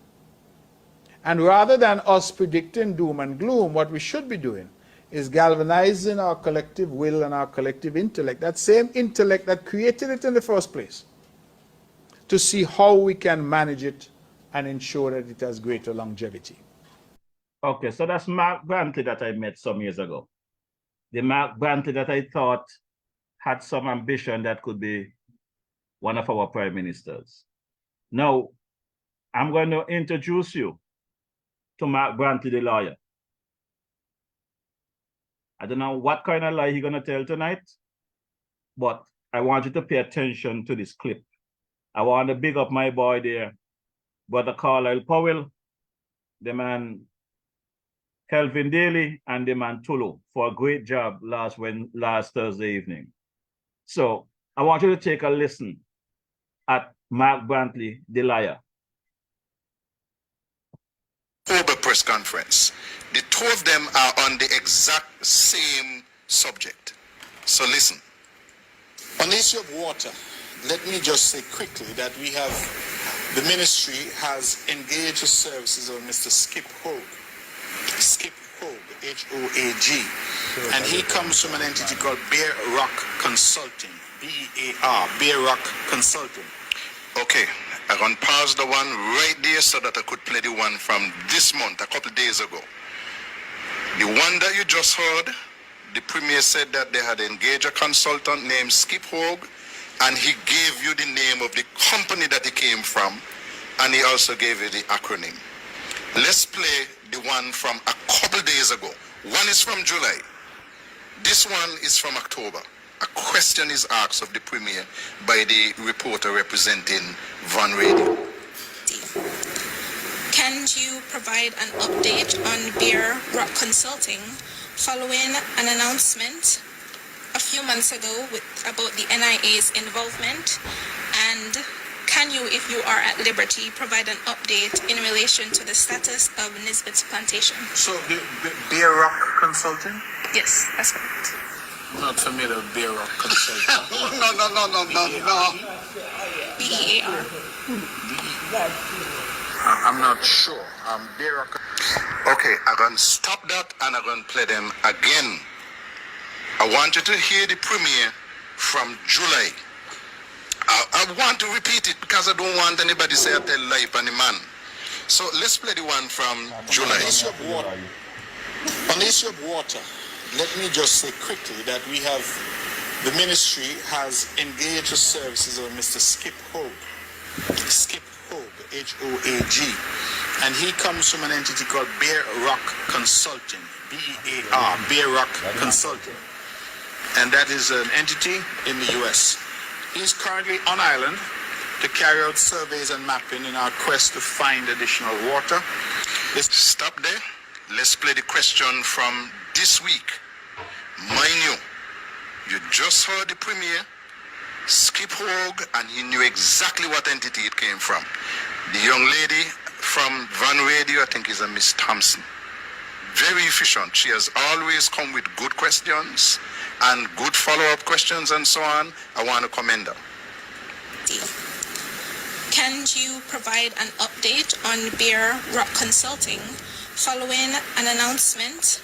And rather than us predicting doom and gloom, what we should be doing is galvanizing our collective will and our collective intellect, that same intellect that created it in the first place, to see how we can manage it and ensure that it has greater longevity. Okay, so that's Mark Brantley that I met some years ago. The Mark Brantley that I thought had some ambition that could be one of our prime ministers. Now, I'm going to introduce you to Mark Brantley, the lawyer. I don't know what kind of lie he's going to tell tonight, but I want you to pay attention to this clip. I want to big up my boy there, Brother Carlisle Powell, the man Kelvin Daly, and the man Tulu for a great job last Thursday evening. So I want you to take a listen at Mark Brantley, the liar. October press conference. The two of them are on the exact same subject. So listen. On the issue of water, let me just say quickly that the ministry has engaged the services of Mr. Skip Hoag, H-O-A-G, and he comes from an entity called Bear Rock Consulting, B-E-A-R, Bear Rock Consulting. Okay, I'm going to pause the one right there so that I could play the one from this month, a couple days ago. The one that you just heard, the Premier said that they had engaged a consultant named Skip Hoag, and he gave you the name of the company that he came from, and he also gave you the acronym. Let's play the one from a couple days ago. One is from July. This one is from October. A question is asked of the Premier by the reporter representing Van Radio. Can you provide an update on Bear Rock Consulting following an announcement a few months ago about the NIA's involvement? And can you, if you are at liberty, provide an update in relation to the status of Nisbet's plantation? So the Bear Rock Consulting? Yes, that's correct. Not familiar with Bear Rock Consulting. No. B-E-A-R. I'm not sure. Bear Rock. Okay, I'm going to stop that and I'm going to play them again. I want you to hear the Premier from July. I want to repeat it because I don't want anybody to say I tell lie on the man. So let's play the one from July. On the issue of water, let me just say quickly that the ministry has engaged the services of Mr. Skip Hoag, H-O-A-G, and he comes from an entity called Bear Rock Consulting, B-E-A-R, Bear Rock Consulting, and that is an entity in the U.S. He's currently on island to carry out surveys and mapping in our quest to find additional water. Stop there. Let's play the question from this week. Mind you just heard the Premier, Skip Hoag, and he knew exactly what entity it came from. The young lady from Van Radio, I think is a Miss Thompson. Very efficient. She has always come with good questions and good follow-up questions and so on. I want to commend her. Can you provide an update on Beer Rock Consulting following an announcement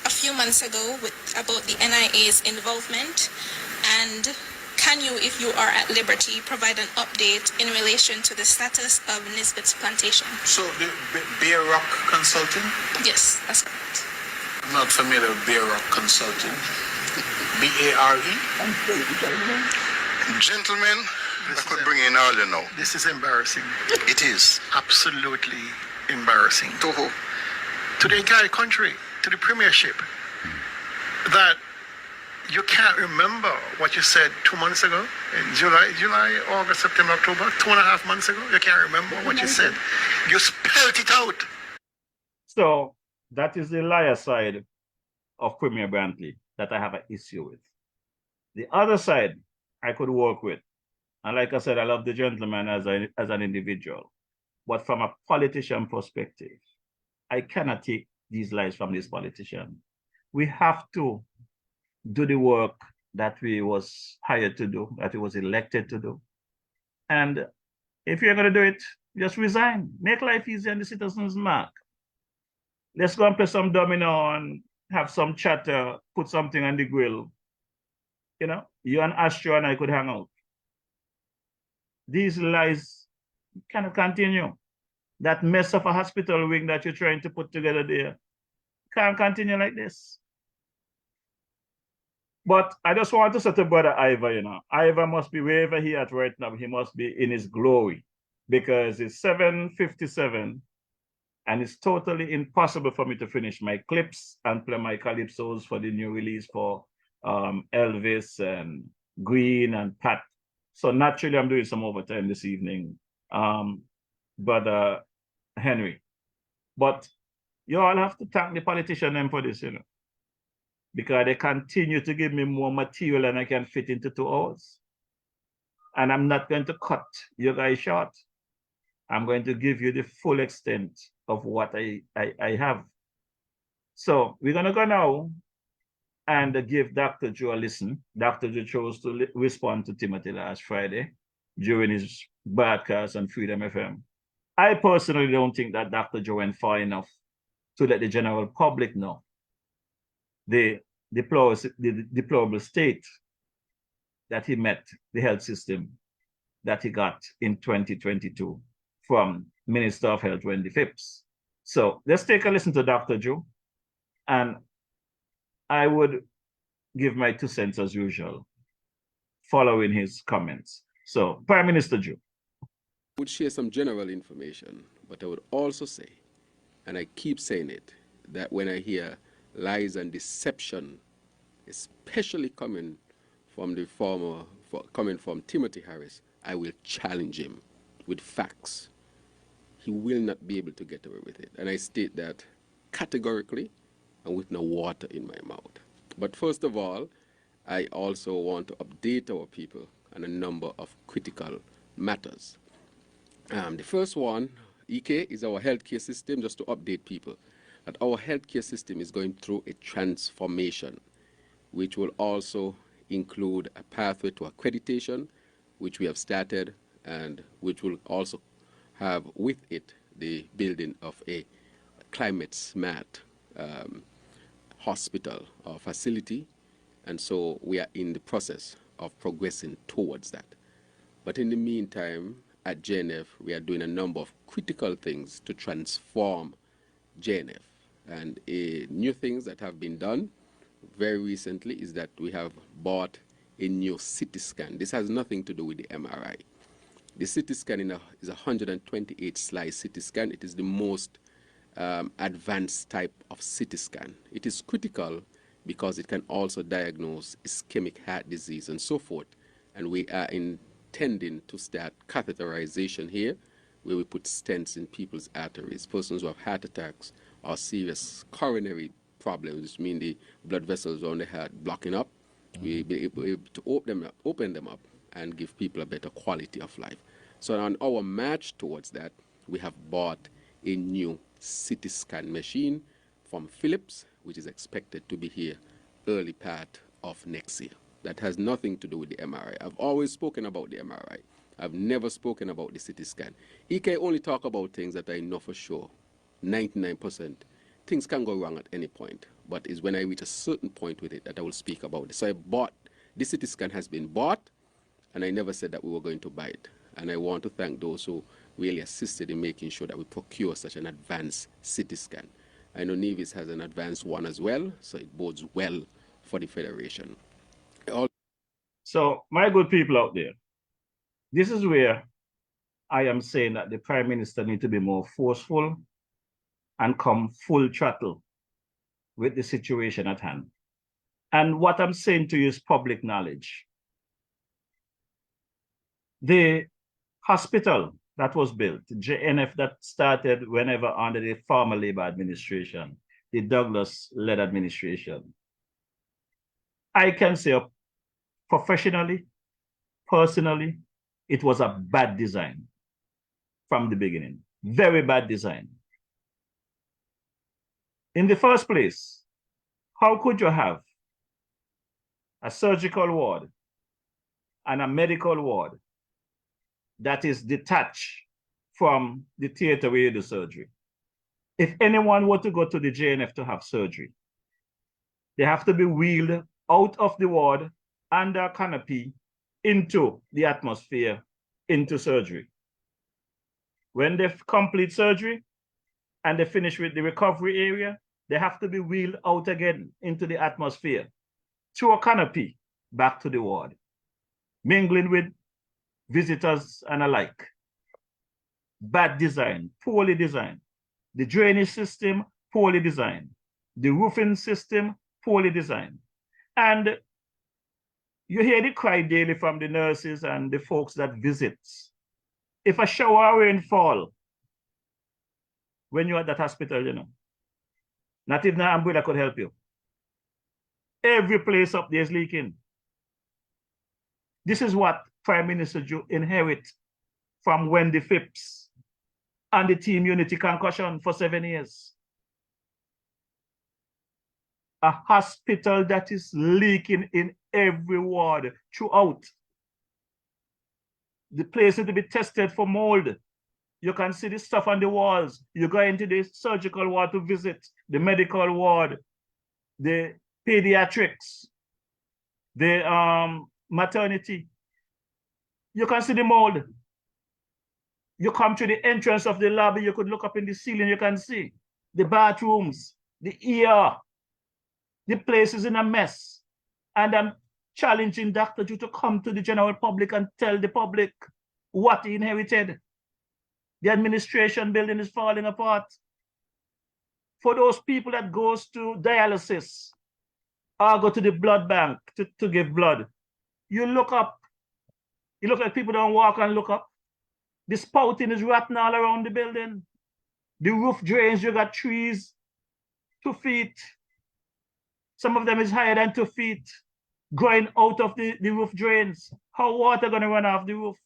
a few months ago about the NIA's involvement? And can you, if you are at liberty, provide an update in relation to the status of Nisbet's plantation? So the Beer Rock Consulting? Yes, that's correct. I'm not familiar with Beer Rock Consulting. B-A-R-E? Gentlemen, I could bring in earlier now. This is embarrassing. It is. Absolutely embarrassing. To who? To the entire country, to the premiership, that you can't remember what you said 2 months ago, in July, August, September, October, 2.5 months ago. You can't remember what you said. You spelled it out. So that is the liar side of Premier Brantley that I have an issue with. The other side I could work with. And like I said, I love the gentleman as an individual. But from a politician perspective, I cannot take these lies from this politician. We have to do the work that we was hired to do, that we was elected to do. And if you're going to do it, just resign. Make life easy on the citizens' mark. Let's go and play some domino and have some chatter, put something on the grill. You know, you and Astro and I could hang out. These lies cannot continue. That mess of a hospital wing that you're trying to put together there can't continue like this. But I just want to say to Brother Ivor, you know, Ivor must be wherever he at right now, he must be in his glory, because it's 7:57 and it's totally impossible for me to finish my clips and play my calypsos for the new release for Elvis and Green and Pat. So naturally, I'm doing some overtime this evening, Brother Henry. But you all have to thank the politician then for this, you know, because they continue to give me more material than I can fit into 2 hours. And I'm not going to cut you guys short. I'm going to give you the full extent of what I have. So we're going to go now and give Dr. Joe a listen. Dr. Joe chose to respond to Timothy last Friday during his broadcast on Freedom FM. I personally don't think that Dr. Joe went far enough to let the general public know the deplorable state that he met the health system that he got in 2022 from Minister of Health Wendy Phipps. So let's take a listen to Dr. Joe, and I would give my 2 cents as usual, following his comments. So, Prime Minister Joe. I would share some general information, but I would also say, and I keep saying it, that when I hear lies and deception, especially coming from Timothy Harris, I will challenge him with facts. He will not be able to get away with it. And I state that categorically and with no water in my mouth. But first of all, I also want to update our people on a number of critical matters. The first one, EK, is our healthcare system. Just to update people, that our healthcare system is going through a transformation, which will also include a pathway to accreditation, which we have started, and which will also have with it the building of a climate smart hospital or facility. And so we are in the process of progressing towards that. But in the meantime, at JNF, we are doing a number of critical things to transform JNF. And new things that have been done very recently is that we have bought a new CT scan. This has nothing to do with the MRI. The CT scan is a 128 slice CT scan. It is the most advanced type of CT scan. It is critical because it can also diagnose ischemic heart disease and so forth. And we are intending to start catheterization here, where we put stents in people's arteries, persons who have heart attacks or serious coronary problems, which mean the blood vessels around the heart blocking up. We'll be able to open them up and give people a better quality of life. So on our march towards that, we have bought a new CT scan machine from Philips, which is expected to be here early part of next year. That has nothing to do with the MRI. I've always spoken about the MRI. I've never spoken about the CT scan. He can only talk about things that I know for sure. 99%. Things can go wrong at any point, but it's when I reach a certain point with it that I will speak about it. So I bought, the CT scan has been bought, and I never said that we were going to buy it. And I want to thank those who really assisted in making sure that we procure such an advanced CT scan. I know Nevis has an advanced one as well, so it bodes well for the Federation. So, my good people out there, this is where I am saying that the Prime Minister needs to be more forceful and come full throttle with the situation at hand. And what I'm saying to you is public knowledge. The hospital that was built, JNF that started whenever under the former Labour administration, the Douglas-led administration, I can say professionally, personally, it was a bad design from the beginning. Very bad design. In the first place, how could you have a surgical ward and a medical ward that is detached from the theater where you do surgery? If anyone were to go to the JNF to have surgery, they have to be wheeled out of the ward under a canopy into the atmosphere, into surgery. When they complete surgery and they finish with the recovery area, they have to be wheeled out again into the atmosphere, through a canopy, back to the ward, mingling with visitors and alike. Bad design, poorly designed. The drainage system, poorly designed. The roofing system, poorly designed. And you hear the cry daily from the nurses and the folks that visit. If a shower or rain fall, when you're at that hospital, you know, not even an umbrella could help you. Every place up there is leaking. This is what Prime Minister Joe inherit from Wendy Phipps and the Team Unity concussion for 7 years. A hospital that is leaking in every ward throughout. The place is to be tested for mold. You can see the stuff on the walls. You go into the surgical ward to visit, the medical ward, the pediatrics, the maternity. You can see the mold. You come to the entrance of the lobby, you could look up in the ceiling, you can see the bathrooms, the ER. The place is in a mess. And I'm challenging Dr. Ju to come to the general public and tell the public what he inherited. The administration building is falling apart. For those people that goes to dialysis or go to the blood bank to give blood, you look up. You look like people don't walk and look up. The spouting is rotten all around the building. The roof drains, you got trees, 2 feet. Some of them is higher than 2 feet, going out of the roof drains. How water gonna run off the roof?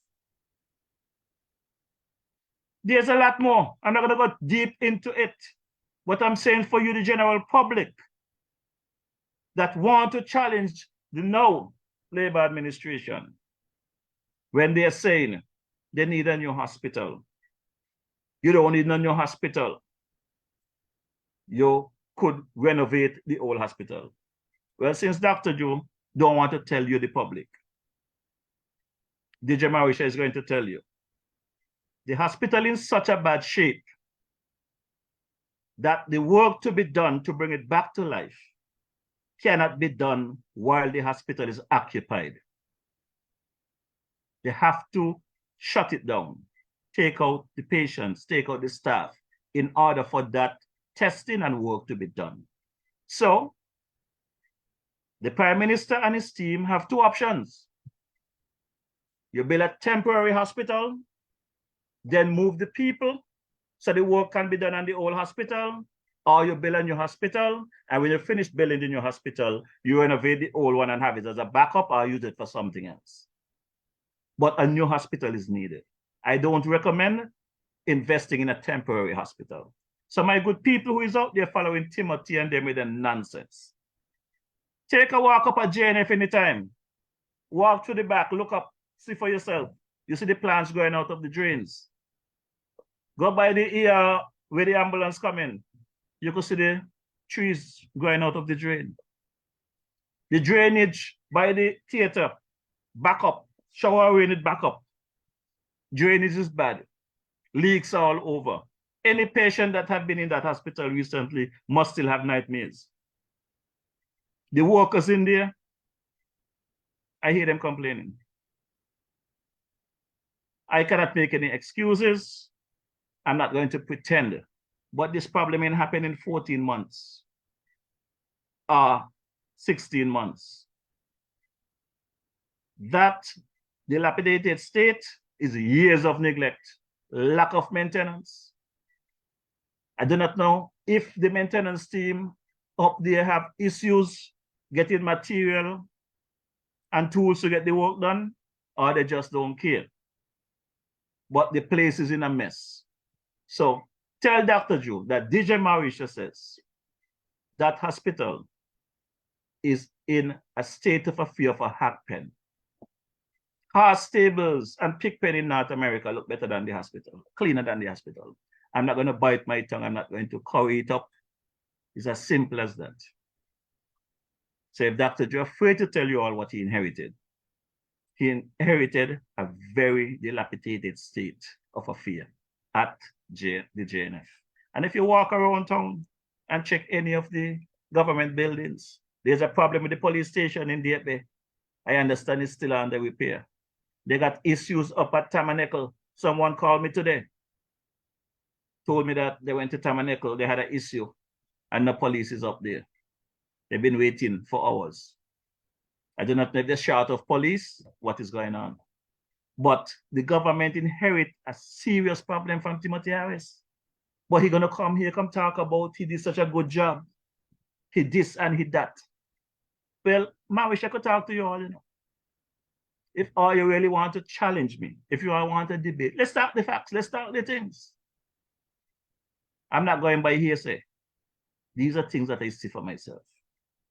There's a lot more. I'm not gonna go deep into it. What I'm saying for you, the general public, that want to challenge the now Labour administration, when they're saying they need a new hospital. You don't need a new hospital. You could renovate the old hospital. Well, since Dr. Joe don't want to tell you the public, JefroyMorrishaw is going to tell you. The hospital in such a bad shape that the work to be done to bring it back to life cannot be done while the hospital is occupied. They have to shut it down, take out the patients, take out the staff in order for that testing and work to be done. So, the Prime Minister and his team have 2 options. You build a temporary hospital, then move the people so the work can be done on the old hospital, or you build a new hospital, and when you finish building the new hospital, you renovate the old one and have it as a backup or use it for something else. But a new hospital is needed. I don't recommend investing in a temporary hospital. So my good people who is out there following Timothy and them with the nonsense, take a walk up at JNF anytime. Walk to the back, look up, see for yourself. You see the plants going out of the drains. Go by the ER where the ambulance come in. You could see the trees going out of the drain. The drainage by the theater, back up. Shower rain it back up. Drainage is bad. Leaks all over. Any patient that have been in that hospital recently must still have nightmares. The workers in there, I hear them complaining. I cannot make any excuses. I'm not going to pretend. But this problem ain't happened in 14 months. 16 months. That dilapidated state is years of neglect, lack of maintenance. I do not know if the maintenance team up there have issues getting material and tools to get the work done, or they just don't care. But the place is in a mess. So tell Dr. Joe that DJ Morrishaw says that hospital is in a state of a fear of a hack pen. Horse stables and pig pen in North America look better than the hospital, cleaner than the hospital. I'm not going to bite my tongue. I'm not going to curry it up. It's as simple as that. So if Dr. Joe afraid to tell you all what he inherited a very dilapidated state of affair at the JNF. And if you walk around town and check any of the government buildings, there's a problem with the police station in Deep. I understand it's still under repair. They got issues up at Tabernacle. Someone called me today, told me that they went to Tabernacle, they had an issue, and the police is up there. They've been waiting for hours. I do not know if they're short of police, what is going on. But the government inherit a serious problem from Timothy Harris. But he's gonna come here, come talk about he did such a good job. He this and he that. Well, I wish I could talk to you all, you know. If all you really want to challenge me, if you all want to debate, let's start the facts, let's start the things. I'm not going by hearsay. These are things that I see for myself.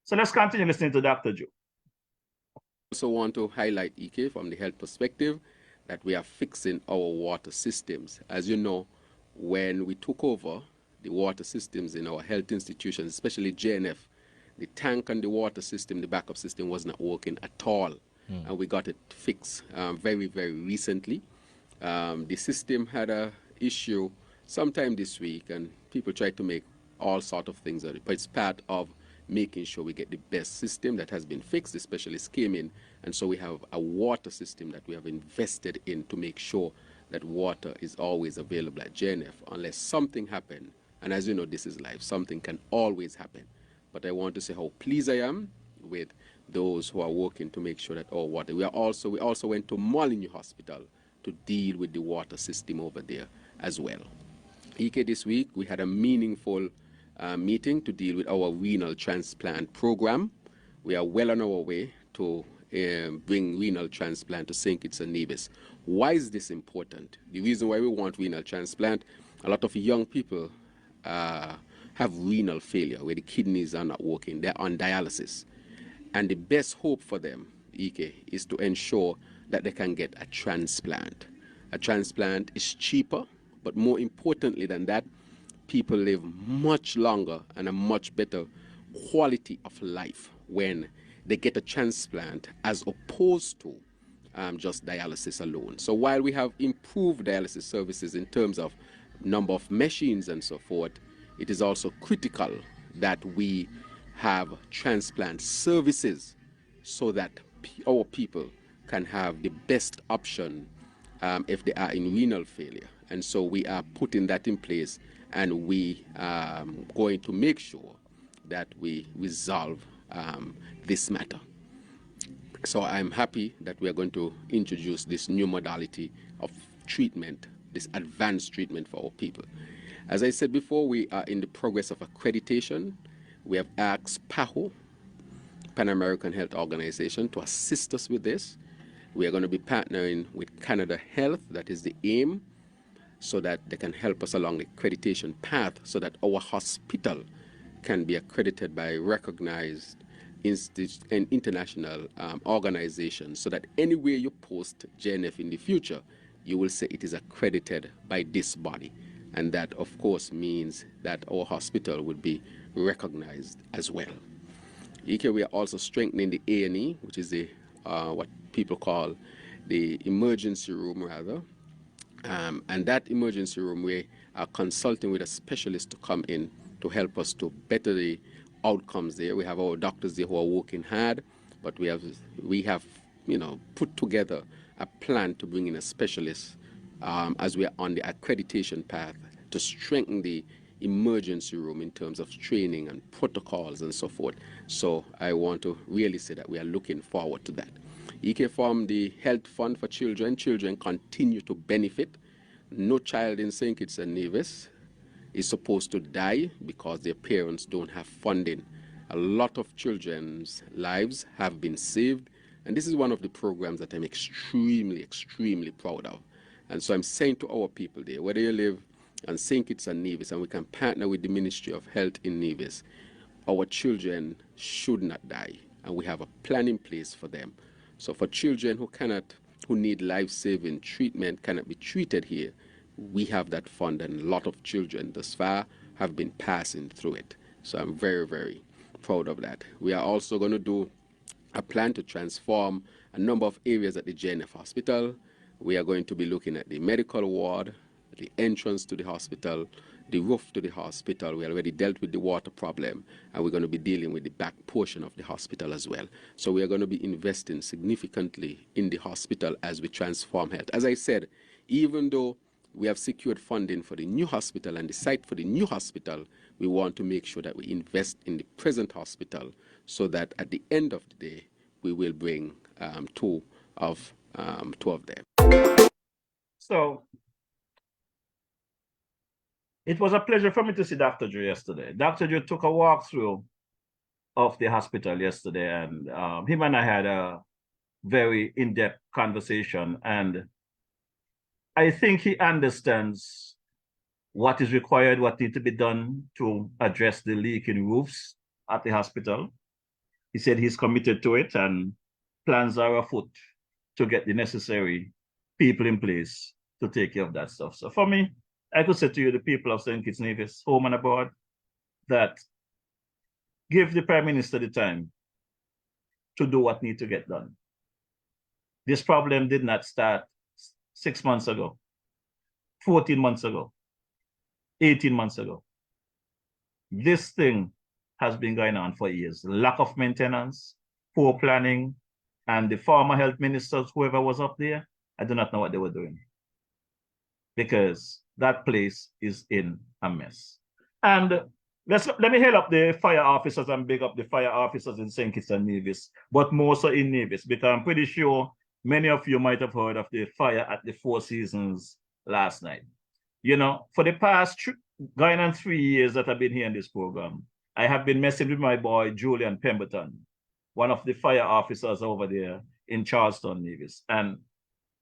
So let's continue listening to Dr. Joe. I also want to highlight, EK, from the health perspective, that we are fixing our water systems. As you know, when we took over the water systems in our health institutions, especially JNF, the tank and the water system, the backup system was not working at all. And we got it fixed very, very recently. The system had an issue sometime this week, and people tried to make all sorts of things out of it. But it's part of making sure we get the best system that has been fixed, especially skimming. And so we have a water system that we have invested in to make sure that water is always available at JNF unless something happens. And as you know, this is life. Something can always happen. But I want to say how pleased I am with those who are working to make sure that our water. We also went to Molyneux Hospital to deal with the water system over there as well. EK, this week we had a meaningful meeting to deal with our renal transplant program. We are well on our way to bring renal transplant to St. Kitts and Nevis. Why is this important? The reason why we want renal transplant, a lot of young people have renal failure where the kidneys are not working. They're on dialysis. And the best hope for them, EK, is to ensure that they can get a transplant. A transplant is cheaper, but more importantly than that, people live much longer and a much better quality of life when they get a transplant as opposed to just dialysis alone. So while we have improved dialysis services in terms of number of machines and so forth, it is also critical that we have transplant services so that our people can have the best option if they are in renal failure. And so we are putting that in place, and we are going to make sure that we resolve this matter. So I'm happy that we are going to introduce this new modality of treatment, this advanced treatment for our people. As I said before, we are in the progress of accreditation. We have asked PAHO, Pan American Health Organization, to assist us with this. We are going to be partnering with Canada Health, that is the aim, so that they can help us along the accreditation path so that our hospital can be accredited by recognized international organizations, so that anywhere you post JNF in the future, you will say it is accredited by this body. And that, of course, means that our hospital would be recognized as well. We are also strengthening the A&E, which is the what people call the emergency room, rather. And that emergency room, we are consulting with a specialist to come in to help us to better the outcomes there. We have our doctors there who are working hard, but we have put together a plan to bring in a specialist as we are on the accreditation path to strengthen the emergency room in terms of training and protocols and so forth. So I want to really say that we are looking forward to that. From the Health Fund for Children continue to benefit. No child in St. Kitts and Nevis is supposed to die because their parents don't have funding. A lot of children's lives have been saved, and this is one of the programs that I'm extremely, extremely proud of. And so I'm saying to our people there, whether you live in St. Kitts and Nevis, and we can partner with the Ministry of Health in Nevis, our children should not die, and we have a plan in place for them. So for children who need life-saving treatment, cannot be treated here, we have that fund, and a lot of children thus far have been passing through it. So I'm very, very proud of that. We are also going to do a plan to transform a number of areas at the JNF hospital. We are going to be looking at the medical ward, the entrance to the hospital, the roof to the hospital. We already dealt with the water problem, and we're going to be dealing with the back portion of the hospital as well. So we are going to be investing significantly in the hospital as we transform health. As I said, even though we have secured funding for the new hospital and the site for the new hospital, we want to make sure that we invest in the present hospital so that at the end of the day, we will bring two of them. So it was a pleasure for me to see Dr. Joe yesterday. Dr. Joe took a walkthrough of the hospital yesterday, and him and I had a very in-depth conversation, and I think he understands what is required, what needs to be done to address the leaking roofs at the hospital. He said he's committed to it, and plans are afoot to get the necessary people in place to take care of that stuff. So for me, I could say to you, the people of St. Kitts Nevis, home and abroad, that give the Prime Minister the time to do what needs to get done. This problem did not start 6 months ago, 14 months ago, 18 months ago. This thing has been going on for years. Lack of maintenance, poor planning, and the former health ministers, whoever was up there, I do not know what they were doing, because that place is in a mess. And let me hail up the fire officers and big up the fire officers in St. Kitts and Nevis, but more so in Nevis, because I'm pretty sure many of you might have heard of the fire at the Four Seasons last night. You know, for the past going on 3 years that I've been here in this program, I have been messing with my boy, Julian Pemberton, one of the fire officers over there in Charleston, Nevis. And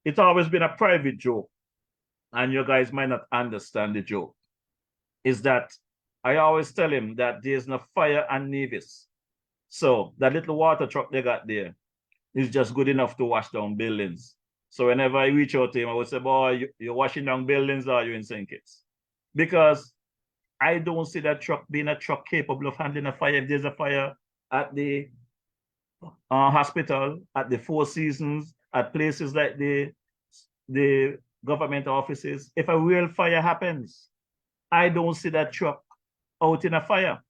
it's always been a private joke, and you guys might not understand the joke, is that I always tell him that there's no fire on Nevis. So that little water truck they got there is just good enough to wash down buildings. So whenever I reach out to him, I would say, boy, you're washing down buildings, or are you in St. Kitts? Because I don't see that truck being a truck capable of handling a fire. If there's a fire at the hospital, at the Four Seasons, at places like the government offices, if a real fire happens, I don't see that truck out in a fire.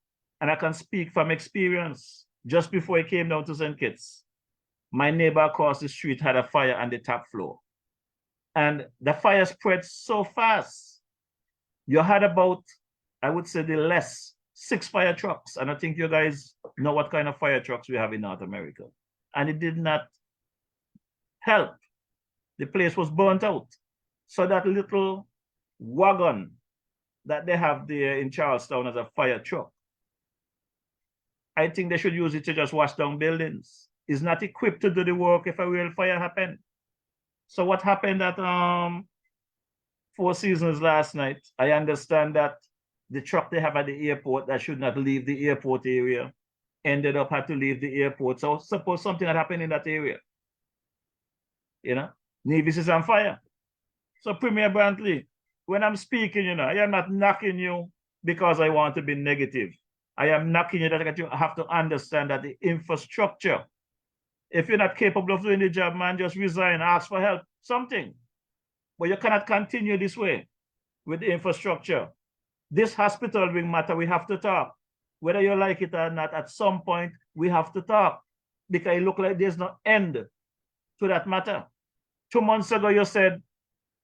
And I can speak from experience. Just before I came down to St. Kitts, my neighbor across the street had a fire on the top floor. And the fire spread so fast. You had about, I would say, the less 6 fire trucks. And I think you guys know what kind of fire trucks we have in North America. And it did not help. The place was burnt out. So that little wagon that they have there in Charlestown as a fire truck, I think they should use it to just wash down buildings. It's not equipped to do the work if a real fire happened. So what happened at Four Seasons last night, I understand that the truck they have at the airport that should not leave the airport area ended up had to leave the airport. So suppose something had happened in that area. You know, Nevis is on fire. So Premier Brantley, when I'm speaking, you know, I am not knocking you because I want to be negative. I am knocking you that you have to understand that the infrastructure, if you're not capable of doing the job, man, just resign, ask for help, something. But you cannot continue this way with the infrastructure. This hospital wing matter, we have to talk. Whether you like it or not, at some point, we have to talk. Because it looks like there's no end to that matter. 2 months ago, you said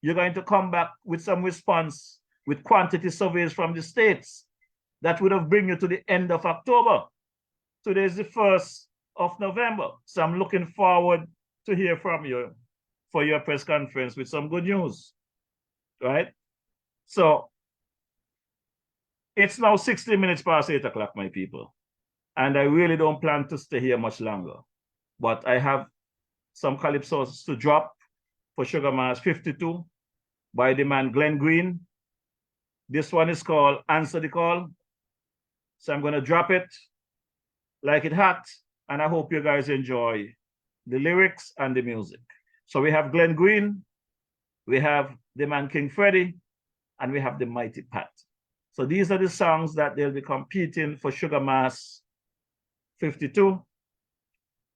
you're going to come back with some response with quantity surveys from the states. That would have bring you to the end of October. Today is the 1st of November. So I'm looking forward to hear from you for your press conference with some good news, right? So it's now 60 minutes past 8 o'clock, my people. And I really don't plan to stay here much longer. But I have some calypsos to drop for Sugar Mass 52 by the man Glenn Green. This one is called Answer the Call. So I'm going to drop it like it hot, and I hope you guys enjoy the lyrics and the music. So we have Glenn Green, we have the man King Freddie, and we have the Mighty Pat. So these are the songs that they'll be competing for Sugar Mass 52.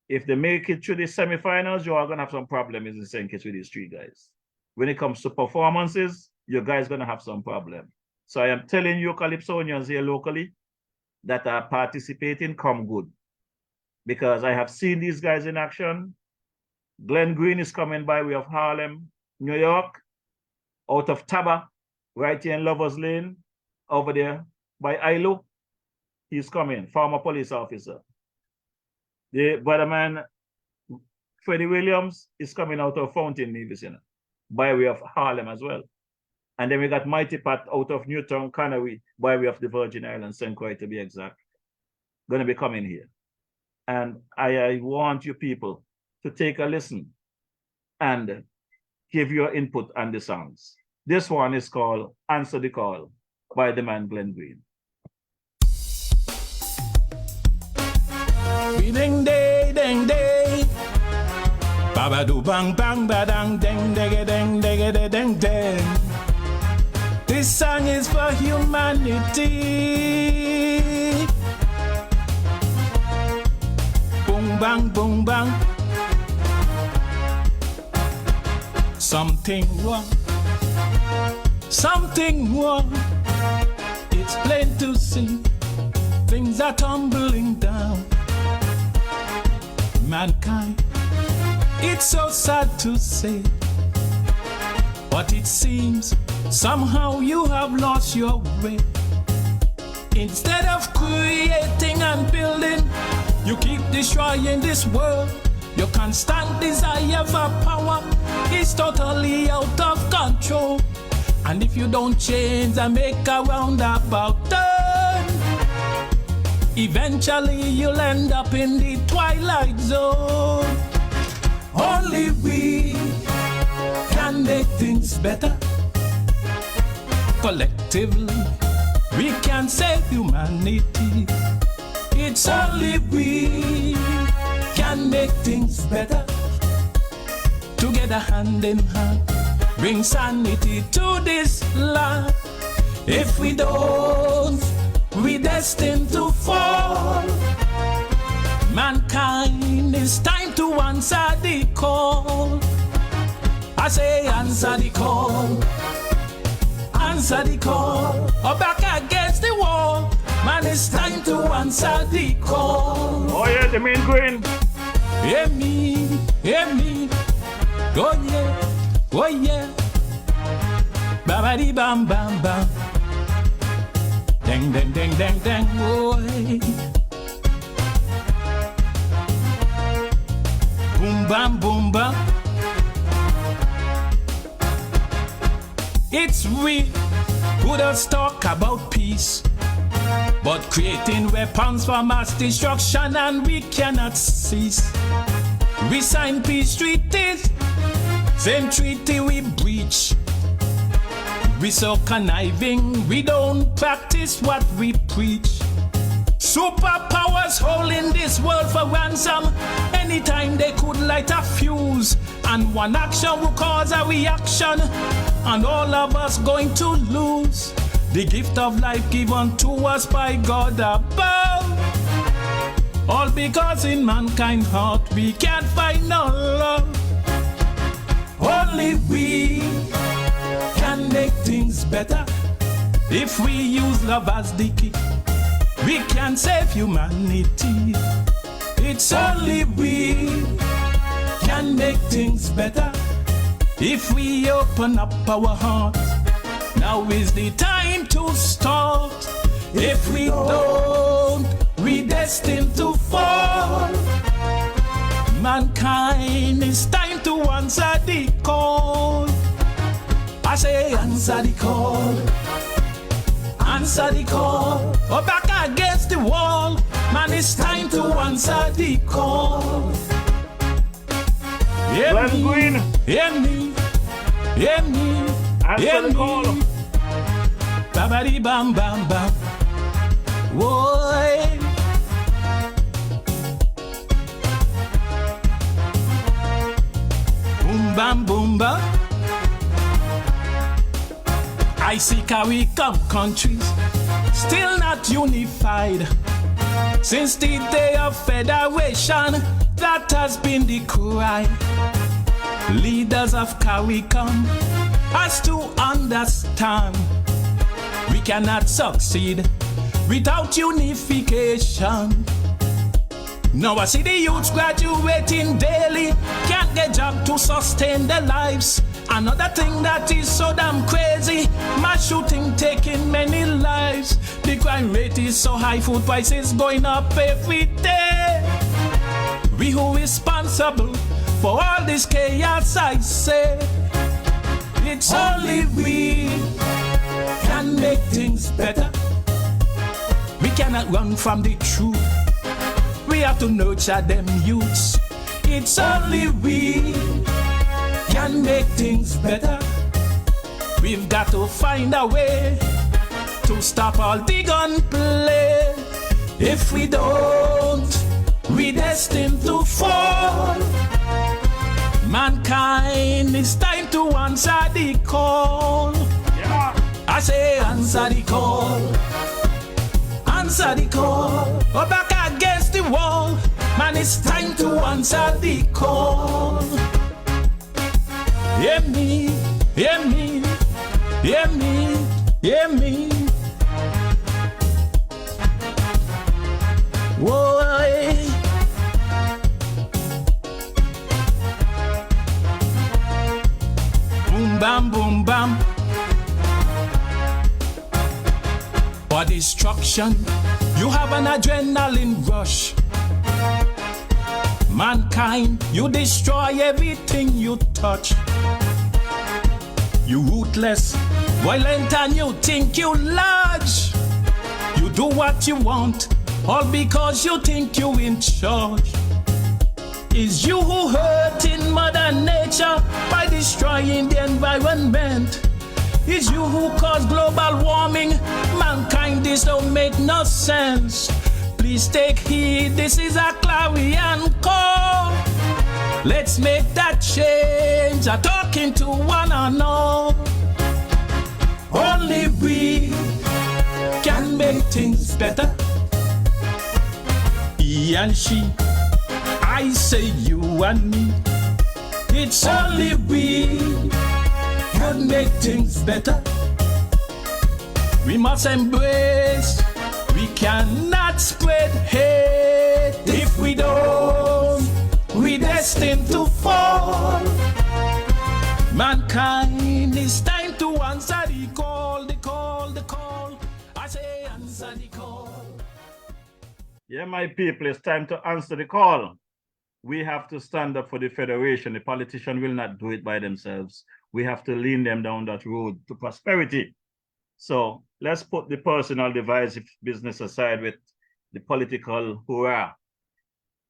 If they make it to the semifinals, you are going to have some problems in the same case with these three guys. When it comes to performances, you guys going to have some problem. So I am telling you, Calypsonians here locally, that are participating, come good. Because I have seen these guys in action. Glenn Green is coming by way of Harlem, New York, out of Taba, right here in Lover's Lane, over there by Ilo. He's coming, former police officer. The brother man, Freddie Williams, is coming out of Fountain, Nevis, you know, by way of Harlem as well. And then we got Mighty Pat out of Newtown, Canary, by way of the Virgin Islands, St. Croix to be exact. Going to be coming here. And I want you people to take a listen and give your input on the songs. This one is called Answer the Call by the man Glenn Green. Ding day, ding day. Baba do bang bang badang ding ding ding ding ding ding. This song is for humanity. Boom bang, boom bang. Something wrong. Something wrong. It's plain to see. Things are tumbling down. Mankind, it's so sad to say, but it seems somehow you have lost your way. Instead of creating and building, you keep destroying this world. Your constant desire for power is totally out of control. And if you don't change and make a roundabout turn, eventually you'll end up in the twilight zone. Only we can make things better. Collectively, we can save humanity. It's only we can make things better. Together, hand in hand, bring sanity to this land. If we don't, we're destined to fall. Mankind, it's time to answer the call. I say answer the call. Answer the call. Or back against the wall. Man, it's time to answer the call. Oh yeah, the main green. Hear me, hear me. Oh yeah, oh yeah. Babadi bam bam bam. Ding ding ding ding ding, boy. Boom bam boom bam. It's we who does talk about peace, but creating weapons for mass destruction, and we cannot cease. We sign peace treaties, same treaty we breach. We so conniving, we don't practice what we preach. Superpowers holding this world for ransom. Anytime they could light a fuse, and one action will cause a reaction, and all of us going to lose the gift of life given to us by God above. All because in mankind's heart we can't find no love. Only we can make things better. If we use love as the key, we can save humanity. It's only we can make things better. If we open up our hearts, now is the time to start. If we don't, we're destined to fall. Mankind, it's time to answer the call. I say answer the call. Answer the call. Or back against the wall. Man, it's time to answer the call. Hear me, hear me, hear me, hear me. Babadi bam bam bam. Boy. Boom bam boom bam. I see how we come countries still not unified. Since the day of federation, that has been the cry. Leaders of CARICOM has to understand we cannot succeed without unification. Now I see the youths graduating daily, can't get job to sustain their lives. Another thing that is so damn crazy, mass shooting taking many lives. The crime rate is so high, food prices going up every day. We who responsible for all this chaos, I say. It's only we can make things better. We cannot run from the truth. We have to nurture them youths. It's only we can make things better. We've got to find a way to stop all the gunplay. If we don't, we're destined to fall. Mankind, it's time to answer the call. I say answer the call. Answer the call. Or back against the wall. Man, it's time to answer the call. Hear me, hear me, hear me, hear me. Whoa. Boom bam, boom bam. For destruction, you have an adrenaline rush. Mankind, you destroy everything you touch. You ruthless, violent, and you think you large. You do what you want, all because you think you in charge. It's you who hurting Mother Nature by destroying the environment. It's you who cause global warming. Mankind, this don't make no sense. Please take heed, this is a clarion call. Let's make that change, talking to one another. Only we can make things better. He and she, I say you and me. It's only we can make things better. We must embrace, we cannot spread hate. If we don't, we're destined to fall. Mankind, it's time to answer the call, the call, the call. I say answer the call. Yeah, my people, it's time to answer the call. We have to stand up for the federation. The politician will not do it by themselves. We have to lead them down that road to prosperity. So let's put the personal divisive business aside with the political hoorah,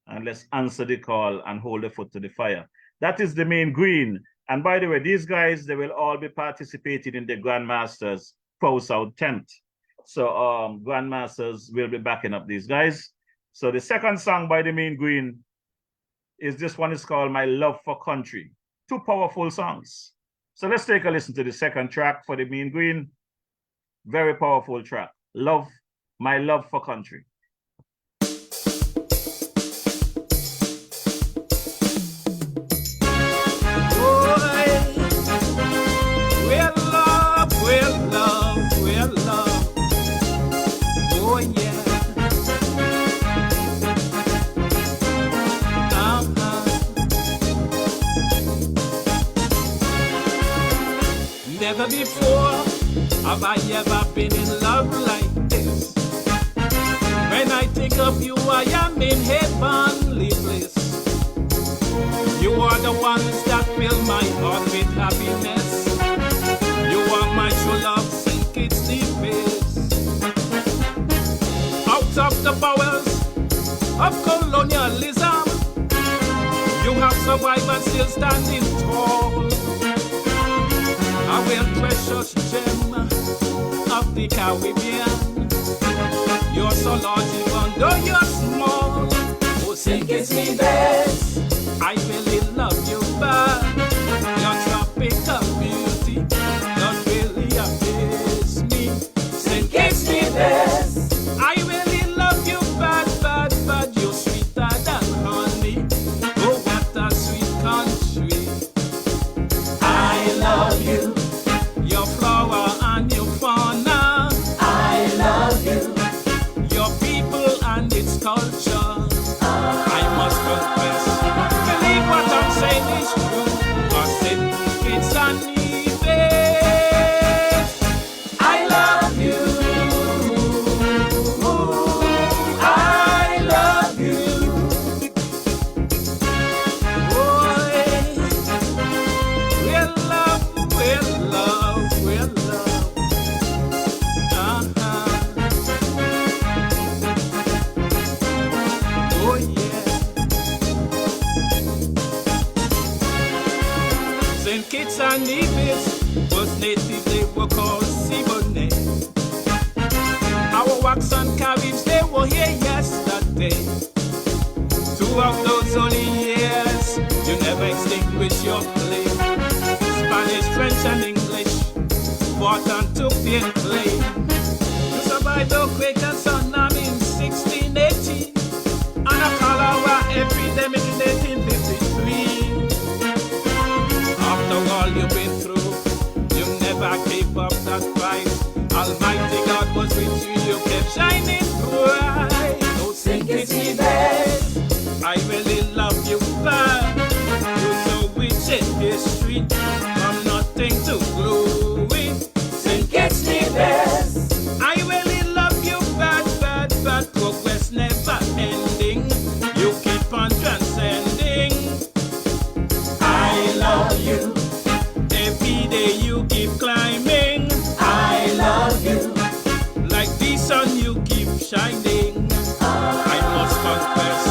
and let's answer the call and hold the foot to the fire. That is the main green. And by the way, these guys, they will all be participating in the Grandmasters Pro South tent. So Grandmasters will be backing up these guys. So the second song by the Mean Green is this one is called My Love for Country. Two powerful songs. So let's take a listen to the second track for the Mean Green. Very powerful track. Love, My Love for Country. Never before have I ever been in love like this. When I think of you, I am in heavenly bliss. You are the ones that fill my heart with happiness. You are my true love, sink its Nevis. Out of the bowels of colonialism, you have survived and still standing tall. A real precious gem of the Caribbean. You're so large even though you're small. Oh, sink it's me best. I really love you, but your tropical beauty does really amaze me. Sink it's me best. I really love you, but you're sweeter than honey. Oh, what a sweet country. I love you. Your flora and your fauna. I love you. Your people and its culture. I must confess, believe what I'm saying is true. I said it's uneven. I love you. I love you. Boy, we'll love, we'll love, we'll love. Oh yeah. St. Kitts and Nevis was native, they were called Siboney. Our wax and Caribs, they were here yesterday. 2 of those only years, you never extinguish your flame. Spanish, French, and English fought and took their claim. You survived the Quaker tsunami in 1680 and a cholera epidemic in 1853. After all you've been through, you never gave up that fight. Almighty God was with you, you kept shining bright. Don't think it's me best. I really love you, but you're so rich in history. From nothing to glory. Think it's me best. I really love you, but progress never ending. You keep on transcending. I love you. Every day you keep climbing. I love you. Like the sun you keep shining. I must confess,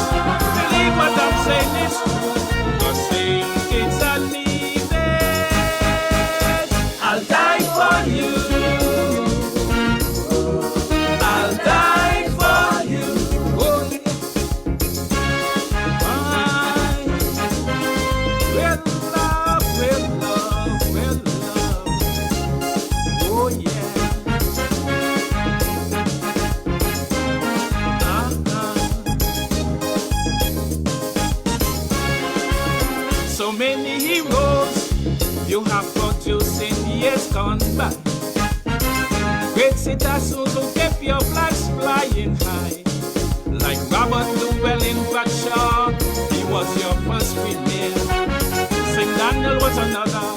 believe what I'm saying is true. Cause saying it's uneven. I'll die for you. I'll die for you. Oh, we'll love, we'll love, we'll love. Oh yeah. So many heroes you have produced in years gone by. Great citizens who kept your flags flying high. Like Robert Llewellyn Bradshaw, he was your first premier. St. Daniel was another,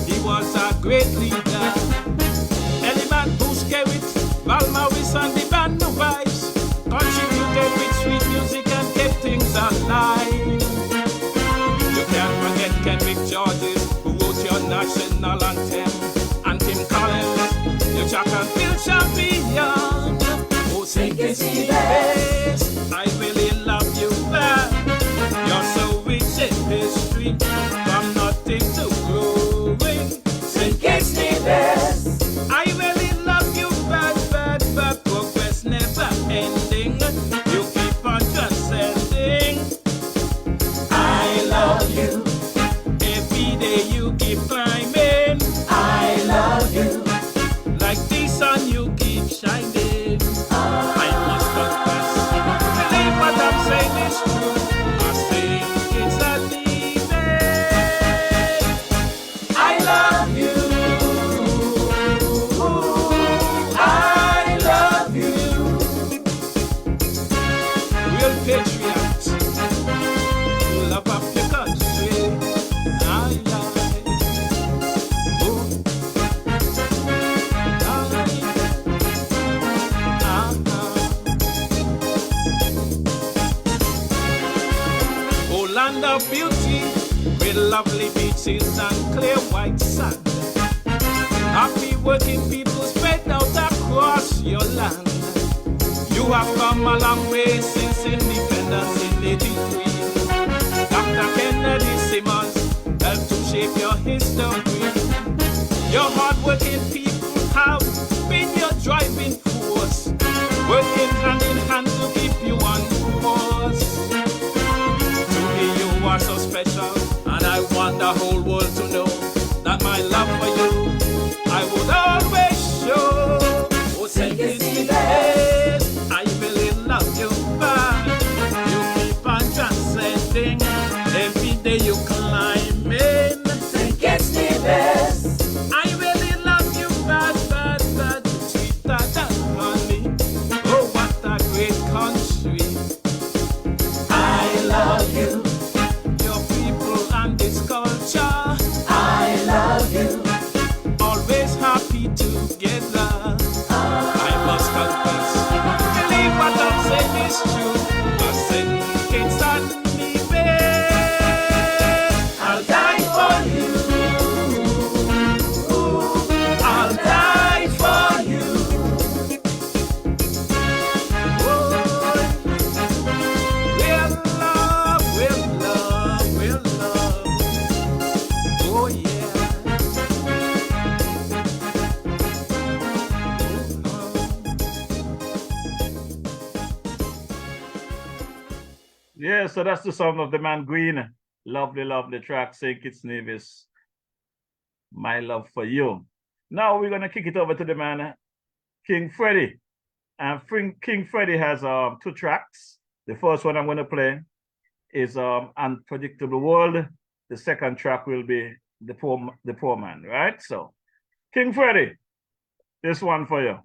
he was a great leader. Eliman Busquets, Val Maurice and the band New Vibes contributed with sweet music and kept things alive. You can't forget Kendrick Georges, who wrote your national anthem, and Tim Collins, your track and field champion. Oh, think it's the best. I really love you, but you're so rich in history. From nothing to glory. Think it's the best. I really love you, but of beauty with lovely beaches and clear white sand. Happy working people spread out across your land. You have come a long way since independence in 83. Dr. Kennedy Simmons helped to shape your history. Your hard-working people have been your driving force, working hand in hand to keep you on course. To me you are so special, and I want the whole world to know that my love for you I would always show. Oh, St. Kitts Nevis, I really love you bad. You keep on transcending, every day you climbing. St. Kitts Nevis, I really love you bad, bad, bad, sweeter than honey. Oh, what a great country. I love you, your people and this culture. I love you, always happy together. I must confess, believe what I'm saying is true. I said, Kitts and Nevis, I'll die for you. I'll die for you. We'll love, we'll love, we'll love. Oh yeah. Yeah, so that's the sound of the man Green. Lovely, lovely track, St. Kitts Nevis. My love for you. Now we're gonna kick it over to the man King Freddie. And King Freddie has 2 tracks. The first one I'm gonna play is Unpredictable World. The second track will be The Poor Man, right? So King Freddie, this one for you.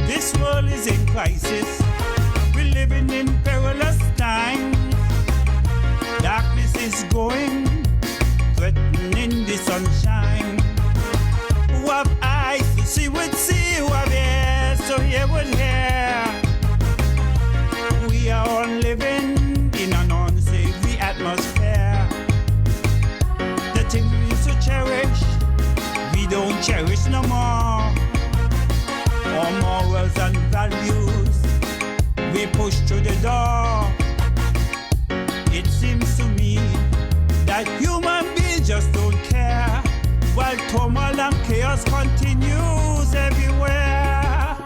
This world is in crisis. We're living in perilous times. Darkness is going, threatening the sunshine. Who have eyes to see would see, who have ears to hear would hear. We are all living in an unsavory atmosphere. The things we used to cherish, we don't cherish no more. Our morals and values, we push through the door. It seems to me that human beings just don't care, while turmoil and chaos continues everywhere.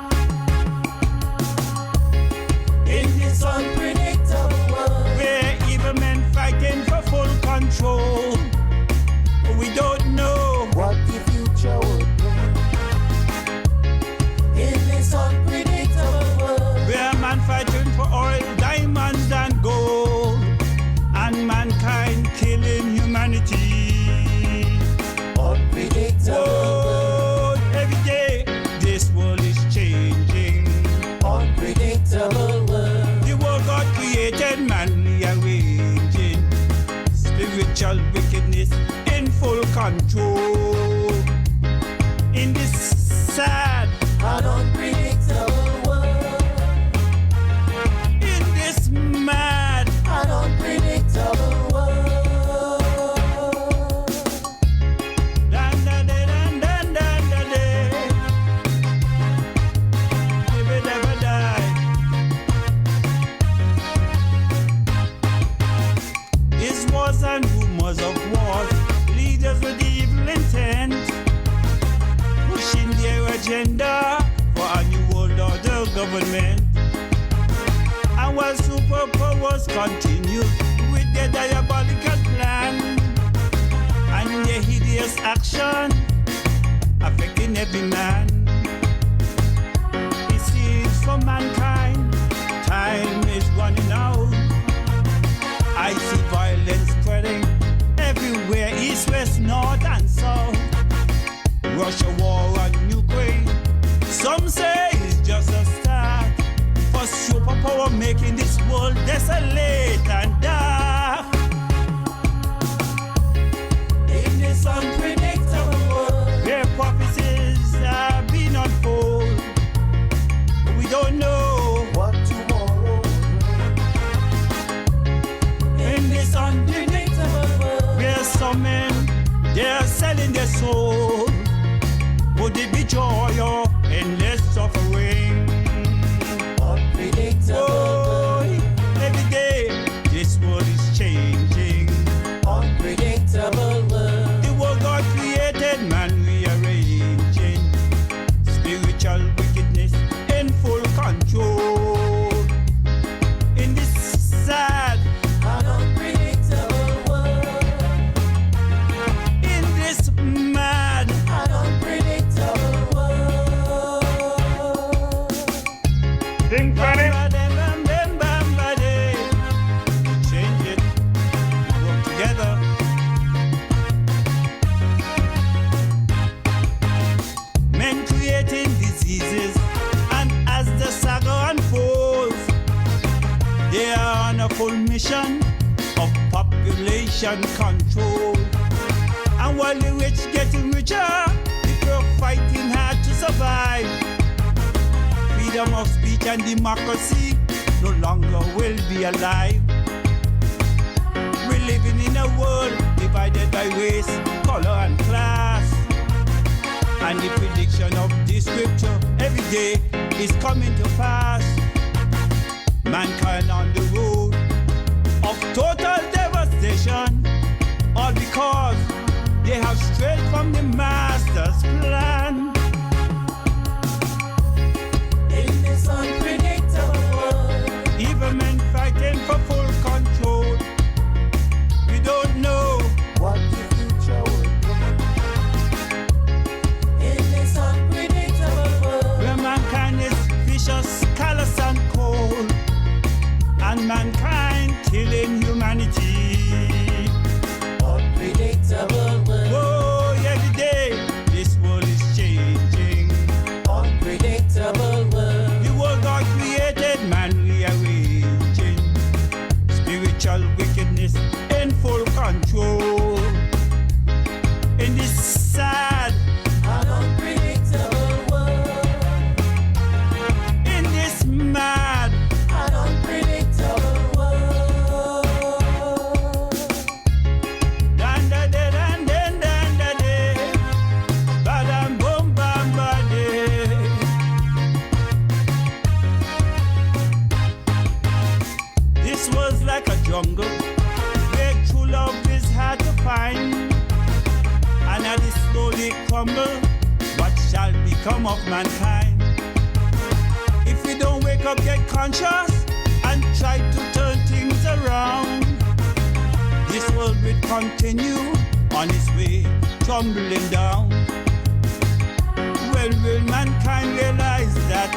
In this unpredictable world, where evil men fighting for full control, we don't know what the future will bring. In this unpredictable world, where man fighting for oil, diamonds and gold, and mankind killing humanity. Unpredictable world. Every day this world is changing. Unpredictable world. The world God created, man rearranging. Spiritual wickedness in full control. In this sad and unpredictable world, in this mad and unpredictable world. Dan da da dan dan dan da da. Never never die. Is wars and rumors of wars, leaders with evil intent, pushing their agenda for a new world order government. And while superpowers continue with their diabolical plan and their hideous action affecting every man, it seems for mankind time is running out. I see violence spreading everywhere, east, west, north, and Some say it's just a start for superpower making this world desolate and dark. In this unpredictable world where prophecies are being unfolded, we don't know what tomorrow will. In this unpredictable world where some men, they're selling their soul, would it be joy or endless suffering? Unpredictable. Oh, every day this world is changing. Unpredictable world. The world God created, man rearranging. Spiritual wickedness in full control. In this sad and unpredictable world. In this mad and unpredictable world. Think Freddy. Change it, work together. Men creating diseases, and as the saga unfolds, they are on a full mission of population control. And while the rich getting richer, people are fighting hard to survive. Freedom of speech and democracy no longer will be alive. We're living in a world divided by race, color, and class. And the prediction of this scripture every day is coming to pass. Mankind on the road of total devastation, all because they have strayed from the master's plan. In this unpredictable world, even men fighting for full control. We don't know what the future will bring. In this unpredictable world, where mankind is vicious, callous, and cold, and mankind killing humanity. Unpredictable world. Oh, every day this world is changing. Unpredictable world. The world God created, man rearranging. Spiritual wickedness in full control. In this sad and unpredictable world. In this mad and unpredictable world. Dan da da dan dan dan da da. Badam boom bam ba de. This was like a jungle where true love is hard to find. And as it slowly crumble, what shall become of mankind? If we don't wake up, get conscious, and try to turn things around, this world will continue on its way, tumbling down. Well, will mankind realize that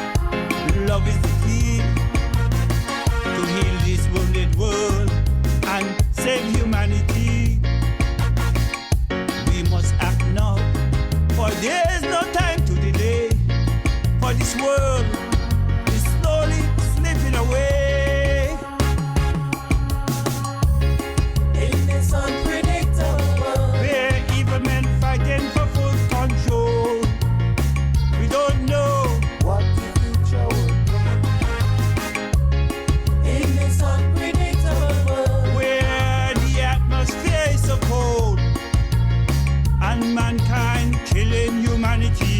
love is the key to heal this wounded world and save humanity? We must act now, for there is no time to delay, for this world is slowly slipping away. In this unpredictable world, where evil men fighting for full control, we don't know what the future will bring. In this unpredictable world, where the atmosphere is so cold, and mankind killing humanity.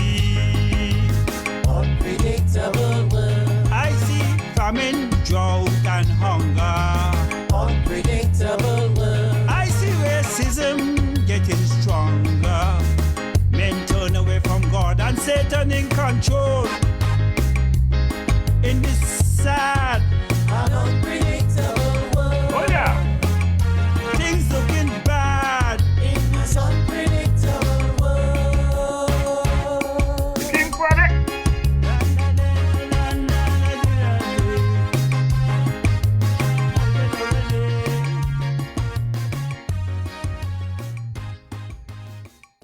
Unpredictable world. I see famine, drought, and hunger. Unpredictable world. I see racism getting stronger. Men turn away from God and Satan in control. In this sad and unpredictable world. Oh yeah. Things looking bad. In this unpredictable world. King Freddy.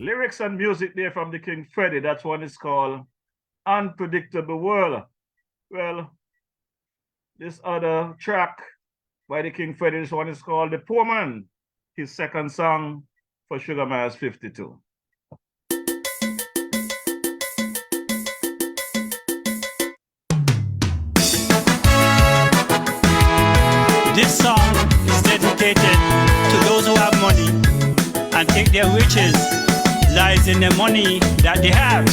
Lyrics and music there from the King Freddy. That one is called unpredictable world. Well, this other track by the King Freddie, this one is called The Poor Man, his second song for Sugar Miles 52. This song is dedicated to those who have money and think their riches lies in the money that they have.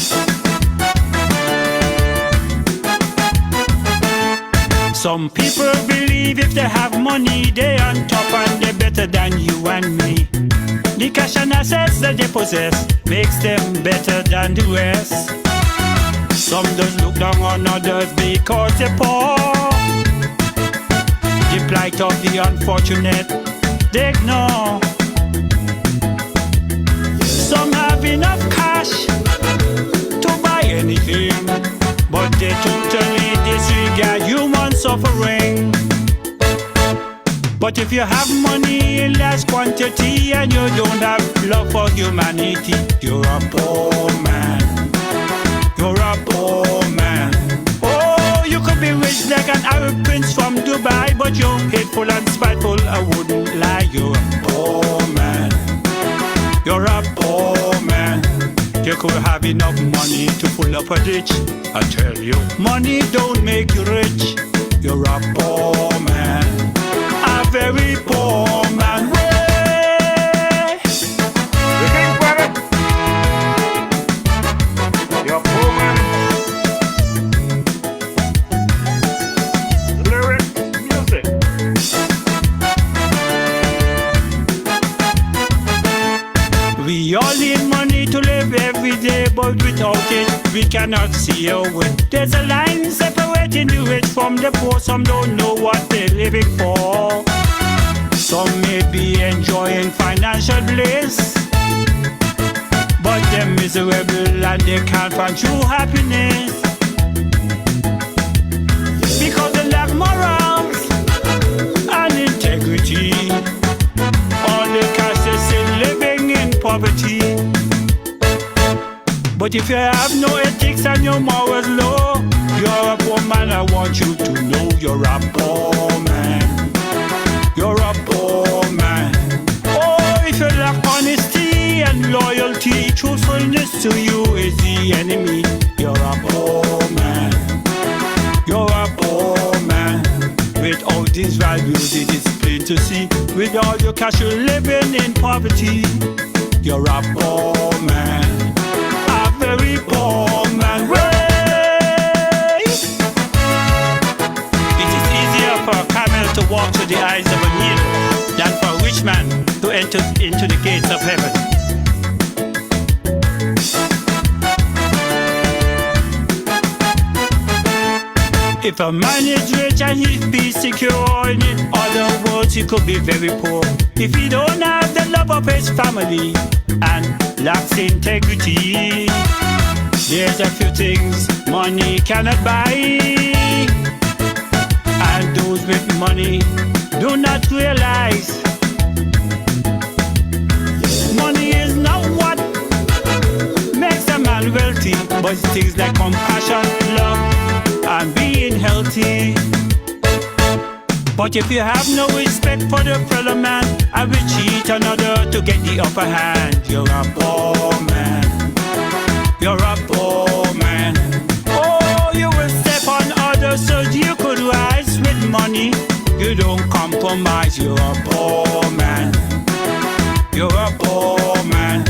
Some people believe if they have money, they on top and they're better than you and me. The cash and assets that they possess makes them better than the rest. Some just look down on others because they're poor. The plight of the unfortunate, they ignore. Some have enough cash to buy anything, but they totally disregard human suffering. But if you have money in large quantity and you don't have love for humanity, you're a poor man. You're a poor man. You could be rich like an Arab prince from Dubai, but you're hateful and spiteful, I wouldn't lie. You're a poor man. You're a poor man. You could have enough money to fill up a ditch. I tell you, money don't make you rich. You're a poor man. A very poor man. You're a poor man. We all need money to live every day, but without it, we cannot see our way. There's a line separating the rich from the poor. Some don't know what they're living for. Some may be enjoying financial bliss, but they're miserable and they can't find true happiness. Because they lack morals and integrity. All the cash is still living in poverty. But if you have no ethics and your morals low, you're a poor man. I want you to know you're a poor man. You're a poor man. Oh, if you lack honesty and loyalty, truthfulness to you is the enemy. You're a poor man. You're a poor man. With all these values, it is plain to see. With all your cash, you're living in poverty. You're a poor man. A very poor man. It is easier for a camel to walk through the eyes of a needle than for a rich man to enter into the gates of heaven. If a man is rich and he be secure, in other words, he could be very poor. If he don't have the love of his family and lacks integrity, there's a few things money cannot buy. And those with money do not realize money is not what makes a man wealthy, but things like compassion, love, and being healthy. But if you have no respect for the fellow man and will cheat another to get the upper hand, you're a poor man. You're a poor man. Oh, you will step on others so you could rise with money. You don't compromise. You're a poor man. You're a poor man.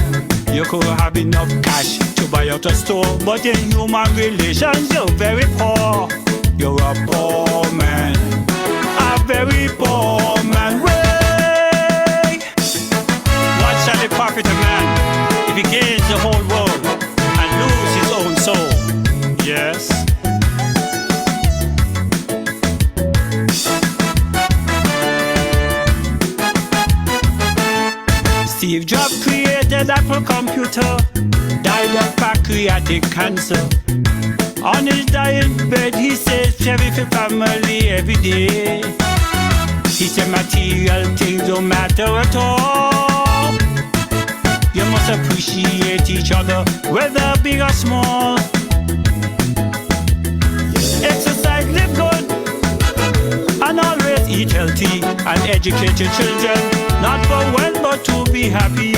You could have enough cash to buy out a store, but in human relations you're very poor. You're a poor man. A very poor man. Way. What shall it profit a man if he gains the whole world and lose his own soul? Yes. Steve Jobs created Apple computer, died of pancreatic cancer. On his dying bed, he says, cherish for family every day. He said, material things don't matter at all. You must appreciate each other, whether big or small. educate your children, not for wealth but to be happy.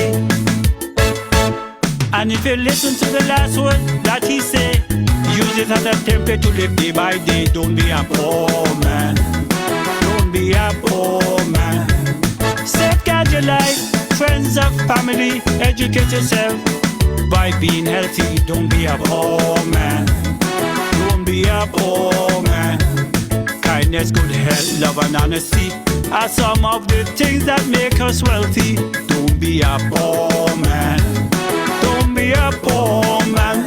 And if you listen to the last word that he said, use it as a template to live day by day. Don't be a poor man. Don't be a poor man. Safeguard your life, friends of family, educate yourself by being healthy. Don't be a poor man. Don't be a poor man. Kindness, good health, love and honesty are some of the things that make us wealthy. Don't be a poor man. Don't be a poor man.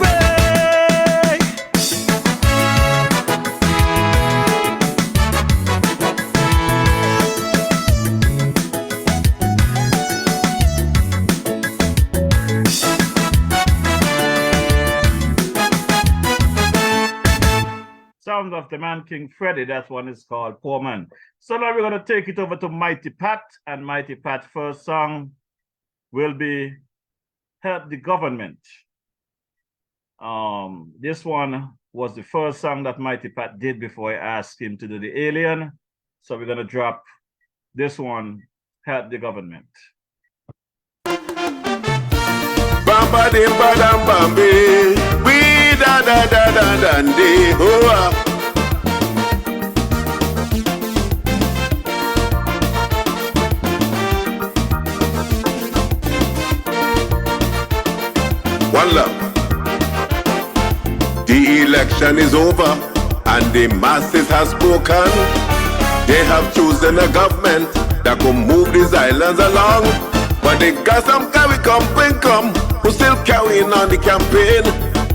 Sound of the Man King Freddy, that one is called Poor Man. So now we're going to take it over to Mighty Pat, and Mighty Pat's first song will be Help the Government. This one was the first song that Mighty Pat did before I asked him to do the Alien. So we're going to drop this one, Help the Government. Bamba dim badam bambi, we da da da da da di hoa. One love. The election is over and the masses have spoken. They have chosen a government that could move these islands along. But they got some carry come, bring come, who still carrying on the campaign.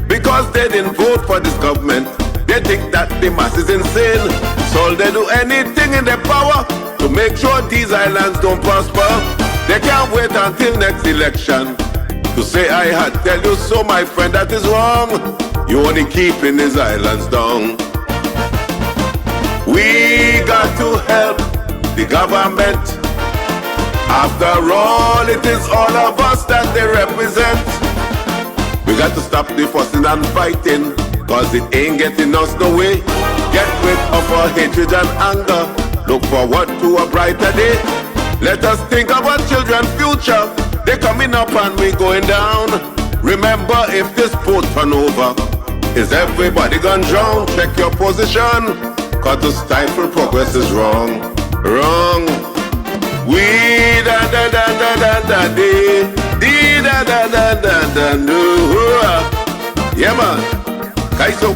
Because they didn't vote for this government, they think that the mass is insane. So they do anything in their power to make sure these islands don't prosper. They can't wait until next election to say I had tell you so, my friend, that is wrong. You only keeping these islands down. We got to help the government. After all, it is all of us that they represent. We got to stop the fussing and fighting, cause it ain't getting us no way. Get rid of our hatred and anger, look forward to a brighter day. Let us think of our children's future. They're coming up and we going down. Remember, if this boat turn over, is everybody gonna drown? Check your position, cause to stifle progress is wrong. Wrong. We da da da da da da dee da da da da da do. Yeah man, Kaiso.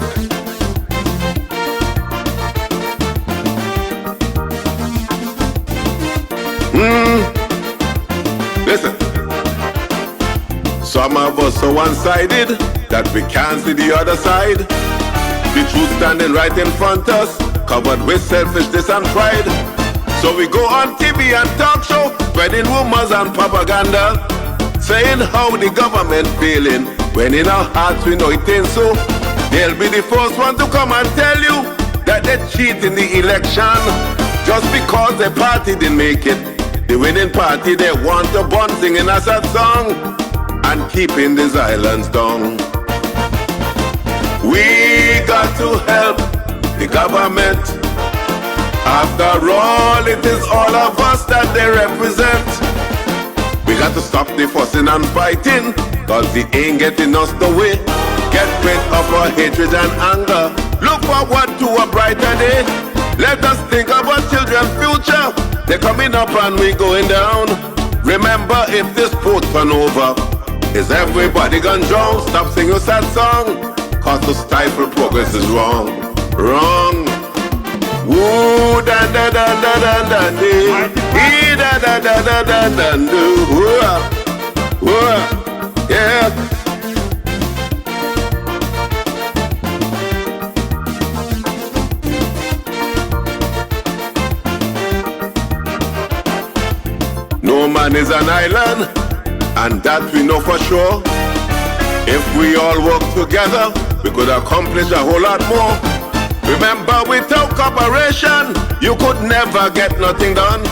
Listen. Some of us are one-sided that we can't see the other side. The truth standing right in front us, covered with selfishness and pride. So we go on TV and talk show, spreading rumors and propaganda, saying how the government failing, when in our hearts we know it ain't so. They'll be the first one to come and tell you that they cheat in the election, just because their party didn't make it. The winning party, they want a bun singing a sad song, and keeping these islands down. We got to help the government. After all, it is all of us that they represent. We got to stop the fussing and fighting, cause it ain't getting us the way. Get rid of our hatred and anger, look forward to a brighter day. Let us think of our children's future. They're coming up and we going down. Remember, if this boat turn over, is everybody gonna drown? Stop singing a sad song, cause to stifle progress is wrong. Wrong. Ooh, da da da da da da dee da da da da da da do. Yeah. No man is an island, and that we know for sure. If we all work together, we could accomplish a whole lot more. Remember, without cooperation, you could never get nothing done.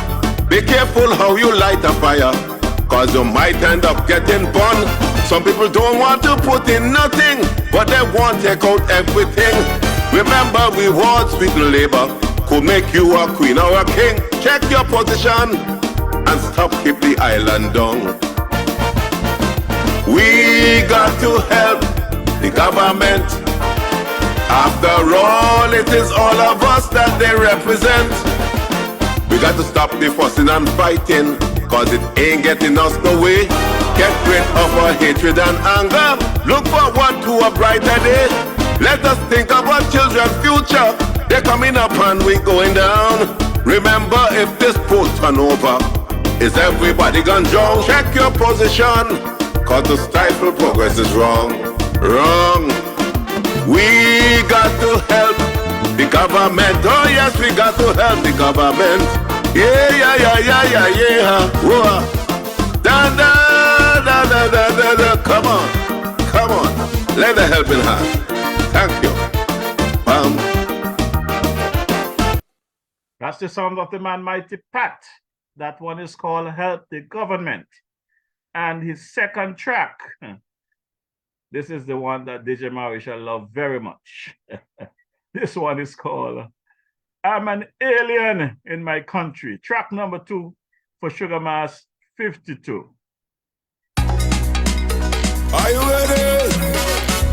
Be careful how you light a fire, cause you might end up getting burned. Some people don't want to put in nothing, but they want to take out everything. Remember, reward sweeten labor, could make you a queen or a king. Check your position and stop keep the island down. We got to help the government. After all, it is all of us that they represent. We got to stop the fussing and fighting, cause it ain't getting us the way. Get rid of our hatred and anger. Look forward to a brighter day. Let us think of our children's future. They're coming up and we going down. Remember, if this boat turn over, is everybody gone drown? Check your position, cause the stifle progress is wrong. Wrong. We got to help the government. Oh yes, we got to help the government. Yeah, yeah, yeah, yeah, yeah, yeah. Whoa. Da, da, da, da, da, da, da. Come on, come on. Lend a helping hand. Thank you. That's the sound of the man Mighty Pat. That one is called Help the Government. And his second track, this is the one that DJ Morrishaw loved very much. This one is called I'm an Alien in My Country. Track number 2 for Sugar Mass 52. Are you ready?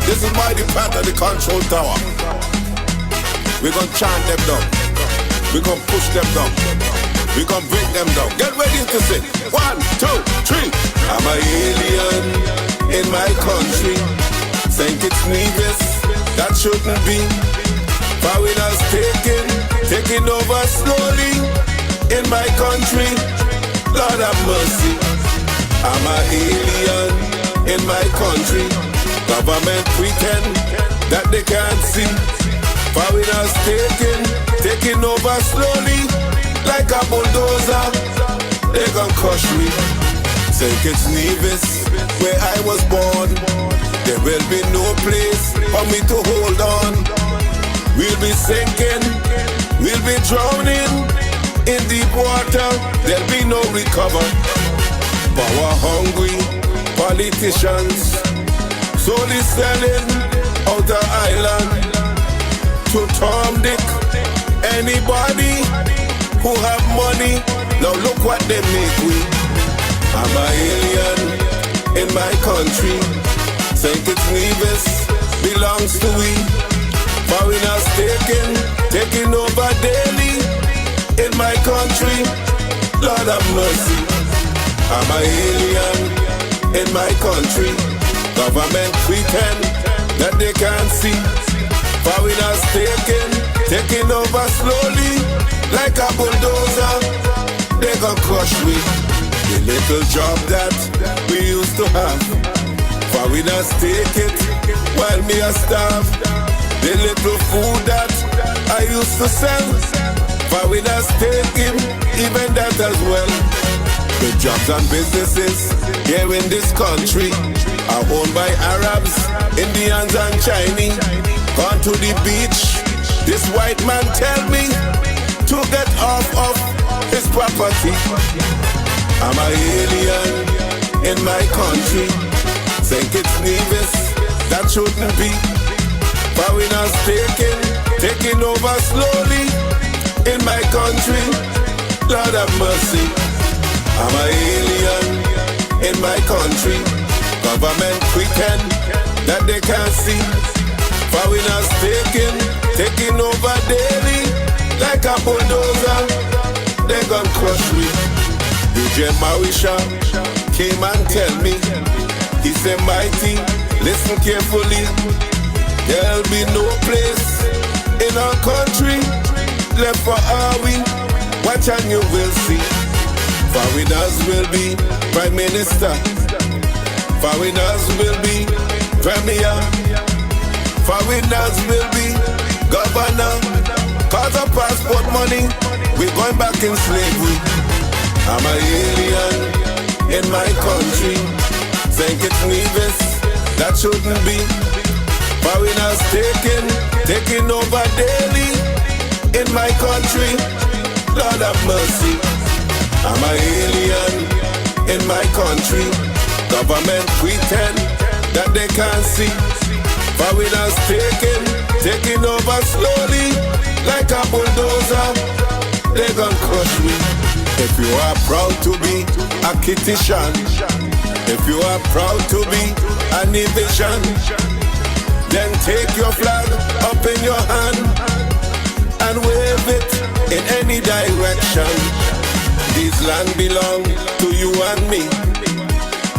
This is Mighty Pat at the control tower. We're gonna chant them down. We're gonna push them down. We're gonna break them down. Get ready to sing. 1, 2, 3. I'm an alien in my country. Think it's Nevis, that shouldn't be. Foreigners taking over slowly in my country. Lord have mercy. I'm an alien in my country. Government pretend that they can't see. Foreigners taking over slowly like a bulldozer. They gon' crush me. Think it's Nevis where I was born. There will be no place for me to hold on. We'll be sinking, we'll be drowning in deep water. There'll be no recover. Power hungry politicians slowly selling out the island to Tom Dick. Anybody who have money, now look what they make we. I'm an alien in my country. Think it's Nevis belongs to we. Foreigners taking over daily in my country. Lord have mercy. I'm an alien in my country. Government pretend that they can't see. Foreigners taking over slowly like a bulldozer. They gon' crush we. The little job that we used to have, foreigners take it while me a starve. The little food that I used to sell, foreigners take him, even that as well. The jobs and businesses here in this country are owned by Arabs, Indians and Chinese. Gone to the beach, this white man tell me to get off of his property. I'm an alien in my country. Think it's Nevis, that shouldn't be. Foreigners taking over slowly in my country. Lord have mercy. I'm an alien in my country. Government pretend that they can't see. Foreigners taking over daily like a bulldozer. They gon' crush me. DJ Morrishaw came and tell me. He said, Mighty, listen carefully. There'll be no place in our country left for are we. Watch and you will see. Foreigners will be Prime Minister. Foreigners will be Premier. Foreigners will be Governor. Cause of passport money, we're going back in slavery. I'm an alien in my country. Think it's Nevis, that shouldn't be. Foreigners taking over daily in my country. Lord have mercy. I'm an alien in my country. Government pretend that they can't see. Foreigners taking over slowly like a bulldozer. you are proud to be a Kittitian, if you are proud to be a Nevisian, then take your flag up in your hand and wave it in any direction. This land belongs to you and me,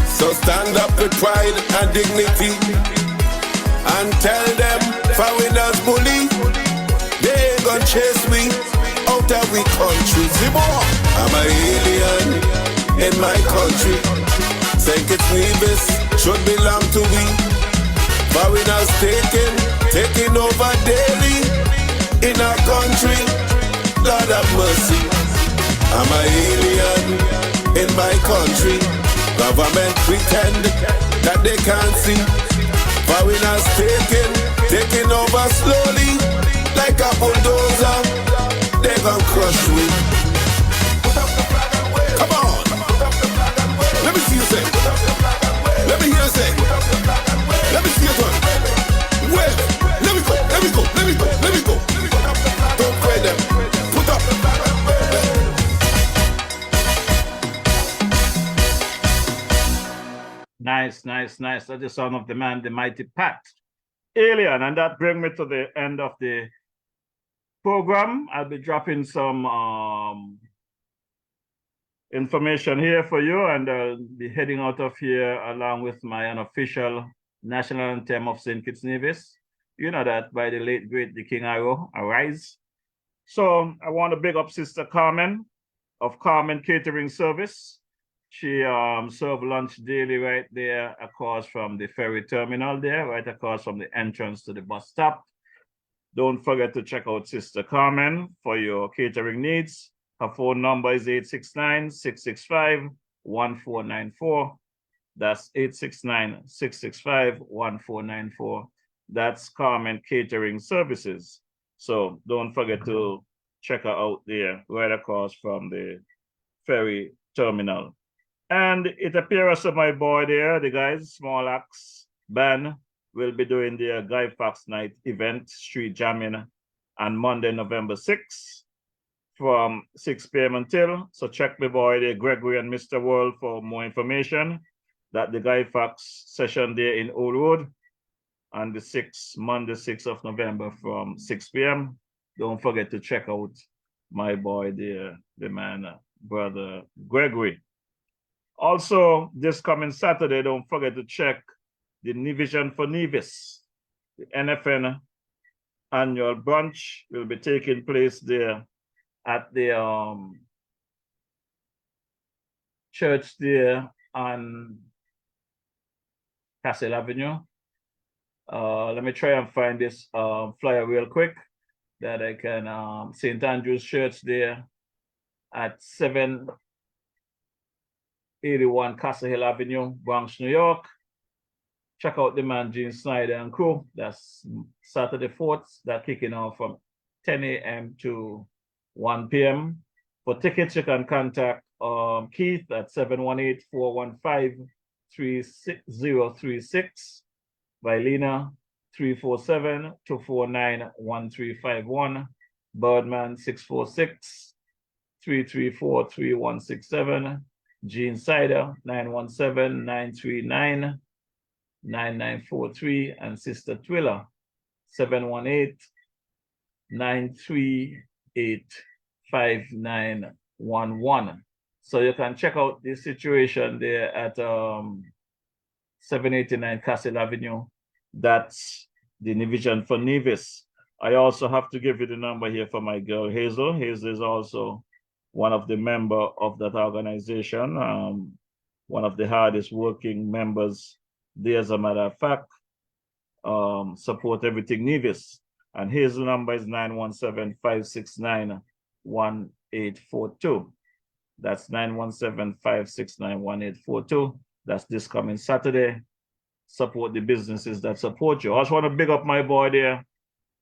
so stand up with pride and dignity and tell them, foreigners bully, they ain't gonna chase me out of we country. I'm an alien in my country. St. Kitts Nevis should belong to we. Foreigners taking over daily in our country. Lord have mercy. I'm an alien in my country. Government pretend that they can't see. Foreigners taking over slowly like a bulldozer. They gon' crush me. Come on. Let me see you say. Let me hear you say. Let me see you turn. Where? Let me go. Let me go. Let me go. Let me go. Don't quit them. Put up. Nice. That's the sound of the man, the mighty Pat. Alien, and that brings me to the end of the program. I'll be dropping some information here for you, and I'll be heading out of here along with my unofficial national anthem of St. Kitts Nevis. You know that by the late great the King Arrow, Arise. So I want to big up Sister Carmen of Carmen Catering Service. She served lunch daily right there across from the ferry terminal there, right across from the entrance to the bus stop. Don't forget to check out Sister Carmen for your catering needs. Her phone number is 869-665-1494. That's 869-665-1494. That's Carmen Catering Services. So don't forget to check her out there, right across from the ferry terminal. And it appears that my boy there, the guys, Small Axe Band, will be doing their Guy Fawkes Night event, street jamming, on Monday, November 6th, from 6 p.m. until. So check my boy there, Gregory and Mr. World, for more information. That the Guy Fawkes session there in Old Road on the 6th, Monday, 6th of November from 6 p.m. Don't forget to check out my boy there, the man, Brother Gregory. Also, this coming Saturday, don't forget to check the Vision for Nevis. The NFN annual brunch will be taking place there at the church there on Castle Avenue. Let me try and find this flyer real quick that I can, St. Andrew's Church there at 781 Castle Hill Avenue, Bronx, New York. Check out the man, Gene Snyder and crew. That's Saturday 4th. That's kicking off from 10 a.m. to 1 p.m. For tickets, you can contact Keith at 718-415-3036, Vilena 347-249-1351, Birdman 646-334-3167, Gene Sider 917-939-9943, and Sister Twiller 718-938-5911. So you can check out this situation there at 789 Castle Avenue. That's the Vision for Nevis. I also have to give you the number here for my girl Hazel. Hazel is also one of the members of that organization, one of the hardest working members there, as a matter of fact. Support Everything Nevis. And his number is 917-569-1842. That's 917-569-1842. That's this coming Saturday. Support the businesses that support you. I also want to big up my boy there,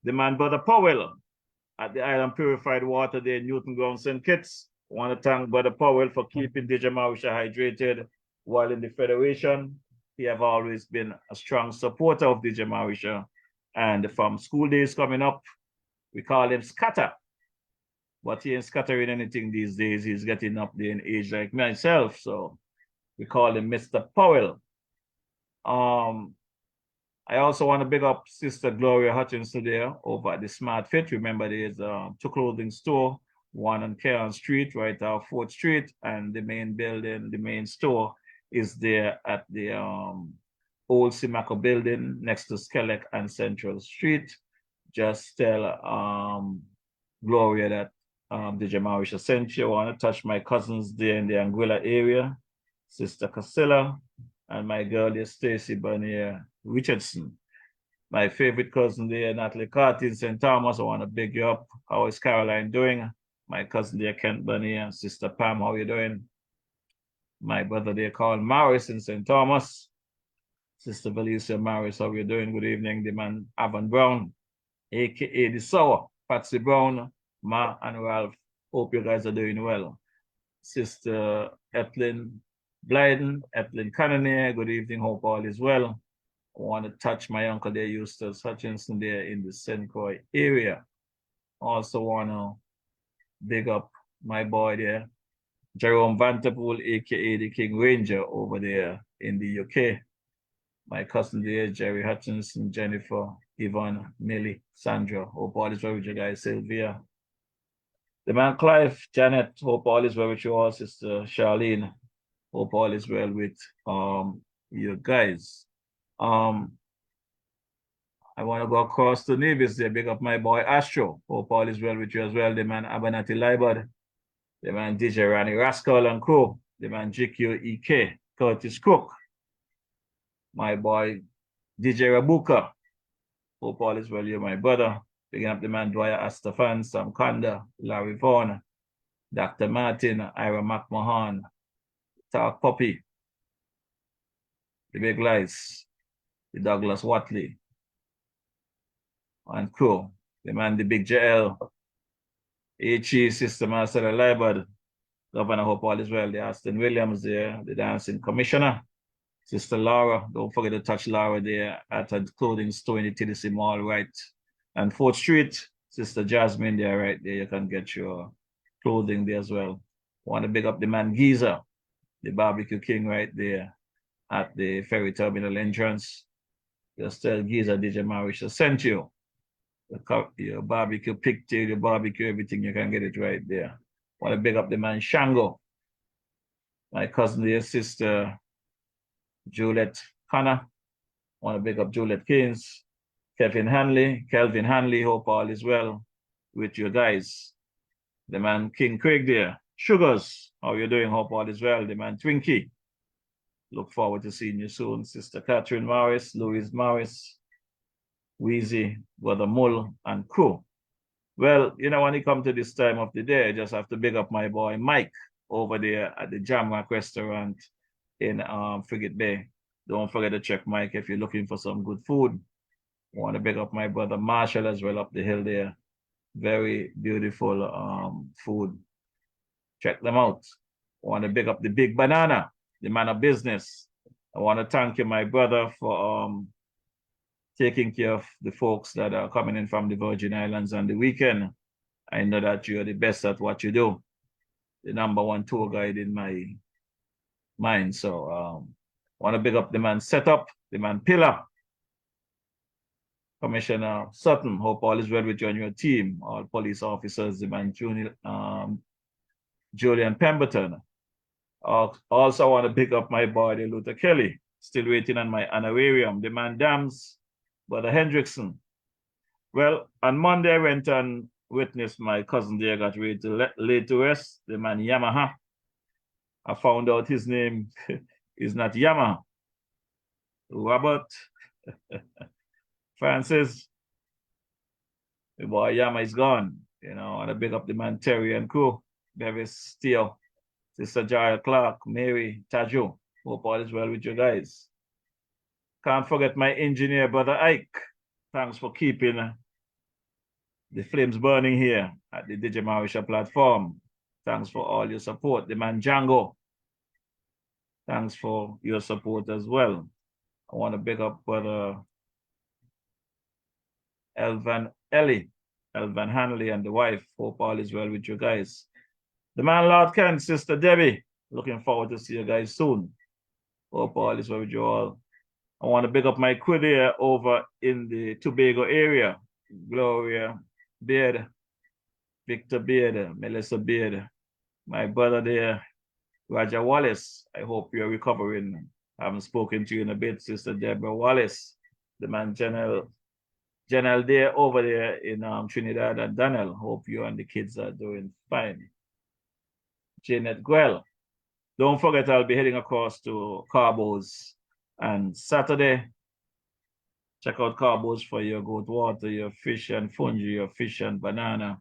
the man Brother Powell at the Island Purified Water there in Newton Ground, St. Kitts. I want to thank Brother Powell for keeping DJ Morrishaw hydrated while in the Federation. He have always been a strong supporter of DJ Morrishaw. And from school days coming up, we call him Scatter. but he ain't scattering anything these days. He's getting up there in age like myself, so we call him Mr. Powell. I also want to big up Sister Gloria Hutchinson there over at the Smart Fit. Remember, there's two clothing store, one on Cairn Street, right off 4th Street, and the main building, the main store is there at the old Simaco building next to Skelec and Central Street. Just tell Gloria that DJ Morrishaw sent you. I want to touch my cousins there in the Anguilla area, Sister Casilla, and my girl there, Stacy Bernier Richardson. My favorite cousin there, Natalie Carty in St. Thomas. I want to big you up. How is Caroline doing? My cousin there, Kent Bernier, Sister Pam, how you doing? My brother there, Carl Morris in St. Thomas. Sister Valencia Morris, how you doing? Good evening. The man, Avon Brown, aka the Sour, Patsy Brown, Ma and Ralph. Hope you guys are doing well. Sister Etlin Blyden, Etlin Cannoneer, good evening, hope all is well. I want to touch my uncle there, Eustace Hutchinson there in the St. Croix area. Also want to big up my boy there, Jerome Vanterpool, aka the King Ranger over there in the UK. My cousin there, Jerry Hutchinson, Jennifer, Yvonne, Millie, Sandra, hope all is well with you guys, Sylvia. The man Clive, Janet, hope all is well with you all, Sister Charlene. Hope all is well with you guys. I want to go across to Nevis there, big up my boy Astro. Hope all is well with you as well. The man Abanati Liburd, the man DJ Rani Rascal and crew, the man GQEK, Curtis Cook, my boy DJ Rabuka. Hope all is well, you my brother. Picking up the man Dwyer Astafan, Sam Kanda, Larry Vaughan, Dr. Martin, Ira McMahon, Talk Puppy, the Big Lights, the Douglas Watley, and crew, the man, the Big JL, HE, Sister Marcella Liburd, Governor, hope all is well, the Aston Williams there, the Dancing Commissioner, Sister Laura, don't forget to touch Laura there at a clothing store in the TDC Mall, right, and 4th Street, Sister Jasmine there, right there, you can get your clothing there as well. Want to big up the man Giza, the barbecue king right there at the ferry terminal entrance. Just tell Giza DJ Morrishaw sent you. Your barbecue pigtail, your barbecue, everything, you can get it right there. Want to big up the man Shango. My cousin there, Sister Juliet Hanna. Want to big up Juliet Keynes. Kelvin Hanley, hope all is well with you guys. The man King Craig there. Sugars, how you doing? Hope all is well. The man Twinkie. Look forward to seeing you soon. Sister Catherine Morris, Louise Morris, Wheezy, Brother Mull, and crew. Well, you know, when you come to this time of the day, I just have to big up my boy Mike over there at the Jamrock restaurant in Frigate Bay. Don't forget to check Mike if you're looking for some good food. I want to big up my brother Marshall as well up the hill there. Very beautiful food. Check them out. I want to big up the Big Banana, the man of business. I want to thank you, my brother, for taking care of the folks that are coming in from the Virgin Islands on the weekend. I know that you're the best at what you do. The #1 tour guide in my mind. So I want to big up the man Setup, the man Pillar, Commissioner Sutton. Hope all is well with you and your team. All police officers, the man Julian Pemberton. Also want to pick up my boy, the Luther Kelly. Still waiting on my honorarium. The man Dams, Brother Hendrickson. Well, on Monday, I went and witnessed my cousin there got ready to lay to rest, the man Yamaha. I found out his name is not Yamaha. Robert Francis. The boy Yama is gone. You know, and I big up the man Terry and crew. Bevis Steele, Sister Jaya Clark, Mary, Tajo. Hope all is well with you guys. Can't forget my engineer, Brother Ike. Thanks for keeping the flames burning here at the DJ Morrishaw platform. Thanks for all your support. The man Django. Thanks for your support as well. I want to big up Brother Elvan Ellie Elvan Hanley and the wife. Hope all is well with you guys. The man Lord Ken, Sister Debbie. Looking forward to see you guys soon. Hope all is well with you all. I want to big up my crew there over in the Tobago area. Gloria Beard, Victor Beard, Melissa Beard, my brother there, Roger Wallace. I hope you're recovering. I haven't spoken to you in a bit, Sister Deborah Wallace, the man General there over there in Trinidad and Daniel. Hope you and the kids are doing fine. Janet Guell. Don't forget, I'll be heading across to Carbo's on Saturday. Check out Carbo's for your goat water, your fish and fungi, your fish and banana.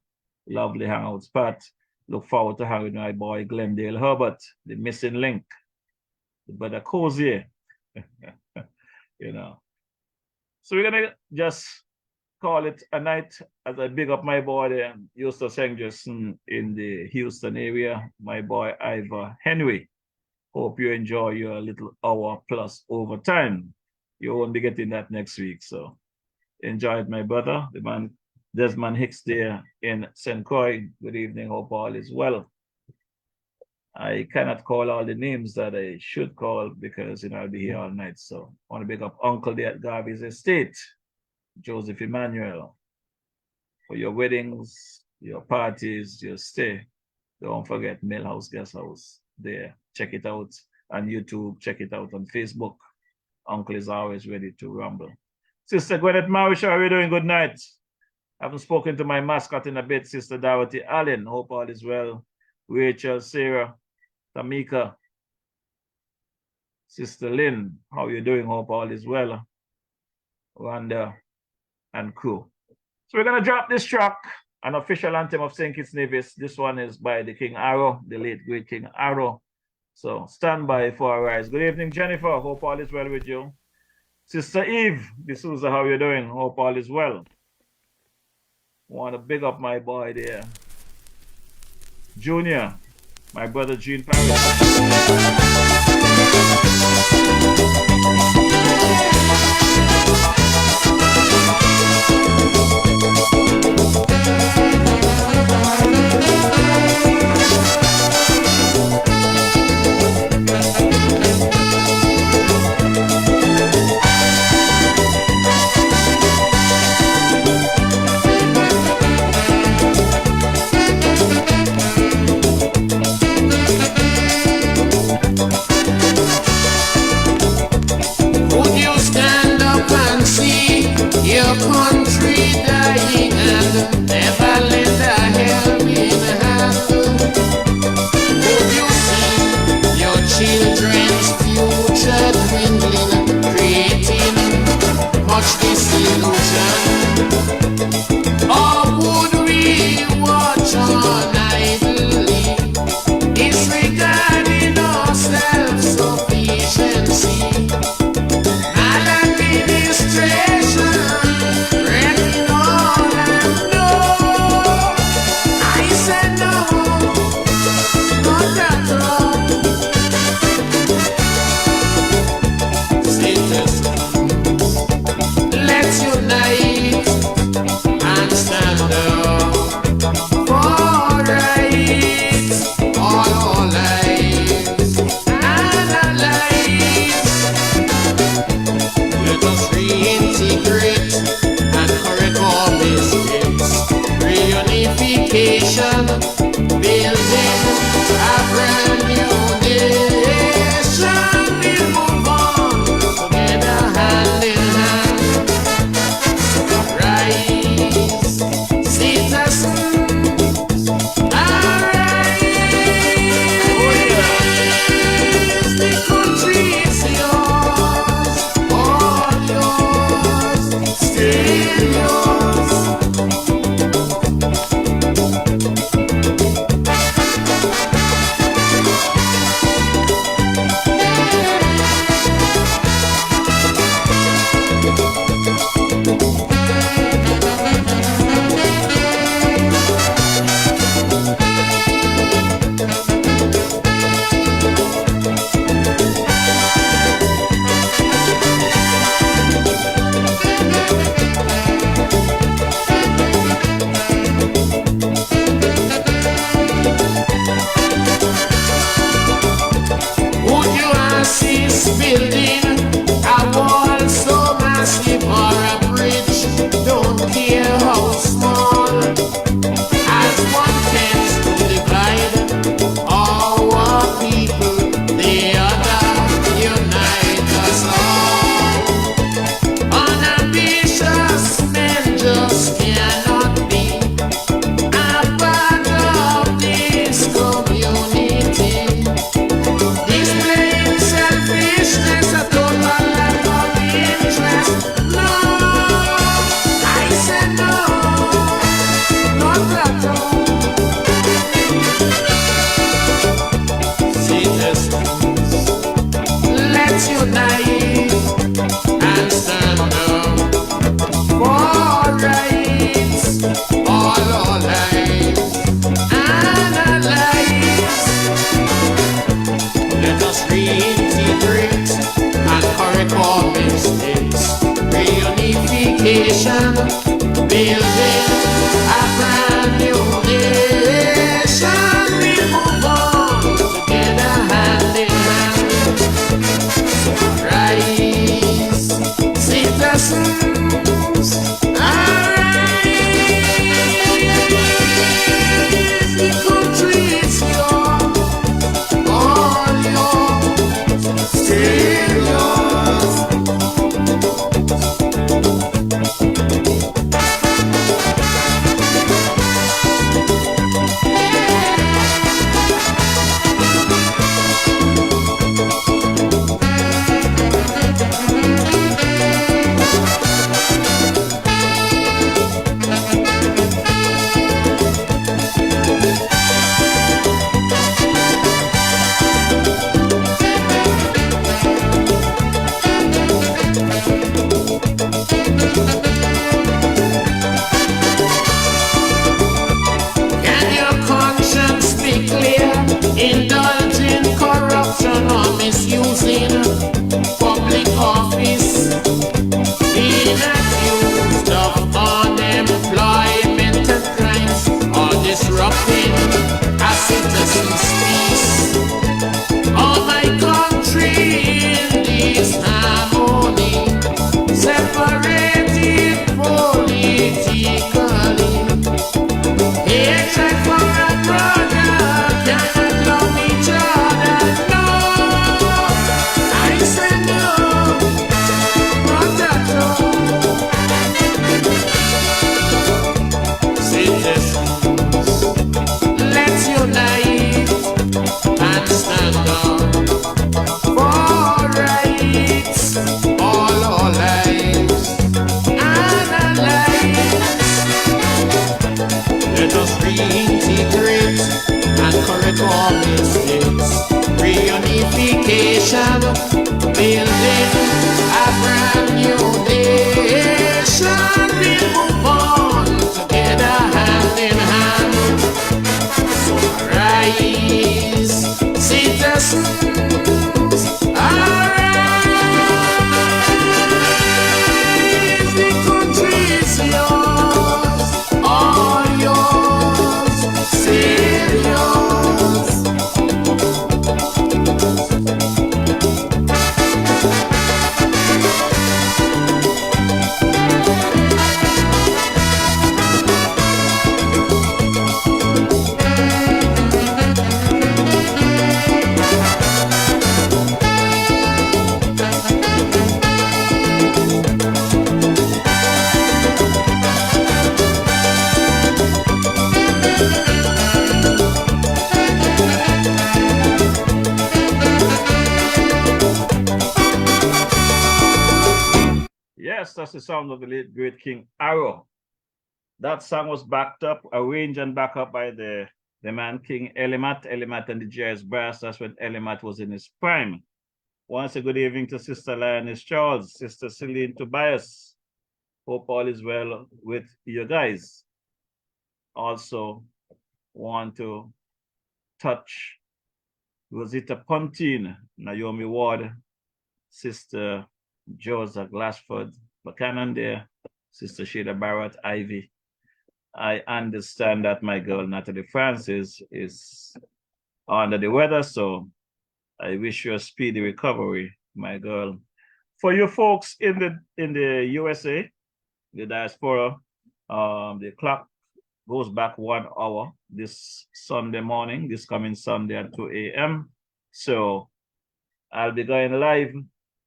Lovely hangout spot. Look forward to hanging with my boy Glendale Herbert, the missing link. The brother Cozy. You know. So we're gonna just call it a night as I big up my boy there, Eustace Henderson in the Houston area, my boy Ivor Henry. Hope you enjoy your little hour plus overtime. You won't be getting that next week, so enjoy it, my brother. The man Desmond Hicks there in St. Croix. Good evening, hope all is well. I cannot call all the names that I should call because I'll be here all night. So I want to big up Uncle there at Garvey's Estate, Joseph Emmanuel, for your weddings, your parties, your stay. Don't forget Millhouse Guest House there. Check it out on YouTube, check it out on Facebook. Uncle is always ready to rumble. Sister Gwyneth Morrishaw, how are you doing? Good night. I haven't spoken to my mascot in a bit, Sister Dorothy Allen. Hope all is well. Rachel, Sarah, Tamika, Sister Lynn, how are you doing? Hope all is well. Rhonda and crew. So we're going to drop this track, an official anthem of St. Kitts Nevis. This one is by the King Arrow, the late great King Arrow. So stand by for a rise. Good evening, Jennifer. Hope all is well with you. Sister Eve D'Souza, how are you doing? Hope all is well. Want to big up my boy there, Junior, my brother Gene Paris. Let us reintegrate and correct all mistakes. Reunification, building a brand new nation. We'll move on together hand in hand. So rise, citizens, arise. The country is yours, all yours, still yours. Yes, that's the sound of the late great King Arrow. That song was backed up, arranged and backed up by the man King Elimat and the Jazz Brass. That's when Elimat was in his prime. Once a good evening to Sister Lioness Charles, Sister Celine Tobias. Hope all is well with you guys. Also want to touch Rosita Pontine, Naomi Ward, Sister Joseph Glassford, Buchanan there, Sister Sheila Barrett, Ivy. I understand that my girl Natalie Francis is under the weather, so I wish you a speedy recovery, my girl. For you folks in the USA, the diaspora, the clock goes back 1 hour this Sunday morning, this coming Sunday at 2 a.m. So I'll be going live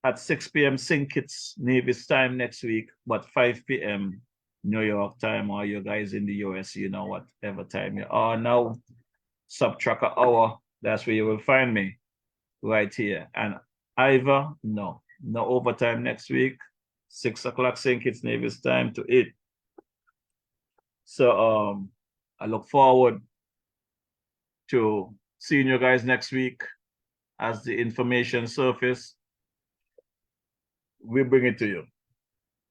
at 6 p.m. St. Kitts, Nevis time next week, but 5 p.m. New York time, or you guys in the US, you know, whatever time you are now, subtract an hour, that's where you will find me, right here. And either, no overtime next week, 6 o'clock St. Kitts, Nevis time to 8. So I look forward to seeing you guys next week as the information surface. We bring it to you.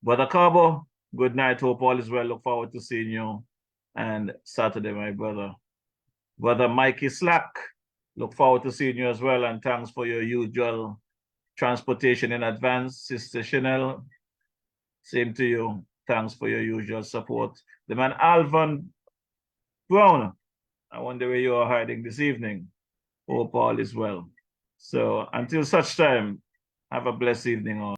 Brother Cabo, good night. Hope all is well. Look forward to seeing you. And Saturday, my brother. Brother Mikey Slack, look forward to seeing you as well. And thanks for your usual transportation in advance. Sister Chanel, same to you. Thanks for your usual support. The man Alvan Brown, I wonder where you are hiding this evening. Hope all is well. So until such time, have a blessed evening all.